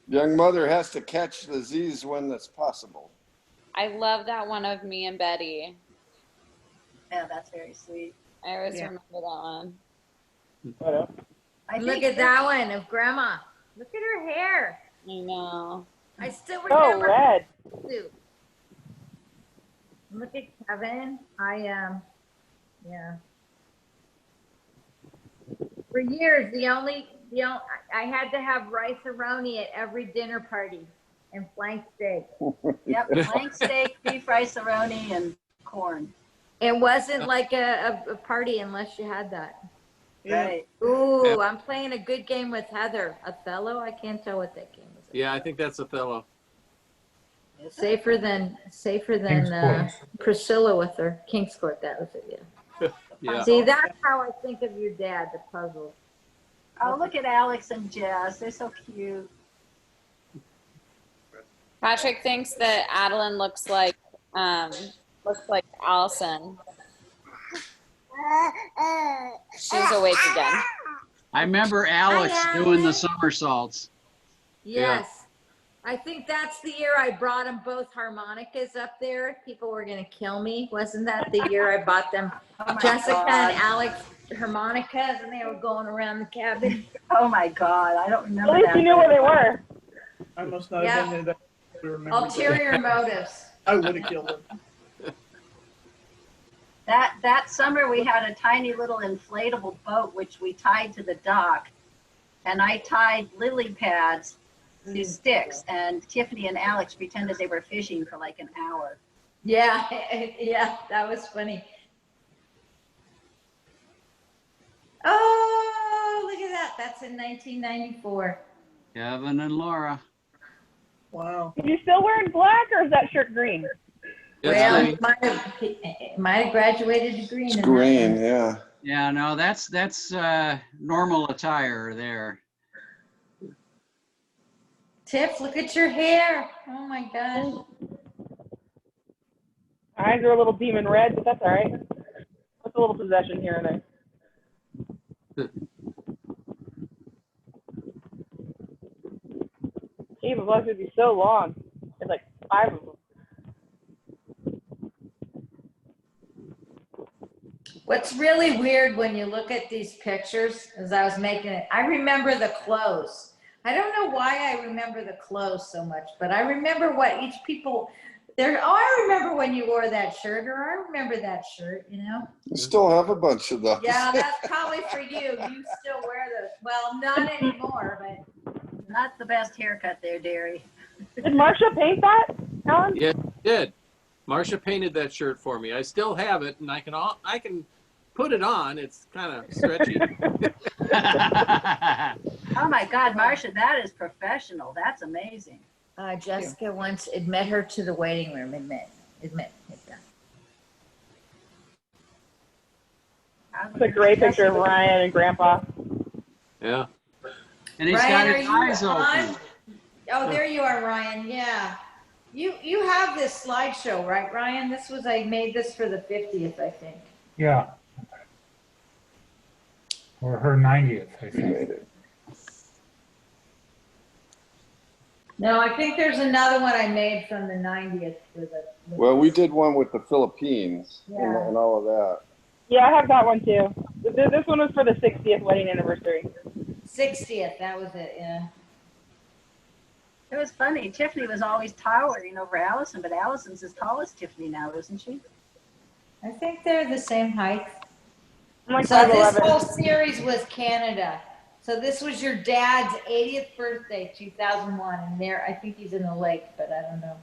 Young mother has to catch the Z's when that's possible. I love that one of me and Betty. Yeah, that's very sweet. I always Yeah. remember that one. Look at that one of Grandma. Look at her hair. I know. I still Oh, remember. red. her suit. Look at Kevin. Yeah. For years, I had to have rice-a-roni at every dinner party and flank steak. Yep, flank steak, beef rice-a-roni, and corn. It wasn't like a party unless you had that. Right. Ooh, I'm playing a good game with Heather. Othello? I can't tell what that game is. Yeah, I think that's Othello. Safer than Priscilla with her King's Court. That was it. Yeah. Yeah. See, that's how I think of your dad. The puzzle. Oh, look at Alex and Jess. They're so cute. Patrick thinks that Adeline looks like Allison. She's awake again. I remember Alex doing the somersaults. Yes. I think that's the year I brought them both harmonicas up there. People were going to kill me. Wasn't that the year I bought them Jessica God. and Alex harmonicas and they were going around the cabin? Oh my God, I don't remember At least that. you knew where they were. I must not have been there to remember. Ulterior motives. I would have killed him. That summer we had a tiny little inflatable boat which we tied to the dock, and I tied lily pads to sticks, and Tiffany and Alex pretended they were fishing for like an hour. Yeah, yeah, that was funny. Oh, look at that. That's in 1994. Kevin and Laura. Wow. Are you still wearing black or is that shirt green? Well, it might have graduated to green. It's in green, that yeah. Yeah, no, that's normal attire there. Tiff, look at your hair. Oh my gosh. Eyes are a little demon red, but that's all right. That's a little possession here and there. Gee, the vlogs would be so long. There's like 5 of them. What's really weird when you look at these pictures, as I was making it, I remember the clothes. I don't know why I remember the clothes so much, but I remember what each people there. Oh, I remember when you wore that shirt, or I remember that shirt, you know? You still have a bunch of those. Yeah, that's probably for you. You still wear those. Well, not anymore, but. Not the best haircut there, Derry. Did Marcia paint that, Alan? Yeah, she did. Marcia painted that shirt for me. I still have it, and I can put it on. It's kind of stretchy. Oh my God, Marcia, that is professional. That's amazing. Jessica once admit her to the waiting room. Admit. It's a great picture of Ryan and Grandpa. Yeah. And he's Ryan, got his eyes open. Oh, there you are, Ryan. Yeah. You have this slideshow, right, Ryan? I made this for the 50th, I think. Yeah. Or her 90th, I think. No, I think there's another one I made from the 90th for the. Well, we did one with the Philippines Yeah. and all of that. Yeah, I have that one too. This one was for the 60th wedding anniversary. 60th, that was it, yeah. It was funny. Tiffany was always towering over Allison, but Allison's as tall as Tiffany now, isn't she? I think they're the same height. I'm like So this 5'11". whole series was Canada. So this was your dad's 80th birthday, 2001, and there, I think he's in the lake, but I don't know.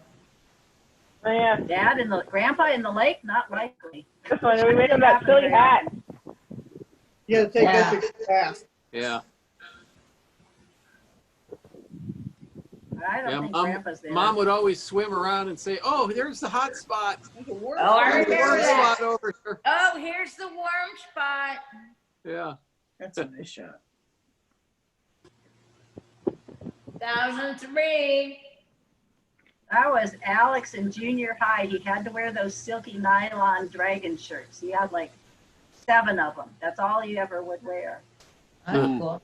Oh yeah. Dad and Grandpa in the lake? Not likely. This one, we made him that silly hat. You gotta take that picture fast. Yeah. I don't Yeah, think mom, Grandpa's there. mom would always swim around and say, "Oh, there's the hot spot. There's a warm Oh, I spot. remember warm that. spot over here." Oh, here's the warm spot. Yeah. That's a nice shot. 2003. That was Alex in junior high. He had to wear those silky nylon dragon shirts. He had like 7 of them. That's all he ever would wear. That's cool.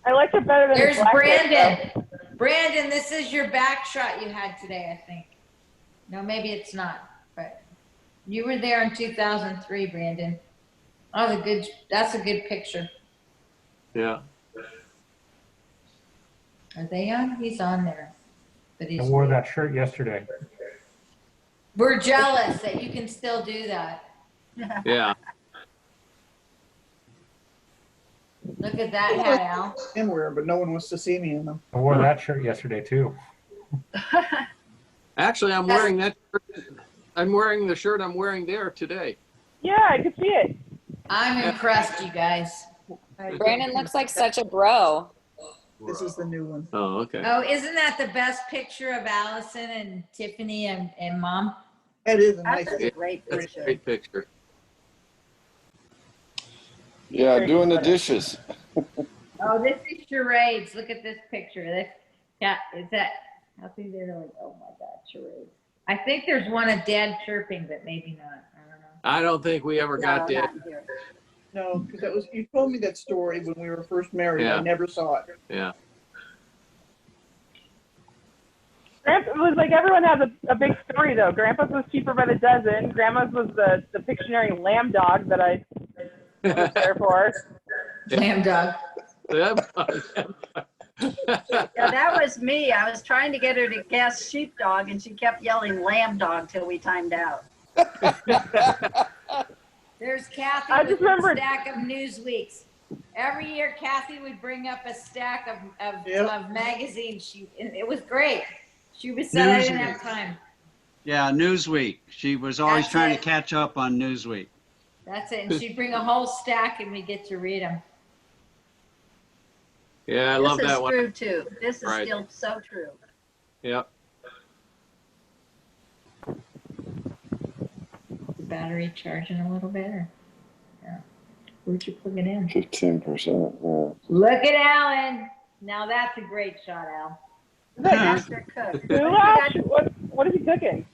I liked it better than There's the black Brandon. though. Brandon, this is your back shot you had today, I think. No, maybe it's not, but you were there in 2003, Brandon. Oh, that's a good picture. Yeah. Are they on? He's on there. But I he's, wore that shirt yesterday. we're jealous that you can still do that. Yeah. Look at that hat, Al. I'm wearing, but no one wants to see me in them. I wore that shirt yesterday too. Actually, I'm wearing that. I'm wearing the shirt I'm wearing there today. Yeah, I could see it. I'm impressed, you guys. Brandon looks like such a bro. This is the new one. Oh, okay. Oh, isn't that the best picture of Allison and Tiffany and Mom? That is a nice. That's a great That's picture. a great picture. Yeah, doing the dishes. Oh, this is charades. Look at this picture. This, yeah, is that? I think they're like, oh my God, charades. I think there's one of Dad chirping, but maybe not. I don't know. I don't think we ever got No, that. not here. No, because that was, you told me that story when we were first married. Yeah. I never saw it. Yeah. Grandpa, it was like everyone has a big story though. Grandpa's was cheaper by the dozen. Grandma's was the Pictionary lamb dog that I was there for. Lamb dog. Yeah, that was me. I was trying to get her to guess sheepdog, and she kept yelling lamb dog till we timed out. There's Kathy I with just a remembered- stack of Newsweeks. Every year, Kathy would bring up a stack of magazines. It was great. She was said I didn't have time. Yeah, Newsweek. She was always That's trying it. to catch up on Newsweek. That's it. And she'd bring a whole stack, and we get to read them. Yeah, I love This that is one. true too. This is Right. still so true. Yep. The battery charging a little better. Yeah. Where'd you plug it in? 15%. Yeah. Look at Alan. Now that's a great shot, Al. Master cook. Goulash? What is he cooking?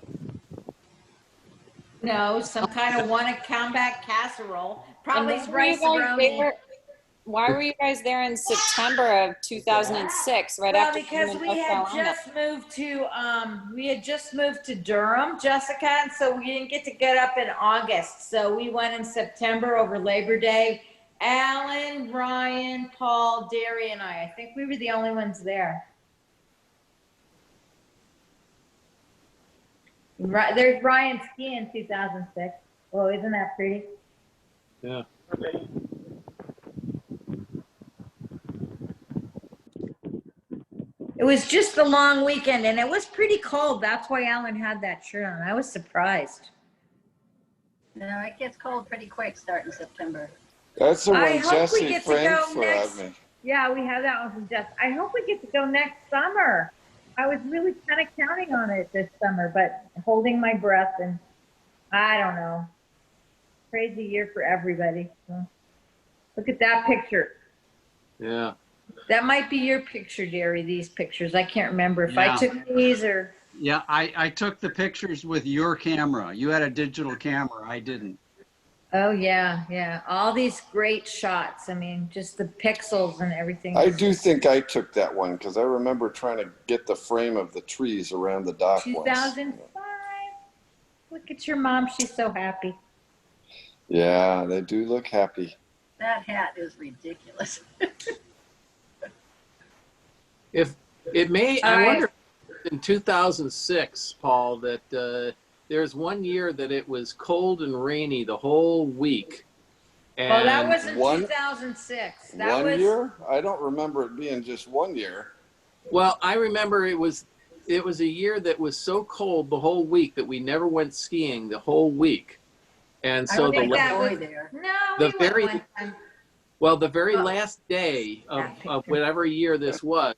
No, some kind of one combat casserole. Probably And rice why were you guys there in September of 2006, right Well, after because coming we to North had Carolina? just moved to Durham, Jessica, and so we didn't get to get up in August. So we went in September over Labor Day. Alan, Ryan, Paul, Derry, and I think we were the only ones there. Right, there's Ryan skiing in 2006. Well, isn't that pretty? Yeah. It was just a long weekend, and it was pretty cold. That's why Alan had that shirt on. I was surprised. No, it gets cold pretty quick starting September. That's the I one hope we Jesse get to go Frankfurt next. had me. Yeah, we have that one from Jess. I hope we get to go next summer. I was really kind of counting on it this summer, but holding my breath, and I don't know. Crazy year for everybody. So, look at that picture. Yeah. That might be your picture, Jerry, these pictures. I can't remember if Yeah. I took these or. Yeah, I took the pictures with your camera. You had a digital camera. I didn't. Oh, yeah, yeah. All these great shots. I mean, just the pixels and everything. I do think I took that one because I remember trying to get the frame of the trees around the dock once. 2005. Look at your mom. She's so happy. Yeah, they do look happy. That hat is ridiculous. If it may, All I right. wonder in 2006, Paul, that there's one year that it was cold and rainy the whole week. And Well, that was in one- 2006. That One was, year? I don't remember it being just 1 year. Well, I remember it was a year that was so cold the whole week that we never went skiing the whole week. And I so would the think la- that was there. No, the we very went one time. well, the very Oh, last day that of picture. whatever year this was,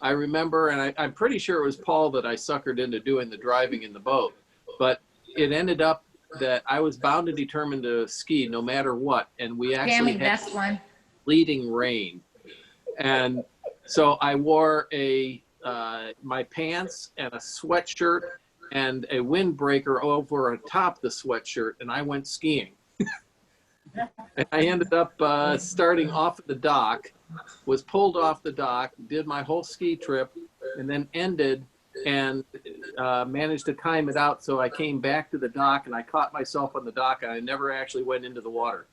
I remember, and I'm pretty sure it was Paul that I suckered into doing the driving in the boat, but it ended up that I was bound and determined to ski no matter what. And we actually Jamie, had best one. leading rain. And so I wore my pants and a sweatshirt and a windbreaker over atop the sweatshirt, and I went skiing. And I ended up starting off at the dock, was pulled off the dock, did my whole ski trip, and then ended and managed to time it out. So I came back to the dock and I caught myself on the dock, and I never actually went into the water.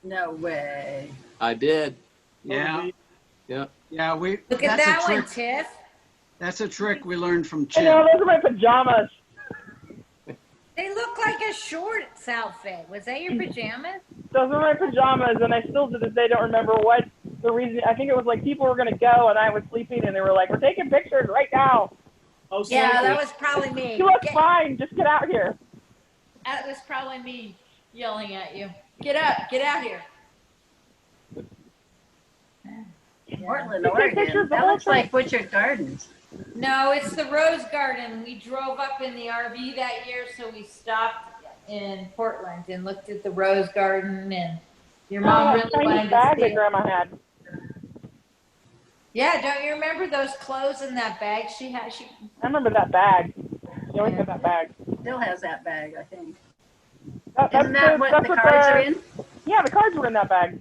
No way. I did. Yeah. Yeah. Yeah, Look at that's that a one, trick. Tiff. That's a trick we learned from I Chip. know, those are my pajamas. They look like a shorts outfit. Was that your pajamas? Those are my pajamas, and I still to this day don't remember what the reason. I think it was like people were gonna go, and I was sleeping, and they were like, "We're taking pictures right now." Yeah, that was probably me. You look fine. Just get out here. That was probably me yelling at you. Get up, get out here. Portland, Oregon. That looks like Butchert Gardens. No, it's the Rose Garden. We drove up in the RV that year, so we stopped in Portland and looked at the Rose Garden, and your mom really Chinese wanted to bag see that it. Grandma had. Yeah, don't you remember those clothes in that bag she had? I remember that bag. She always had that bag. Still has that bag, I think. That's Isn't that what the cards are in? Yeah, the cards were in that bag.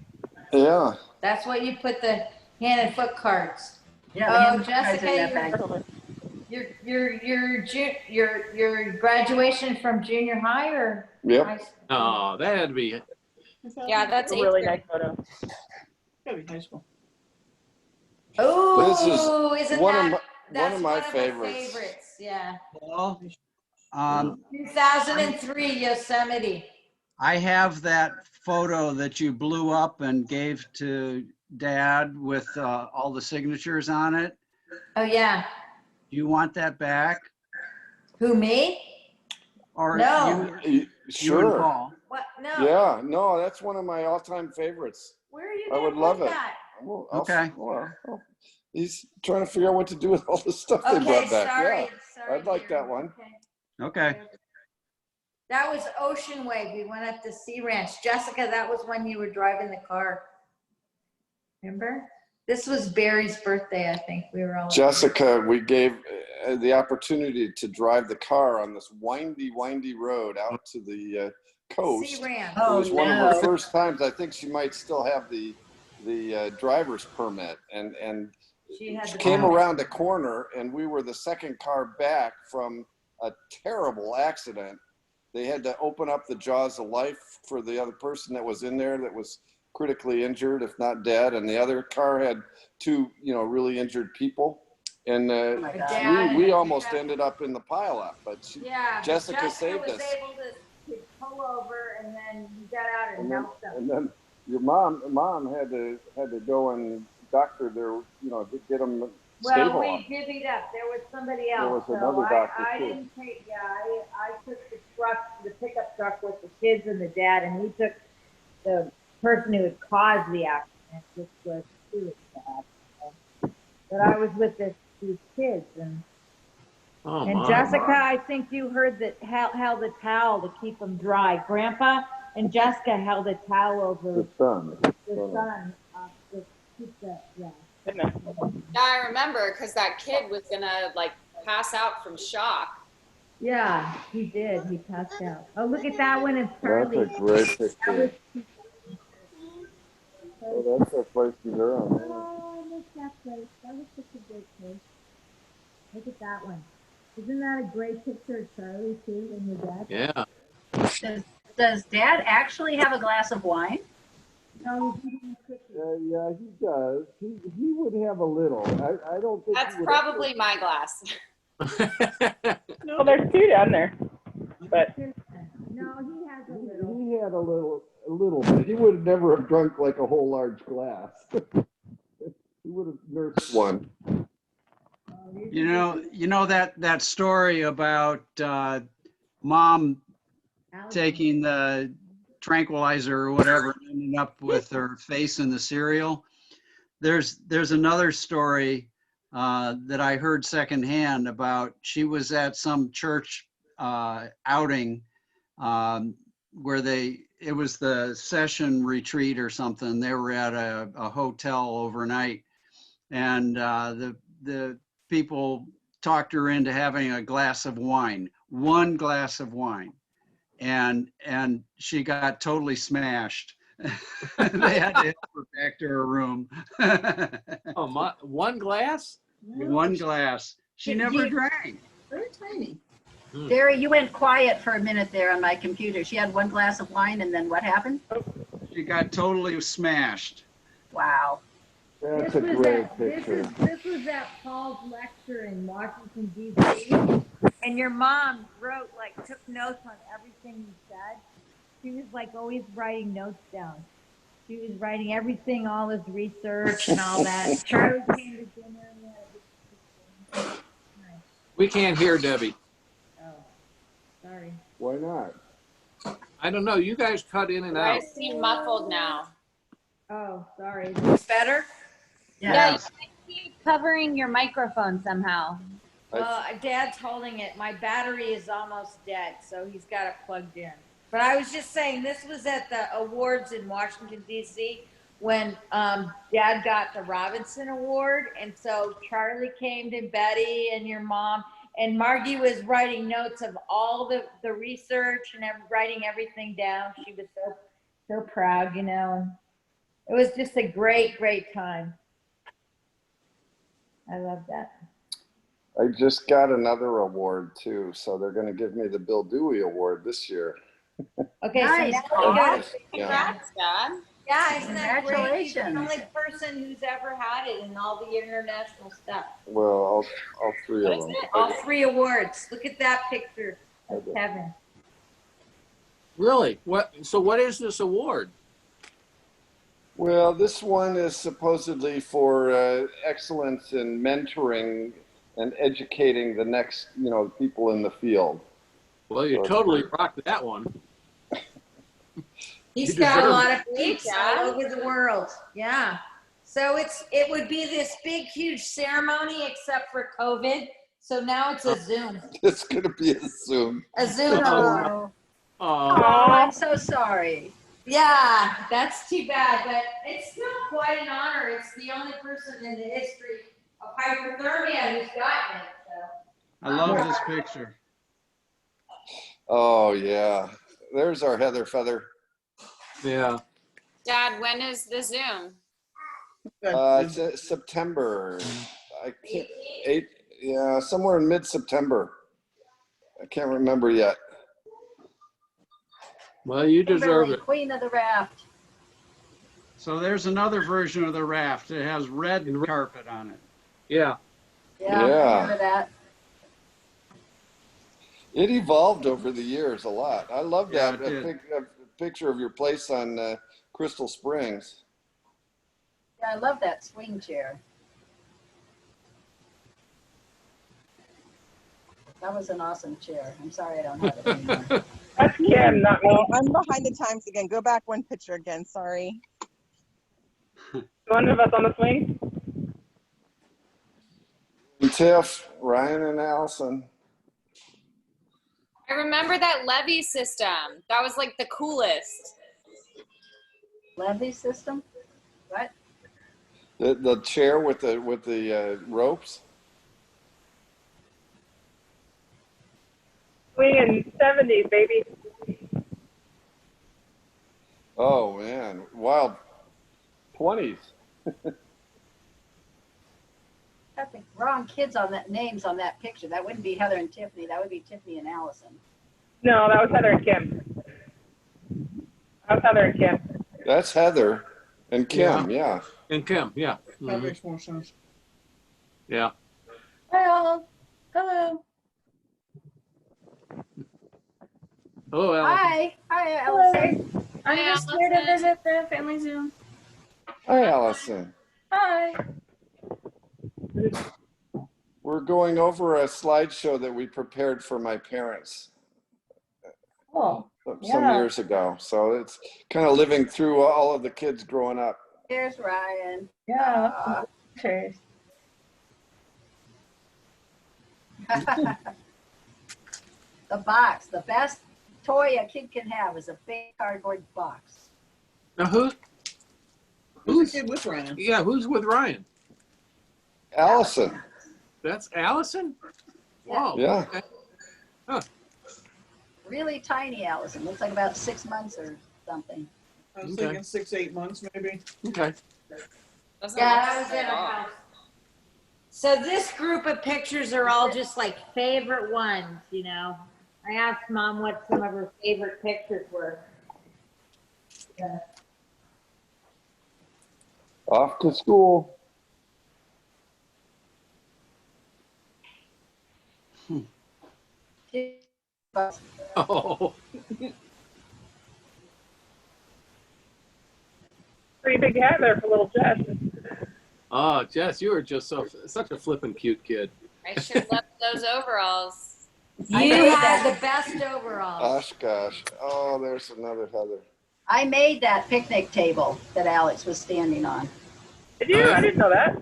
Yeah. That's what you put the hand and foot cards. Yeah, the Oh, hand cards Jessica, in that bag. your graduation from junior high or? Yep. high school? Oh, that had to be. Yeah, that's a really 8th nice grade. photo. Gotta be high school. Oh, isn't one that of my, that's one of my the favorites. favorites? Yeah. Well, 2003 Yosemite. I have that photo that you blew up and gave to Dad with all the signatures on it. Oh yeah. Do you want that back? Who, me? Or No. you and Sure. Paul? What? No. Yeah, no, that's one of my all-time favorites. Where are you I gonna would love put it. that? Well, Okay. He's trying to figure out what to do with all the stuff they Okay, brought back. sorry, Yeah, sorry, I'd like dear. that one. Okay. That was Ocean Wave. We went up to Sea Ranch. Jessica, that was when you were driving the car. Remember? This was Barry's birthday, I think. We were all. Jessica, we gave the opportunity to drive the car on this windy road out to the coast. Sea Ranch. It was one of her no. first times. I think she might still have the driver's permit, and She had she the came permit. around a corner, and we were the second car back from a terrible accident. They had to open up the jaws of life for the other person that was in there that was critically injured, if not dead, and the other car had two, really injured people. And we almost ended up in the pileup, but Yeah, Jessica saved was us. able to pull over, and then you got out and helped them. And then your mom had to go and doctor their, get them Well, stable. we divvied up. There was somebody else. There was so another doctor, I too. didn't take. Yeah, I took the pickup truck with the kids and the dad, and we took the person who had caused the accident, which was suicide. But I was with these kids, and Oh, and my. Jessica, I think you heard that held a towel to keep them dry. Grandpa and Jessica held a towel over The sun. the sun to keep the yeah. Yeah, I remember because that kid was gonna like pass out from shock. Yeah, he did. He passed out. Oh, look at that one in Charlie. That's a great That picture. was Oh, that's our place to go. Oh, look at that place. That was such a great place. Look at that one. Isn't that a great picture of Charlie too and your dad? Yeah. Does Dad actually have a glass of wine? No, he didn't cook it. Yeah, he does. He would have a little. I don't think That's probably my glass. No, there's two down there. But No, he has a little. He had a little bit. He would never have drunk like a whole large glass. He would have nursed one. You know that story about Mom taking the tranquilizer or whatever and ending up with her face in the cereal. There's another story that I heard secondhand about. She was at some church outing where it was the session retreat or something. They were at a hotel overnight, and the people talked her into having a glass of wine, one glass of wine, and she got totally smashed. They had to help her back to her room. Oh, one glass? One glass. She never drank. Very tiny. Hmm. Jerry, you went quiet for a minute there on my computer. She had one glass of wine and then what happened? She got totally smashed. Wow. That's a great picture. This was at Paul's lecture in Washington, D.C. And your mom took notes on everything you said. She was always writing notes down. She was writing everything, all his research and all that. Charlie came to dinner. And we had a big We can't hear Debbie. Oh, sorry. Why not? I don't know. You guys cut in and out. I seem muffled now. Oh, sorry. Is this better? Yeah, you might keep covering your microphone somehow. Well, Dad's holding it. My battery is almost dead, so he's got it plugged in. But I was just saying, this was at the awards in Washington, D.C. when Dad got the Robinson Award. And so Charlie came to Betty and your mom. And Margy was writing notes of all the research and writing everything down. She was so proud, And it was just a great, great time. I love that. I just got another award too, so they're going to give me the Bill Dewey Award this year. Okay, Nice. so now we got Congrats, Dad. Yeah, isn't that great? He's the Congratulations. only person who's ever had it in all the international stuff. Well, all three of them. All 3 awards. Look at that picture of Kevin. Really? So what is this award? Well, this one is supposedly for excellence in mentoring and educating the next, people in the field. Well, you totally rocked that one. He's You got a deserve lot it. of peeps all over the world. Yeah. So it would be this big, huge ceremony except for COVID. So now it's a Zoom. It's going to be a Zoom. A Zoom. Oh, Oh, I'm so sorry. Yeah, that's too bad, but it's still quite an honor. It's the only person in the history of hypothermia who's gotten it. So. I love this picture. Oh, yeah. There's our Heather Feather. yeah. Dad, when is the Zoom? It's September. I can't, somewhere in mid-September. I can't remember yet. Well, you deserve Kimberly, it. Queen of the Raft. So there's another version of the raft. It has red carpet on it. Yeah. Yeah, I remember that. It evolved over the years a lot. I love Yeah, that it did. picture of your place on Crystal Springs. Yeah, I love that swing chair. That was an awesome chair. I'm sorry I don't have it anymore. That's Kim, not me. Oh, I'm behind the times again. Go back one picture again. Sorry. One of us on the swing? And Tiff, Ryan, and Allison. I remember that levee system. That was like the coolest. Levy system? What? The chair with the ropes. Swing in 70s, baby. Oh man, wild 20s. Got the wrong kids on that names on that picture. That wouldn't be Heather and Tiffany. That would be Tiffany and Allison. No, that was Heather and Kim. That was Heather and Kim. That's Heather and Kim. Yeah. And Kim, yeah. That Mhm. makes more sense. Yeah. Hello. Hello. Hello, Allison. Hi. Hi, Allison. I'm just here to visit the family Zoom. Hi, Allison. Hi. We're going over a slideshow that we prepared for my parents Cool. some Yeah. years ago. So it's kind of living through all of the kids growing up. Here's Ryan. Yeah. Pictures. The box, the best toy a kid can have is a big cardboard box. Now who's the kid with Ryan? Yeah, who's with Ryan? Allison. That's Allison? Wow. Yeah. Okay. Huh. Really tiny Allison, looks like about 6 months or something. I was Okay. thinking 6, 8 months maybe. Okay. Yeah, I was in a house. So this group of pictures are all just like favorite ones, you know. I asked Mom what some of her favorite pictures were. Yeah. Off to school. Oh. Pretty big hat there for little Jess. Oh, Jess, you are just such a flippin' cute kid. I should have left those overalls. You had the best overalls. Gosh. Oh, there's another Heather. I made that picnic table that Alex was standing on. Did you? I didn't know that.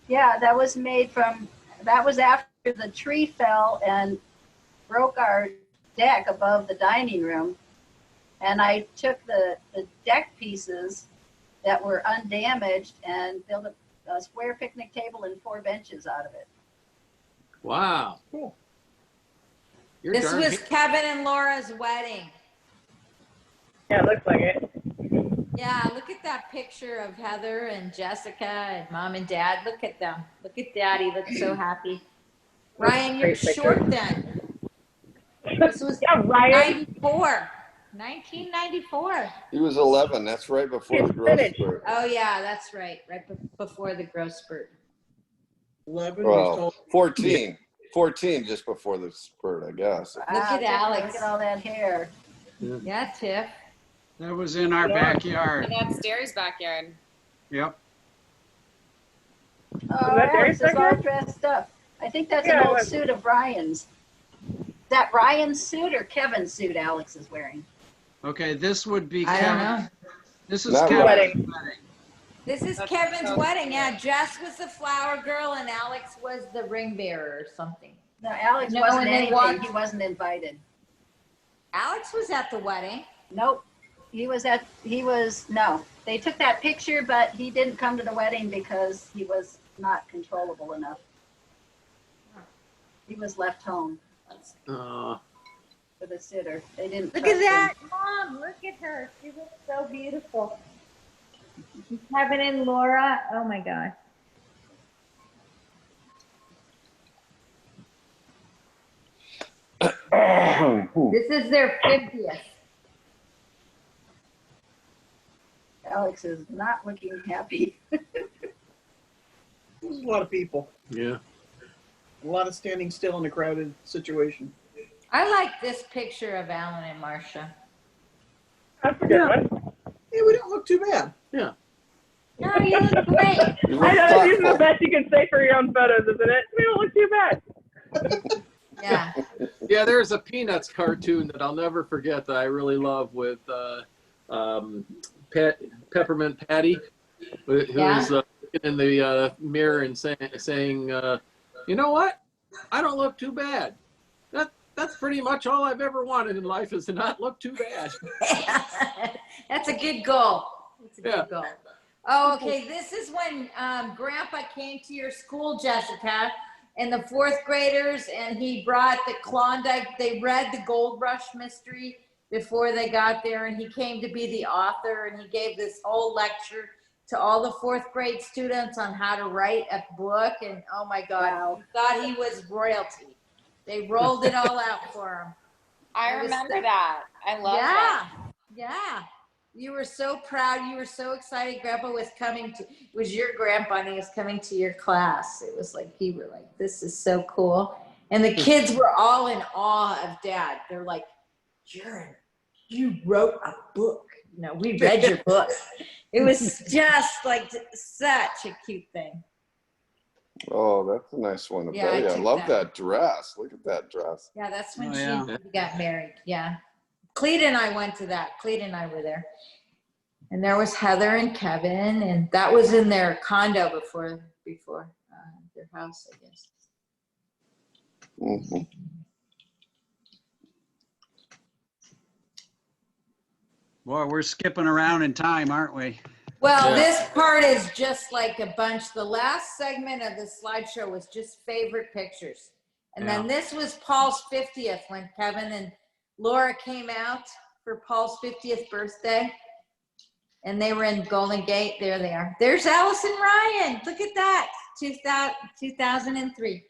Yeah, that was made from, that was after the tree fell and broke our deck above the dining room. And I took the deck pieces that were undamaged and built a square picnic table and 4 benches out of it. Wow. Cool. This was Kevin and Laura's wedding. Yeah, it looks like it. Yeah, look at that picture of Heather and Jessica and Mom and Dad. Look at them. Look at Daddy. Looks so happy. Ryan, you're short then. This was 94. 1994. He was 11. That's right before the growth spurt. Oh yeah, that's right. Right before the growth spurt. 11. Well, 14. 14 just before the spurt, I guess. Look at Alex. Look at all that hair. Yeah, Tiff. That was in our backyard. And that's Derry's backyard. Yep. Oh, Alex is all dressed up. I think that's an old suit of Ryan's. Is that Ryan's suit or Kevin's suit Alex is wearing? Okay, this would be I don't know. This is Not Kevin's wedding. wedding. This is Kevin's wedding. Yeah, Jess was the flower girl and Alex was the ring bearer or something. No, Alex No, wasn't and they anything. walked- He wasn't invited. Alex was at the wedding. Nope. No. They took that picture, but he didn't come to the wedding because he was not controllable enough. He was left home with a sitter. They didn't Look trust at that, him. Mom. Look at her. She looks so beautiful. Kevin and Laura. Oh my gosh. This is their 50th. Alex is not looking happy. There's a lot of people. Yeah. A lot of standing still in a crowded situation. I like this picture of Alan and Marcia. That's a good one. Yeah, we don't look too bad. Yeah. No, you look great. I know this is the best you can say for your own photos, isn't it? We don't look too bad. Yeah. Yeah, there's a Peanuts cartoon that I'll never forget that I really love with Peppermint Patty, who's looking in the mirror and saying, you know what? I don't look too bad. That's pretty much all I've ever wanted in life is to not look too bad. That's a good goal. That's a good goal. Oh, okay. This is when Grandpa came to your school, Jessica, and the 4th graders, and he brought the Klondike. They read the Gold Rush mystery before they got there, and he came to be the author, and he gave this whole lecture to all the 4th grade students on how to write a book. And oh my God, he thought he was royalty. They rolled it all out for him. I remember that. I love that. Yeah. You were so proud. You were so excited. Grandpa was coming to, it was your grandpa and he was coming to your class. It was like, you were like, this is so cool. And the kids were all in awe of Dad. They're like, Jared, you wrote a book. You know, we read your book. It was just like such a cute thing. Oh, that's a nice one. Yeah, I I took love that. that dress. Look at that dress. Yeah, that's when Oh, she yeah. got married. Yeah. Cleta and I went to that. Cleta and I were there. And there was Heather and Kevin, and that was in their condo before their house, I guess. Mm-hmm. Boy, we're skipping around in time, aren't we? Well, Yeah. this part is just like a bunch. The last segment of the slideshow was just favorite pictures. And then this was Paul's 50th when Kevin and Laura came out for Paul's 50th birthday. And they were in Golden Gate. There they are. There's Allison Ryan. Look at that. 2003.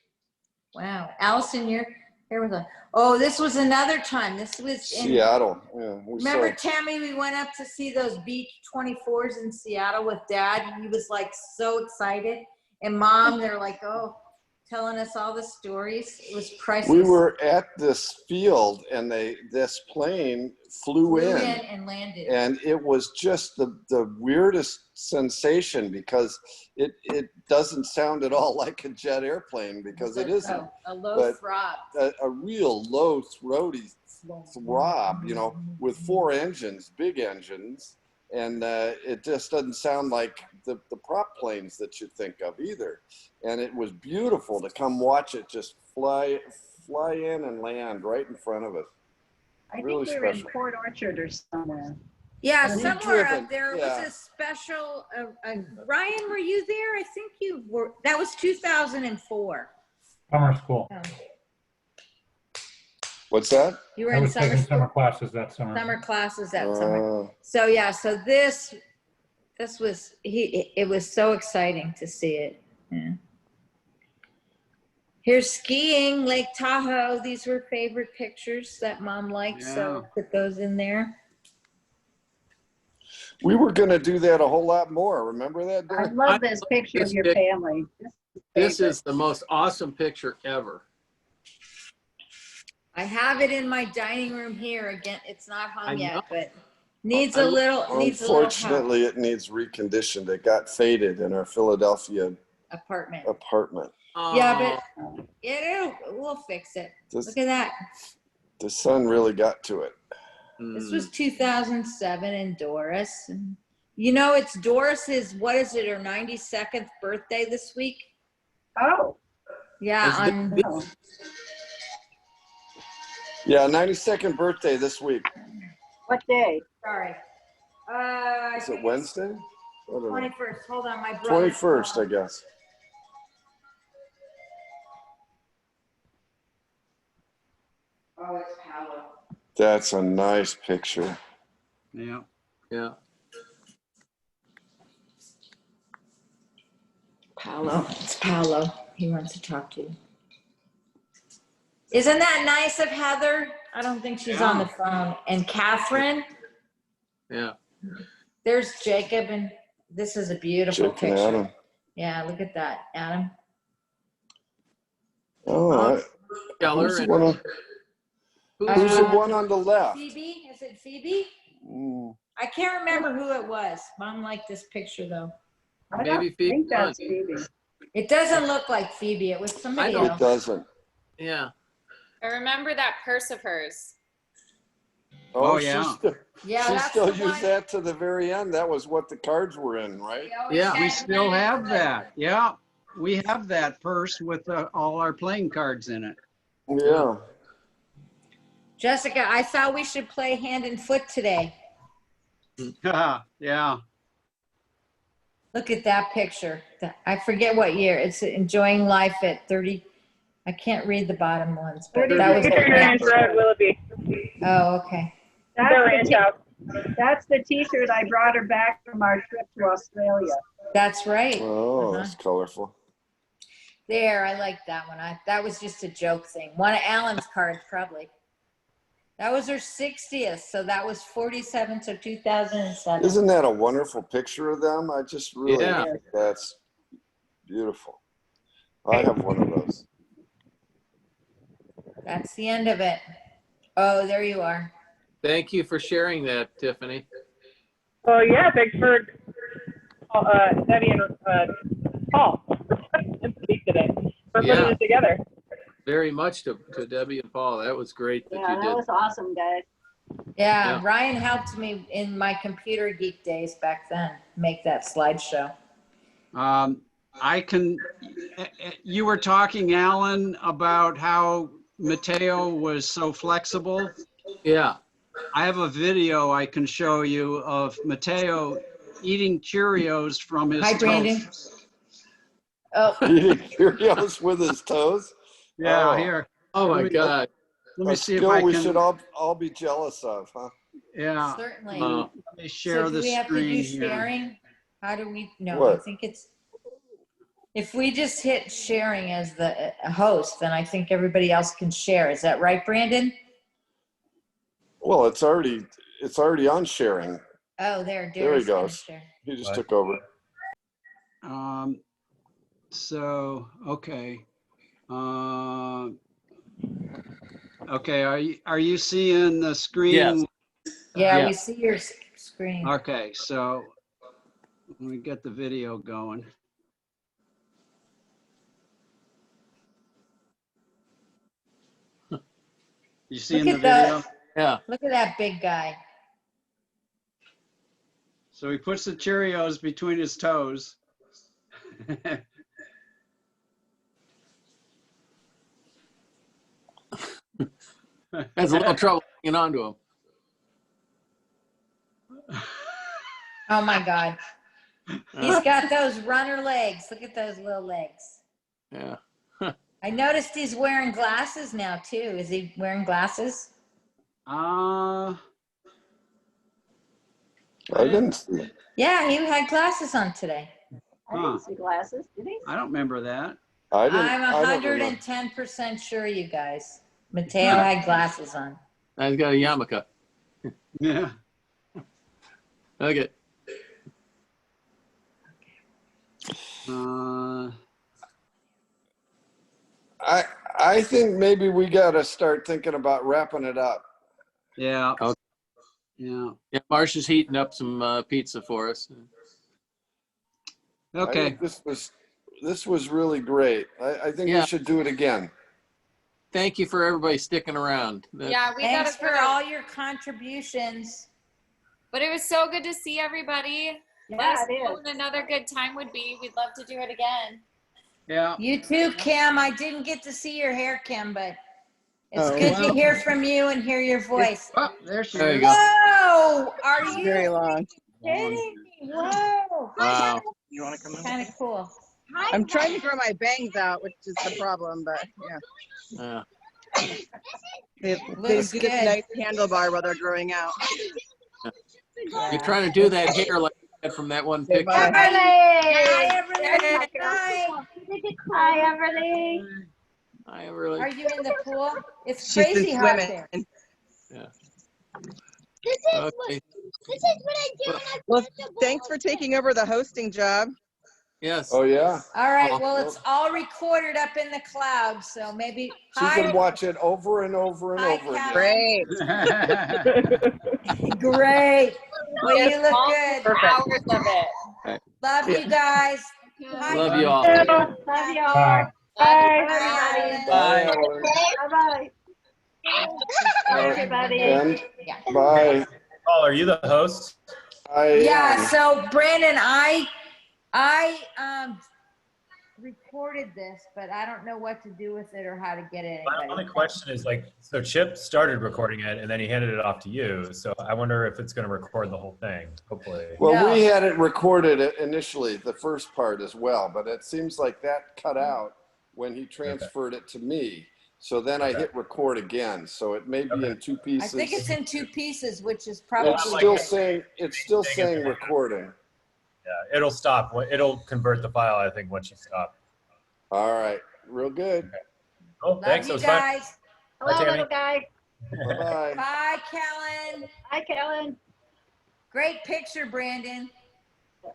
Wow. Allison, you're here with us. Oh, this was another time. This was in Seattle. Yeah, remember, Tammy, we went up to see those Beach 24s in Seattle with Dad. He was like so excited. And Mom, they're like, oh, telling us all the stories. It was priceless. we were at this field and this plane flew in and landed. and it was just the weirdest sensation because it doesn't sound at all like a jet airplane because it isn't. A low but throb. a real low throaty throb, you know, with 4 engines, big engines, and it just doesn't sound like the prop planes that you think of either. And it was beautiful to come watch it just fly in and land right in front of us. I Really think we were in special. Port Orchard or somewhere. Yeah, We've somewhere driven, up there yeah. was a special. Ryan, were you there? I think you were. That was 2004. Summer school. Oh, What's that? you were I in was summer taking school. summer classes that summer. Summer classes that summer. So yeah, so this was it was so exciting to see it. Yeah. Here's skiing, Lake Tahoe. These were favorite pictures that Mom liked, so put those in there. We were going to do that a whole lot more. Remember that, I Dad? love this picture of your family. This is the most awesome picture ever. I have it in my dining room here. Again, it's not I hung yet, know. but needs a little help. Unfortunately, it needs reconditioned. It got faded in our Philadelphia Apartment. Oh. Yeah, but we'll fix it. Look at that. The sun really got to it. This was 2007 in Doris. And, you know, it's Doris's, what is it, her 92nd birthday this week? Oh. Yeah. Yeah, 92nd birthday this week. What day? Sorry. Is it Wednesday? 21st. Hold on, my brother. 21st, I guess. Oh, it's Paolo. That's a nice picture. Yeah. Yeah. Paolo. It's Paolo. He wants to talk to you. Isn't that nice of Heather? I don't think she's on the phone. And Catherine. Yeah. There's Jacob, and this is a beautiful Jake and picture. Adam. Yeah, look at that, Adam. Oh, Keller who's the and- one on, who's the one on the left? Phoebe? Is it Phoebe? Mm. I can't remember who it was. Mom liked this picture though. I don't think that's Phoebe. It doesn't look like Phoebe. It was somebody else. It doesn't. Yeah. I remember that purse of hers. Oh, yeah. She that's still the used one. that to the very end. That was what the cards were in, right? Yeah, we still have that. Yeah, we have that purse with all our playing cards in it. Yeah. Jessica, I thought we should play hand and foot today. Yeah. Look at that picture. I forget what year. It's enjoying life at 30. I can't read the bottom ones, but that was Turner Ranch Road, Willoughby. Oh, okay. That's the t-shirt I brought her back from our trip to Australia. That's right. Oh, that's colorful. There, I like that one. That was just a joke thing. One of Alan's cards, probably. That was her 60th, so that was 47 to 2007. Isn't that a wonderful picture of them? I just really, that's beautiful. I have one of those. That's the end of it. Oh, there you are. Thank you for sharing that, Tiffany. Oh yeah, thanks for Debbie and Paul today for putting it together. Very much to Debbie and Paul. That was great that you Yeah, did. that was awesome, guys. Yeah, Ryan helped me in my computer geek days back then make that slideshow. I can, you were talking, Alan, about how Mateo was so flexible. Yeah. I have a video I can show you of Mateo eating Cheerios from his Hi, Brandon. toast. Oh. Eating Cheerios with his toes? Yeah, Oh. here. Oh my Let me- God. Let me A see if skill I we can. should all be jealous of, huh? Yeah. Certainly. Let me share So do the we have to do screen here. sharing? How do we, no, I What? think it's, if we just hit sharing as the host, then I think everybody else can share. Is that right, Brandon? Well, it's already on sharing. Oh, there, There he Dara's gonna goes. share. He just took over. So, okay. Okay, are you seeing the screen? Yes. Yeah, Yeah. we see your screen. Okay, so let me get the video going. You seeing the Look video? at Yeah. Look at that big guy. So he puts the Cheerios between his toes. Has a little trouble hanging on to him. Oh my God. He's got those runner legs. Look at those little legs. Yeah. I noticed he's wearing glasses now too. Is he wearing glasses? I didn't see. Yeah, he had glasses on today. I didn't see glasses, did he? I don't remember that. I didn't. I'm I don't remember. 110% sure, you guys. Mateo had glasses on. I've got a yarmulke. Yeah. Okay. I think maybe we got to start thinking about wrapping it up. Yeah. Okay. Yeah. Yeah. Marcia's heating up some pizza for us. I Okay. think this was really great. I think Yeah. we should do it again. Thank you for everybody sticking around. Yeah, we Thanks gotta for go. all your contributions. But it was so good to see everybody. Yeah, Let us it know is. when another good time would be. We'd love to do it again. Yeah. You too, Kim. I didn't get to see your hair, Kim, but it's Oh, good well. to hear from you and hear your voice. Oh, there she There you is. go. Whoa! Are it's you very long. kidding me? Whoa! Wow. You want to come in? Kind of cool. I'm trying to grow my bangs out, which is the problem, but yeah. Yeah. They Looks do this good. nice handlebar while they're growing out. You're trying to do that hair like you had from that one Say picture. bye. Hi, Everly. Hi. Hi, Everly. I really. Are you in the pool? It's She's crazy been hot swimming. there. Yeah. This is Okay. this is what I do when I Well, put the ball. thanks for taking over the hosting job. Yes. Oh yeah. All right. Well, it's all recorded up in the cloud, so maybe. So you can watch it over and over and Hi, over again. Great. Great. Well, Yes, you look all good. 2 hours of it. Okay. Love you guys. Hi. Love you all. Love y'all. Bye. Bye. Bye. Bye. Bye, everybody. And Yeah. bye. Paul, are you the host? Yeah. So Brandon, I recorded this, but I don't know what to do with it or how to get it. My only question is so Chip started recording it and then he handed it off to you. So I wonder if it's going to record the whole thing, hopefully. Well, we had it recorded initially, the first part as well, but it seems like that cut out when he transferred it to me. So then I hit record again. So it may be in 2 pieces. I think it's in 2 pieces, which is probably It's still good. saying recording. Yeah, it'll stop. It'll convert the file, I think, once you stop. All right. Real good. Okay. Cool. Love Thanks. It you was fun. guys. Bye, Hello, Tammy. little guy. Bye-bye. Bye, Kellen. Hi, Kellen. Great picture, Brandon.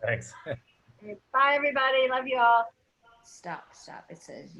Thanks. Bye, everybody. Love you all. Stop. It says.